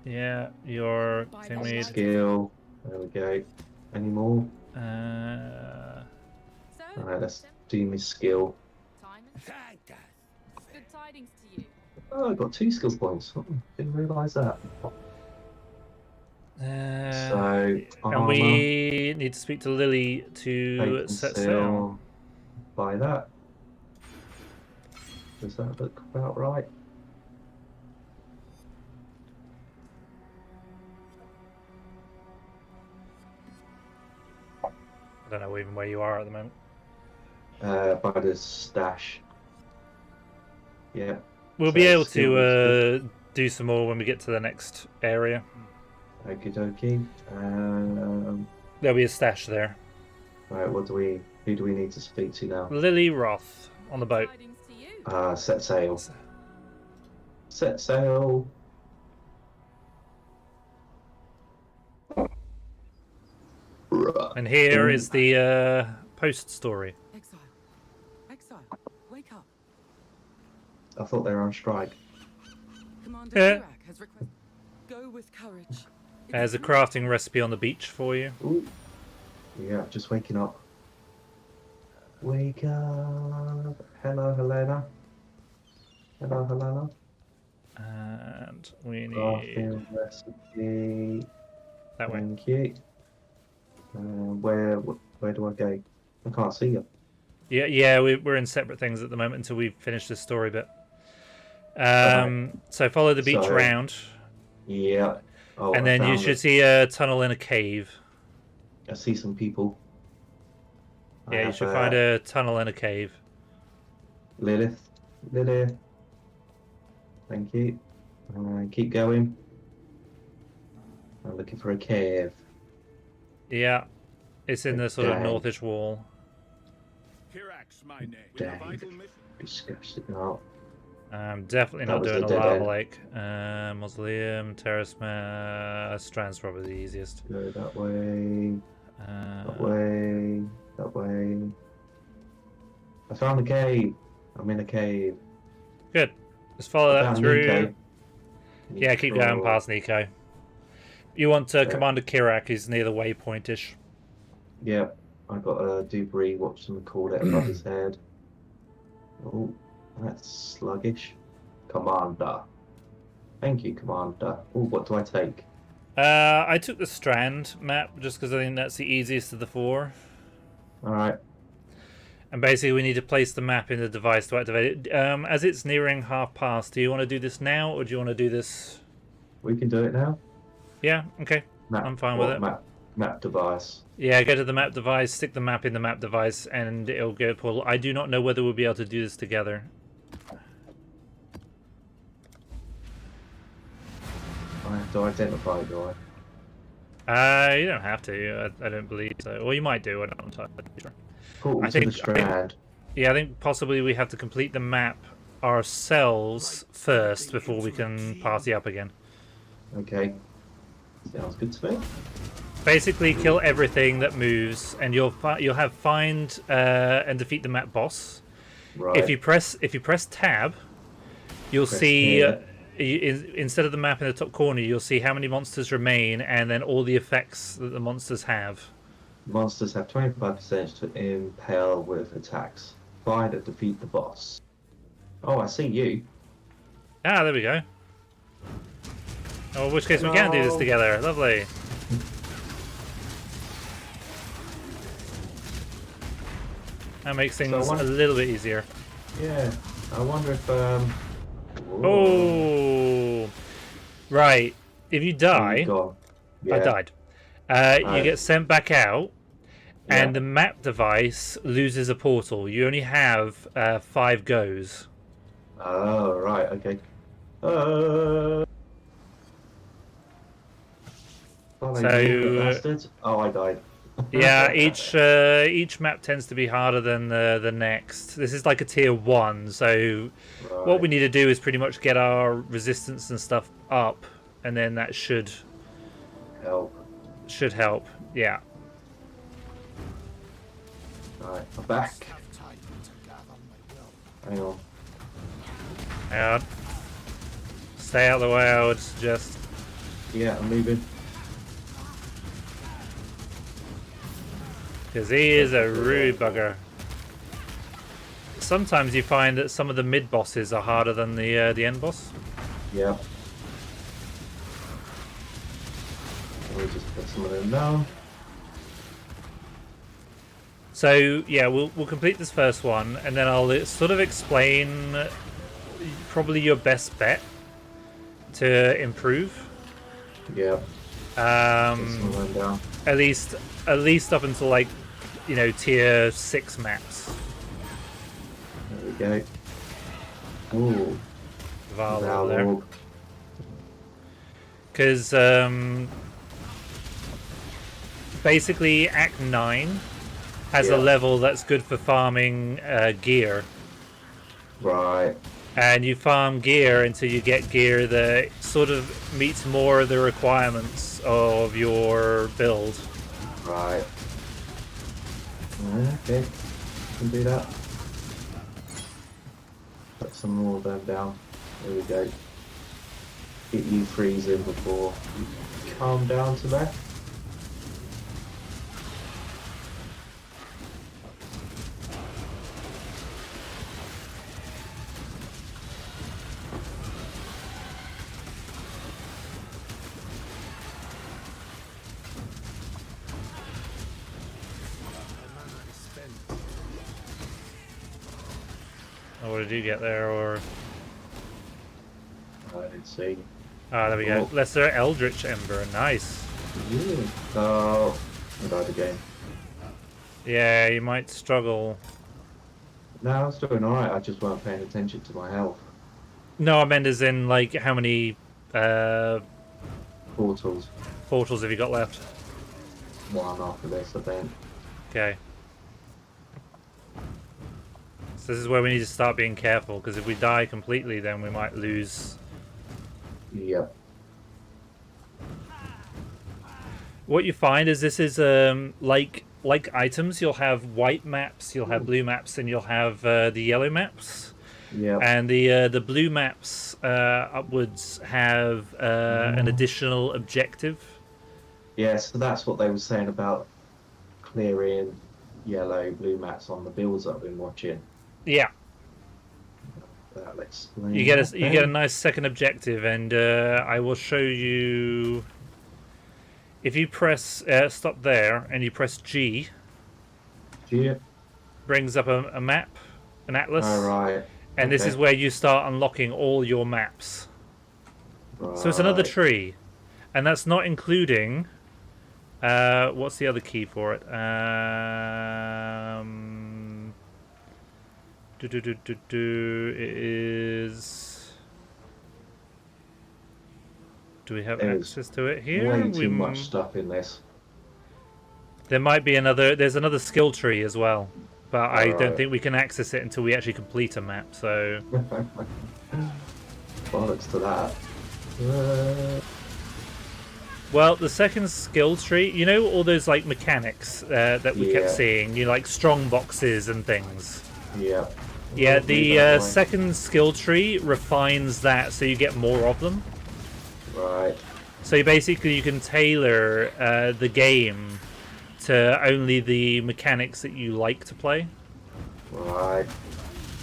Yeah, your thing lead. Skill. There we go. Any more? So, Alright, let's do my skill. time and good tidings to you. Oh, I got 2 skill points. Oh, didn't realise that. So, And armor, we need to speak to Lily to Fate and set Seal. sail. Buy that. Does that look about right? I don't know even where you are at the moment. By the stash. Yeah. We'll So be able skill to do some more when we get to the next area. Okie dokie. There'll be a stash there. Right, who do we need to speak to now? Lily Roth on the boat. Tidings to you. Set sail. Set sail. And here is the post story. Exile. Exile. Wake up. I thought they were on strike. Commander Yeah. Chirac has requested. Go with courage. It There's is a crafting recipe on the beach for you. Ooh. Yeah, just waking up. Wake up. Hello, Helena. Hello, Helena. And we need Crafting recipe. that way. Thank you. Where do I go? I can't see you. Yeah, we're in separate things at the moment until we finish this story bit. So follow the beach So- round, Yeah. Oh, and I then you found should it. see a tunnel in a cave. I see some people. I Yeah, you have, should find a tunnel in a cave. Lilith. Lilith. Thank you. Keep going. I'm looking for a cave. Yeah, it's in the sort of Dang. northish wall. Kirac's my name. Dang. Disgusting. Oh, Definitely That not was doing a the dead lava end. lake. Mausoleum, terrace, Strand's probably the easiest. go that way. That Uh, way. That way. I found a cave. I'm in a cave. good. Just follow that Found through. Nico. Yeah, keep going Nico. past Nico. You want Commander Chirac, who's near the waypoint-ish. Yeah. I got a debris, whatchamacallit, above his head. Oh, that's sluggish. Commander. Thank you, Commander. Oh, what do I take? I took the Strand map just because I think that's the easiest of the 4. Alright. And basically we need to place the map in the device to activate it. As it's nearing half past, do you want to do this now or do you want to do this? We can do it now. Yeah, okay. I'm fine with it. Map device. Yeah, go to the map device, stick the map in the map device, and it'll go portal. I do not know whether we'll be able to do this together. I have to identify, do I? You don't have to. I don't believe so. Well, you might do. I don't entirely sure. Portal I to the Strand. Yeah, I think possibly we have to complete the map ourselves first before we can party up again. Okay. Sounds good to me. Basically, kill everything that moves, and you'll have find and defeat the map boss. Right. If you press tab, you'll see instead of the map in the top corner, you'll see how many monsters remain, and then all the effects that the monsters have. Monsters have 25% to impale with attacks. Find and defeat the boss. Oh, I see you. Ah, there we go. Oh, in which case we can do this together. Lovely. That makes things a little bit easier. Yeah, I wonder if Oh, right. If you die, yeah. I died. You get sent back out, and the map device loses a portal. You only have 5 goes. Oh, right. Okay. Bastards. Oh, I died. Yeah, each map tends to be harder than the next. This is like a tier 1, so what we need to do is pretty much get our resistance and stuff up, and then that should help. Should help, yeah. Alright, I'm back. Hang on. Out. Stay out of the way, I would suggest. Yeah, I'm moving. Because he is a rude bugger. Sometimes you find that some of the mid bosses are harder than the end boss. Yeah. Let me just put some of them down. So yeah, we'll complete this first one, and then I'll sort of explain probably your best bet to improve. Yeah. Some of them down. At least up until like, you know, tier 6 maps. There we go. Ooh. Val there. Because basically Act 9 has a level that's good for farming gear. Right. And you farm gear until you get gear that sort of meets more of the requirements of your build. Right. Okay. Can do that. Put some more of them down. There we go. Get you freezing before you calm down to that. What did you get there, or? I didn't see. Ah, there we go. Lesser Eldritch Ember, nice. Yeah. Oh, I died again. Yeah, you might struggle. No, I was doing alright, I just weren't paying attention to my health. No, I meant as in, like, how many portals have you got left? One after this, I think. Okay. So this is where we need to start being careful, because if we die completely, then we might lose. Yep. What you find is this is like items. You'll have white maps, you'll have blue maps, and you'll have the yellow maps. Yeah. And the blue maps upwards have an additional objective. Yeah, so that's what they were saying about clearing yellow, blue mats on the builds I've been watching. Yeah. That'll explain. You get that you get a then. nice second objective, and I will show you. If you press stop there and you press G, Yeah. brings up a map, an atlas, All right. and this is where you start unlocking all your maps. Right. So it's another tree, and that's not including. What's the other key for it? It is. Do we have There's access to it here? Way too much stuff in this. There might be another. There's another skill tree as well, but I don't Alright. think we can access it until we actually complete a map. So Bollocks to that. well, the second skill tree, you know, all those like mechanics that we kept Yeah. seeing, you know, like strong boxes and things. Yeah. Yeah, Well, the that way. second skill tree refines that, so you get more of them. Right. So basically, you can tailor the game to only the mechanics that you like to play, Right.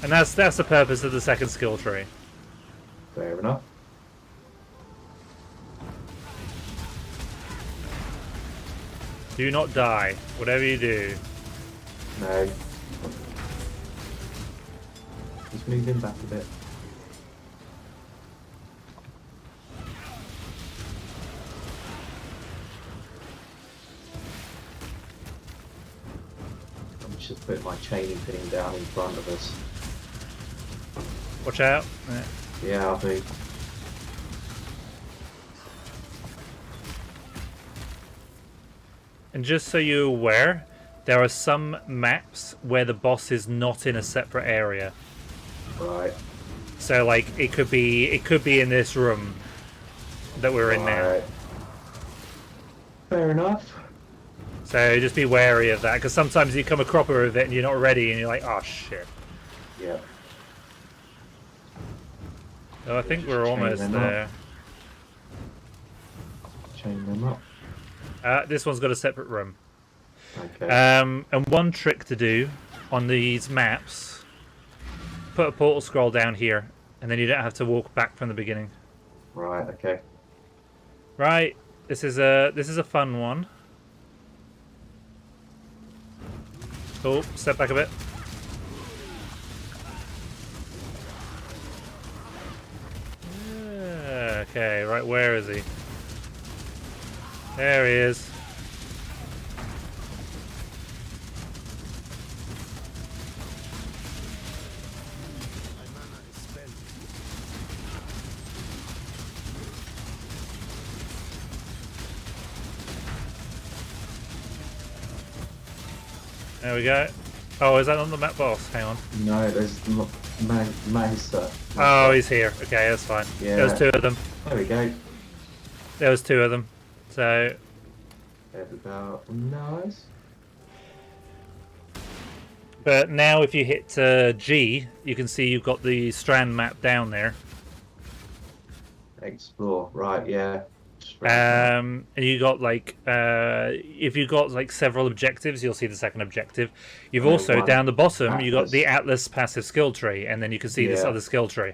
and that's the purpose of the second skill tree. Fair enough. Do not die, whatever you do. No. Just move him back a bit. I'm just putting my chaining thing down in front of us. Watch out. Yeah, I'll be. And just so you're aware, there are some maps where the boss is not in a separate area. Right. So like it could be in this room that we're in now. Right. Fair enough. So just be wary of that, because sometimes you come a cropper of it and you're not ready, and you're like, oh shit. Yeah. So I think Just we're chain almost them up. there. Chain them up. This one's got a separate room. Okay. And one trick to do on these maps, put a portal scroll down here, and then you don't have to walk back from the beginning. Right. Okay. Right. This is a fun one. Oh, step back a bit. Okay, right, where is he? There he is. There we go. Oh, is that on the map boss? Hang on. No, there's Mesa. Oh, he's here. Okay, that's fine. Yeah. There was two of them. There we go. There was two of them. So, There we go. Nice. but now if you hit G, you can see you've got the strand map down there. Explore. Right. Yeah. And you got like, if you got like several objectives, you'll see the second objective. You've Yeah, also one down the bottom, you got atlas. the Atlas passive skill tree, and then you can see this Yeah. other skill tree.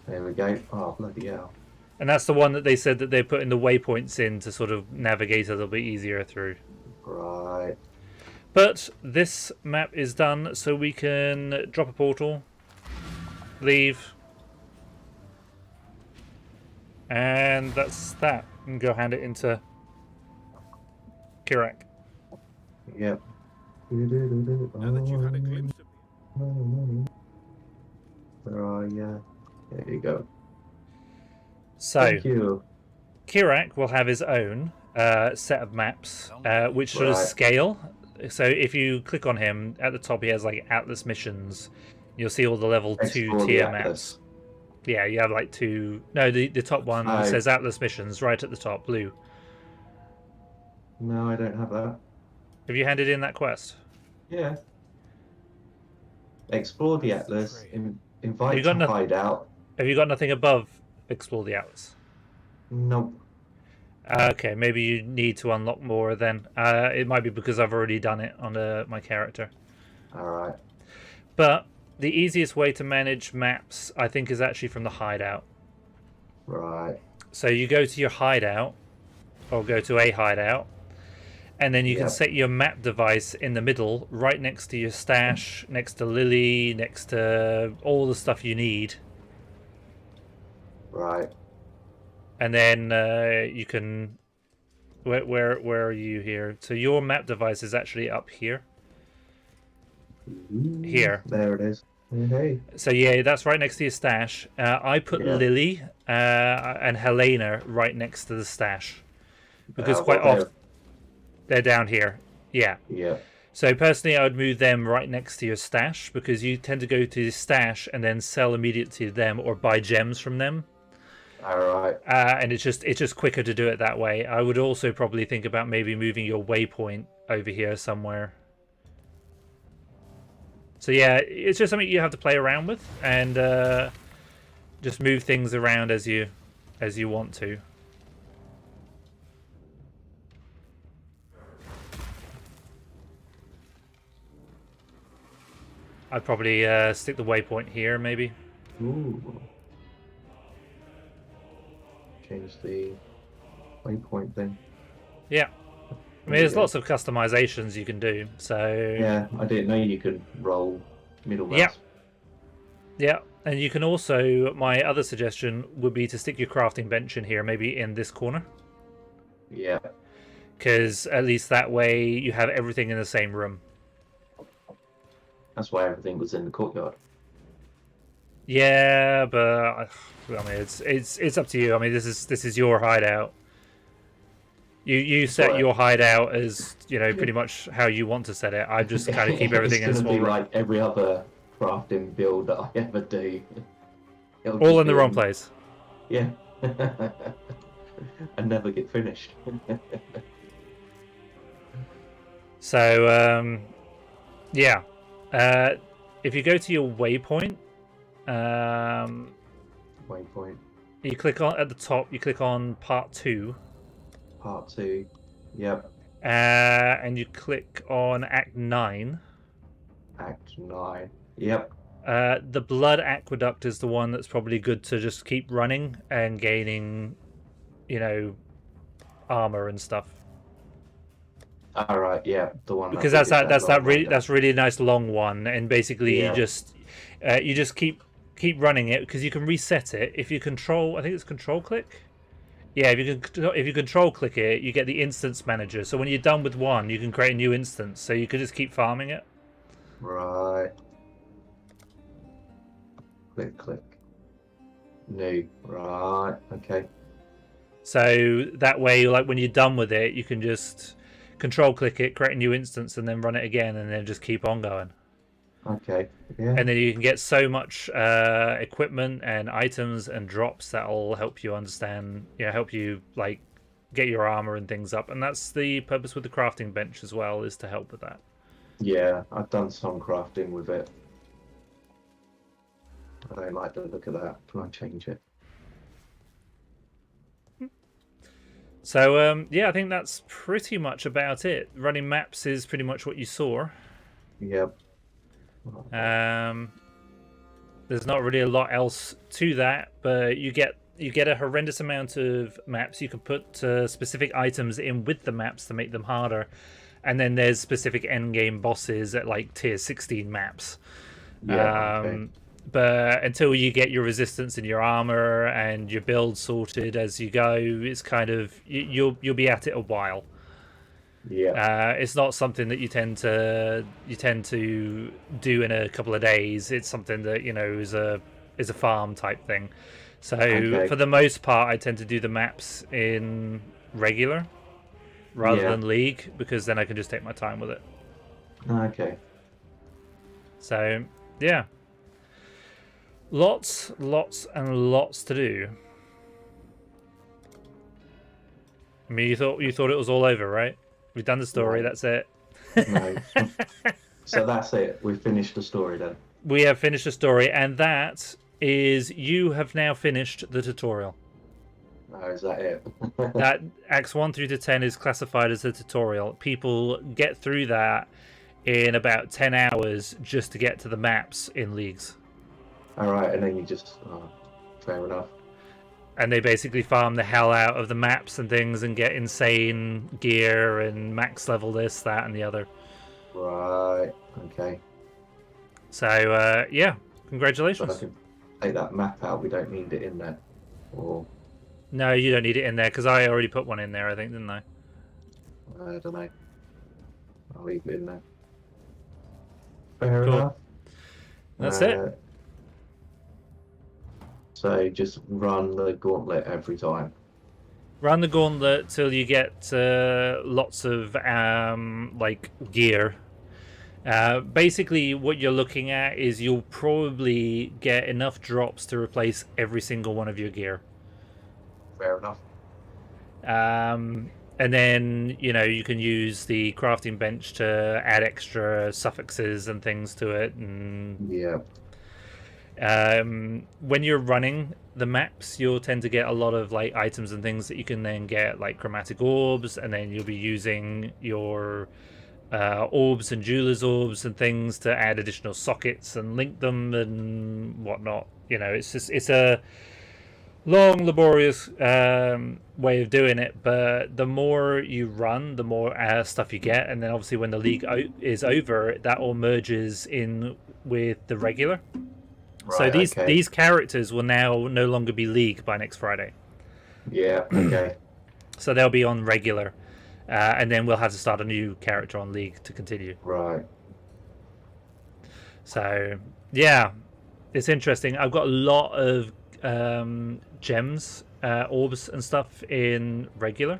There we go. Oh bloody hell. And that's the one that they said that they're putting the waypoints in to sort of navigate a little bit easier through. Right. But this map is done, so we can drop a portal, leave, and that's that. And go hand it into Kirak. Yep. Now that you've had a glimpse of Where are you? There you go. So, Thank you. Kirak will have his own set of maps, which sort of Right. scale. So if you click on him, at the top he has like Atlas missions. You'll see all the level 2 Explore the tier Atlas. maps. Yeah, you have like two... No, the top one Oh. says Atlas missions right at the top, blue. No, I don't have that. Have you handed in that quest? Yeah. Explore the Atlas. Invite You got to nothing- hideout. Have you got nothing above Explore the Atlas? Nope. Okay, maybe you need to unlock more then. It might be because I've already done it on my character. Alright. But the easiest way to manage maps, I think, is actually from the hideout. Right. So you go to your hideout, or go to a hideout, and then you can set your map device in the middle, right next to your stash, next to Lily, next to all the stuff you need. Right. And then you can... Where are you here? So your map device is actually up here. Here. There it is. Okay. So yeah, that's right next to your stash. I put Lily and Helena right next to the stash. Because quite often... They're down here. Yeah. Yeah. So personally, I would move them right next to your stash because you tend to go to the stash and then sell immediately to them or buy gems from them. All right. And it's just quicker to do it that way. I would also probably think about maybe moving your waypoint over here somewhere. So yeah, it's just something you have to play around with and just move things around as you want to. I'd probably stick the waypoint here, maybe. Ooh. Change the waypoint thing. Yeah. I mean, there's lots of customizations you can do, so... Yeah, I didn't know you could roll middle mouse. Yeah. Yeah, and you can also... My other suggestion would be to stick your crafting bench in here, maybe in this corner. Yeah. Because at least that way you have everything in the same room. That's why everything was in the courtyard. Yeah, but I mean, it's up to you. I mean, this is your hideout. You set your hideout as pretty much how you want to set it. I just kind of keep everything in a small room. It's gonna be like every other crafting build that I ever do. All in the wrong place. Yeah. And never get finished. So yeah. If you go to your waypoint, waypoint. You click on at the top. You click on part 2. Part 2. Yep. And you click on Act 9. Act 9. Yep. The Blood Aqueduct is the one that's probably good to just keep running and gaining, armor and stuff. All right, yeah, the one because that's really nice long one, and basically you just keep running it because you can reset it if you control. I think it's control click. Yeah, if you control click it, you get the instance manager. So when you're done with one, you can create a new instance. So you could just keep farming it. Right. Click. New. Right. Okay. So that way, like when you're done with it, you can just control click it, create a new instance, and then run it again, and then just keep on going. Okay. Yeah. And then you can get so much equipment and items and drops that'll help you understand, help you like get your armor and things up. And that's the purpose with the crafting bench as well, is to help with that. Yeah, I've done some crafting with it. I don't like the look of that. Can I change it? So, yeah, I think that's pretty much about it. Running maps is pretty much what you saw. Yep. There's not really a lot else to that, but you get a horrendous amount of maps. You can put specific items in with the maps to make them harder. And then there's specific endgame bosses at like tier 16 maps. Yeah, okay. But until you get your resistance and your armor and your build sorted as you go, it's kind of you'll be at it a while. Yeah. It's not something that you tend to do in a couple of days. It's something that is a farm type thing. So for the most part, I tend to do the maps in regular rather than League, because then I can just take my time with it. Okay. So yeah. Lots and lots to do. I mean, you thought it was all over, right? We've done the story. No. That's it. No. So that's it. We've finished the story then. We have finished the story, and that is you have now finished the tutorial. Oh, is that it? That Acts 1 through to 10 is classified as a tutorial. People get through that in about 10 hours just to get to the maps in leagues. All right, and then you just fair enough. And they basically farm the hell out of the maps and things and get insane gear and max level this, that, and the other. Right. Okay. So yeah, So I congratulations. can take that map out. We don't need it in there. Or No, you don't need it in there because I already put one in there, I think, didn't I? I don't know. I'll leave it in there. Fair Cool. enough. That's it. So just run the gauntlet every time. Run the gauntlet till you get lots of like gear. Basically, what you're looking at is you'll probably get enough drops to replace every single one of your gear. Fair enough. And then, you know, you can use the crafting bench to add extra suffixes and things to it. And Yeah. when you're running the maps, you'll tend to get a lot of like items and things that you can then get, like chromatic orbs, and then you'll be using your orbs and jeweler's orbs and things to add additional sockets and link them and whatnot. You know, it's a long, laborious way of doing it, but the more you run, the more stuff you get, and then obviously when the league is over, that all merges in with the regular. Right, So these characters will now no longer be league by next Friday. Yeah. Okay. So they'll be on regular, and then we'll have to start a new character on league to continue. Right. So yeah, it's interesting. I've got a lot of gems, orbs and stuff in regular.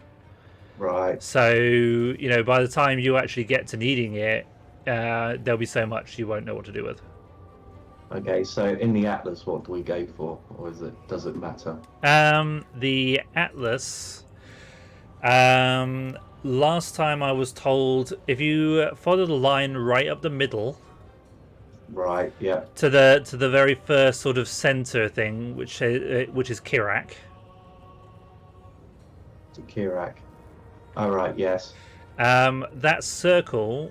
Right. So, you know, by the time you actually get to needing it, there'll be so much you won't know what to do with. Okay. So in the Atlas, what do we go for, or does it matter? The Atlas. Last time I was told if you follow the line right up the middle. Right. Yeah. To the very first sort of center thing, which is Kirak. To Kirak. All right. Yes. That circle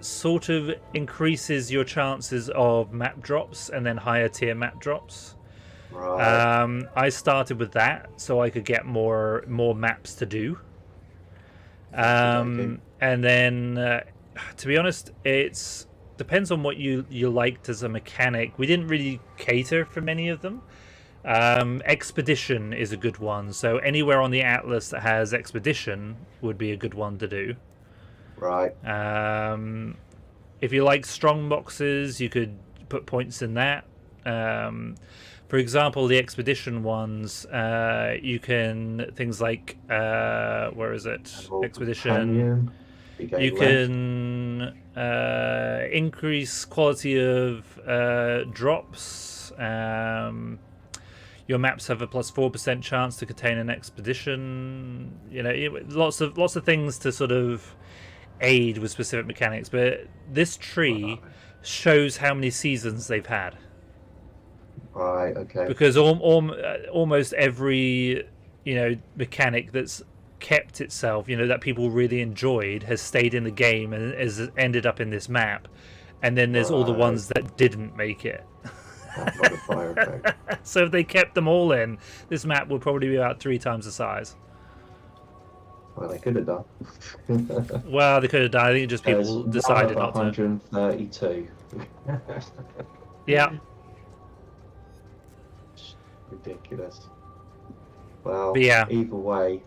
sort of increases your chances of map drops and then higher tier map drops. Right. I started with that so I could get more maps to do. And then, to be honest, it's depends on what you liked as a mechanic. We didn't really cater for many of them. Expedition is a good one. So anywhere on the Atlas that has Expedition would be a good one to do. Right. If you like strong boxes, you could put points in that. For example, the Expedition ones, you can things like where is it? Expedition. You can increase quality of drops. Your maps have a plus 4% chance to contain an expedition. You know, lots of things to sort of aid with specific mechanics. But this tree shows how many seasons they've had. Right. Okay. Because almost every mechanic that's kept itself, that people really enjoyed, has stayed in the game and has ended up in this map. And then there's all the ones that didn't make it. Modifier effect. So if they kept them all in, this map would probably be about 3 times the size. Well, they could have done. Well, they could have done. I think just people decided not to. 132. Yeah. Ridiculous. Well, but yeah. Either way,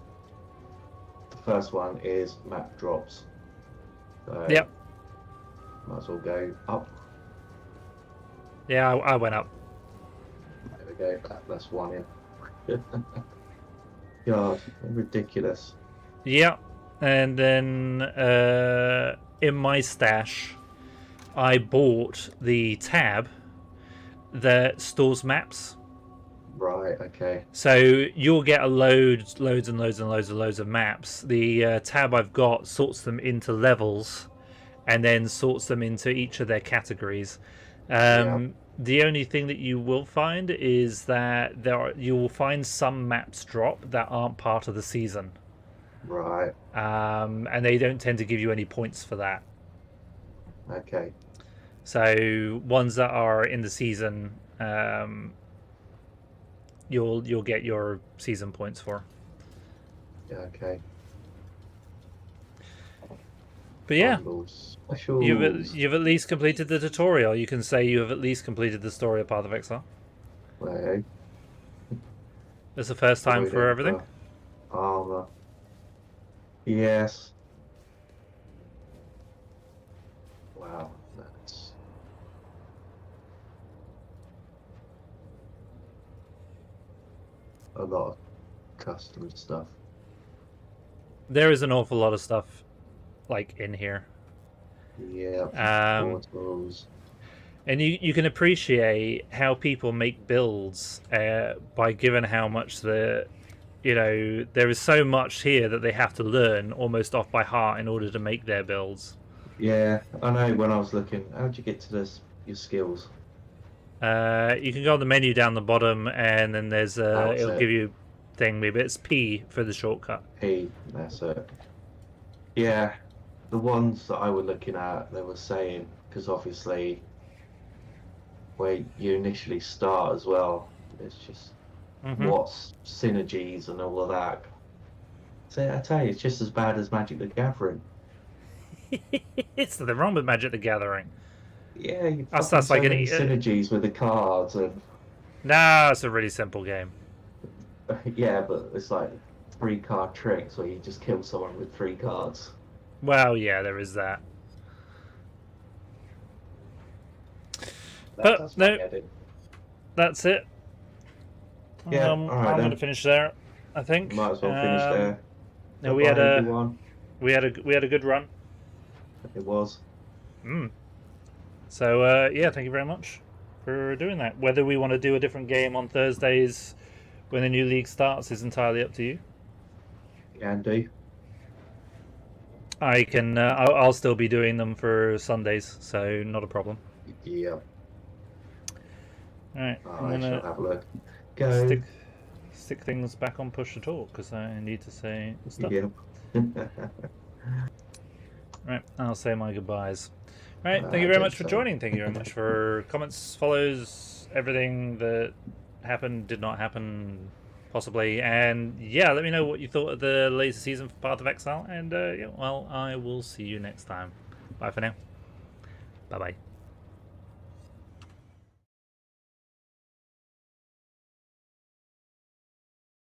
the first one is map drops. So yep. Might as well go up. Yeah, I went up. There we go. That's one in. God, ridiculous. Yeah, and then in my stash, I bought the tab that stores maps. Right. Okay. So you'll get loads of maps. The tab I've got sorts them into levels, and then sorts them into each of their categories. The only thing that you will find is that you will find some maps drop that aren't part of the season. Right. And they don't tend to give you any points for that. Okay. So ones that are in the season, you'll get your season points for. Yeah, okay. But yeah, Specials. you've at least completed the tutorial. You can say you have at least completed the story of Path of Exile. Right. It's the first time for everything. Armor. Yes. Wow, that's a lot of custom stuff. There is an awful lot of stuff like in here. Yeah. Portals. And you can appreciate how people make builds by given how much there is so much here that they have to learn almost off by heart in order to make their builds. Yeah, I know. When I was looking, how'd you get to your skills? You can go on the menu down the bottom, and then there's it'll give you thing. Maybe it's P for the shortcut. P, that's it. Yeah, the ones that I was looking at, they were saying, because obviously where you initially start as well, it's just what's synergies and all of that. So I tell you, it's just as bad as Magic the Gathering. It's nothing wrong with Magic the Gathering. Yeah, you that's like any synergies with the cards and. Nah, it's a really simple game. Yeah, but it's like 3-card tricks where you just kill someone with 3 cards. Well, yeah, there is that. But no, that's it. Yeah, all right, I'm going to finish there. I think. Might as well finish there. No, we had a good run. It was. So yeah, thank you very much for doing that. Whether we want to do a different game on Thursdays when the new league starts is entirely up to you. Can do. I can. I'll still be doing them for Sundays, so not a problem. Yeah. All right. I'm gonna have a look. Go. Stick things back on push to talk because I need to say stuff. Yep. Right. I'll say my goodbyes. All right. Thank you very much for joining. Thank you very much for comments, follows, everything that happened, did not happen, possibly, and yeah, let me know what you thought of the latest season for Path of Exile. And yeah, well, I will see you next time. Bye for now. Bye bye.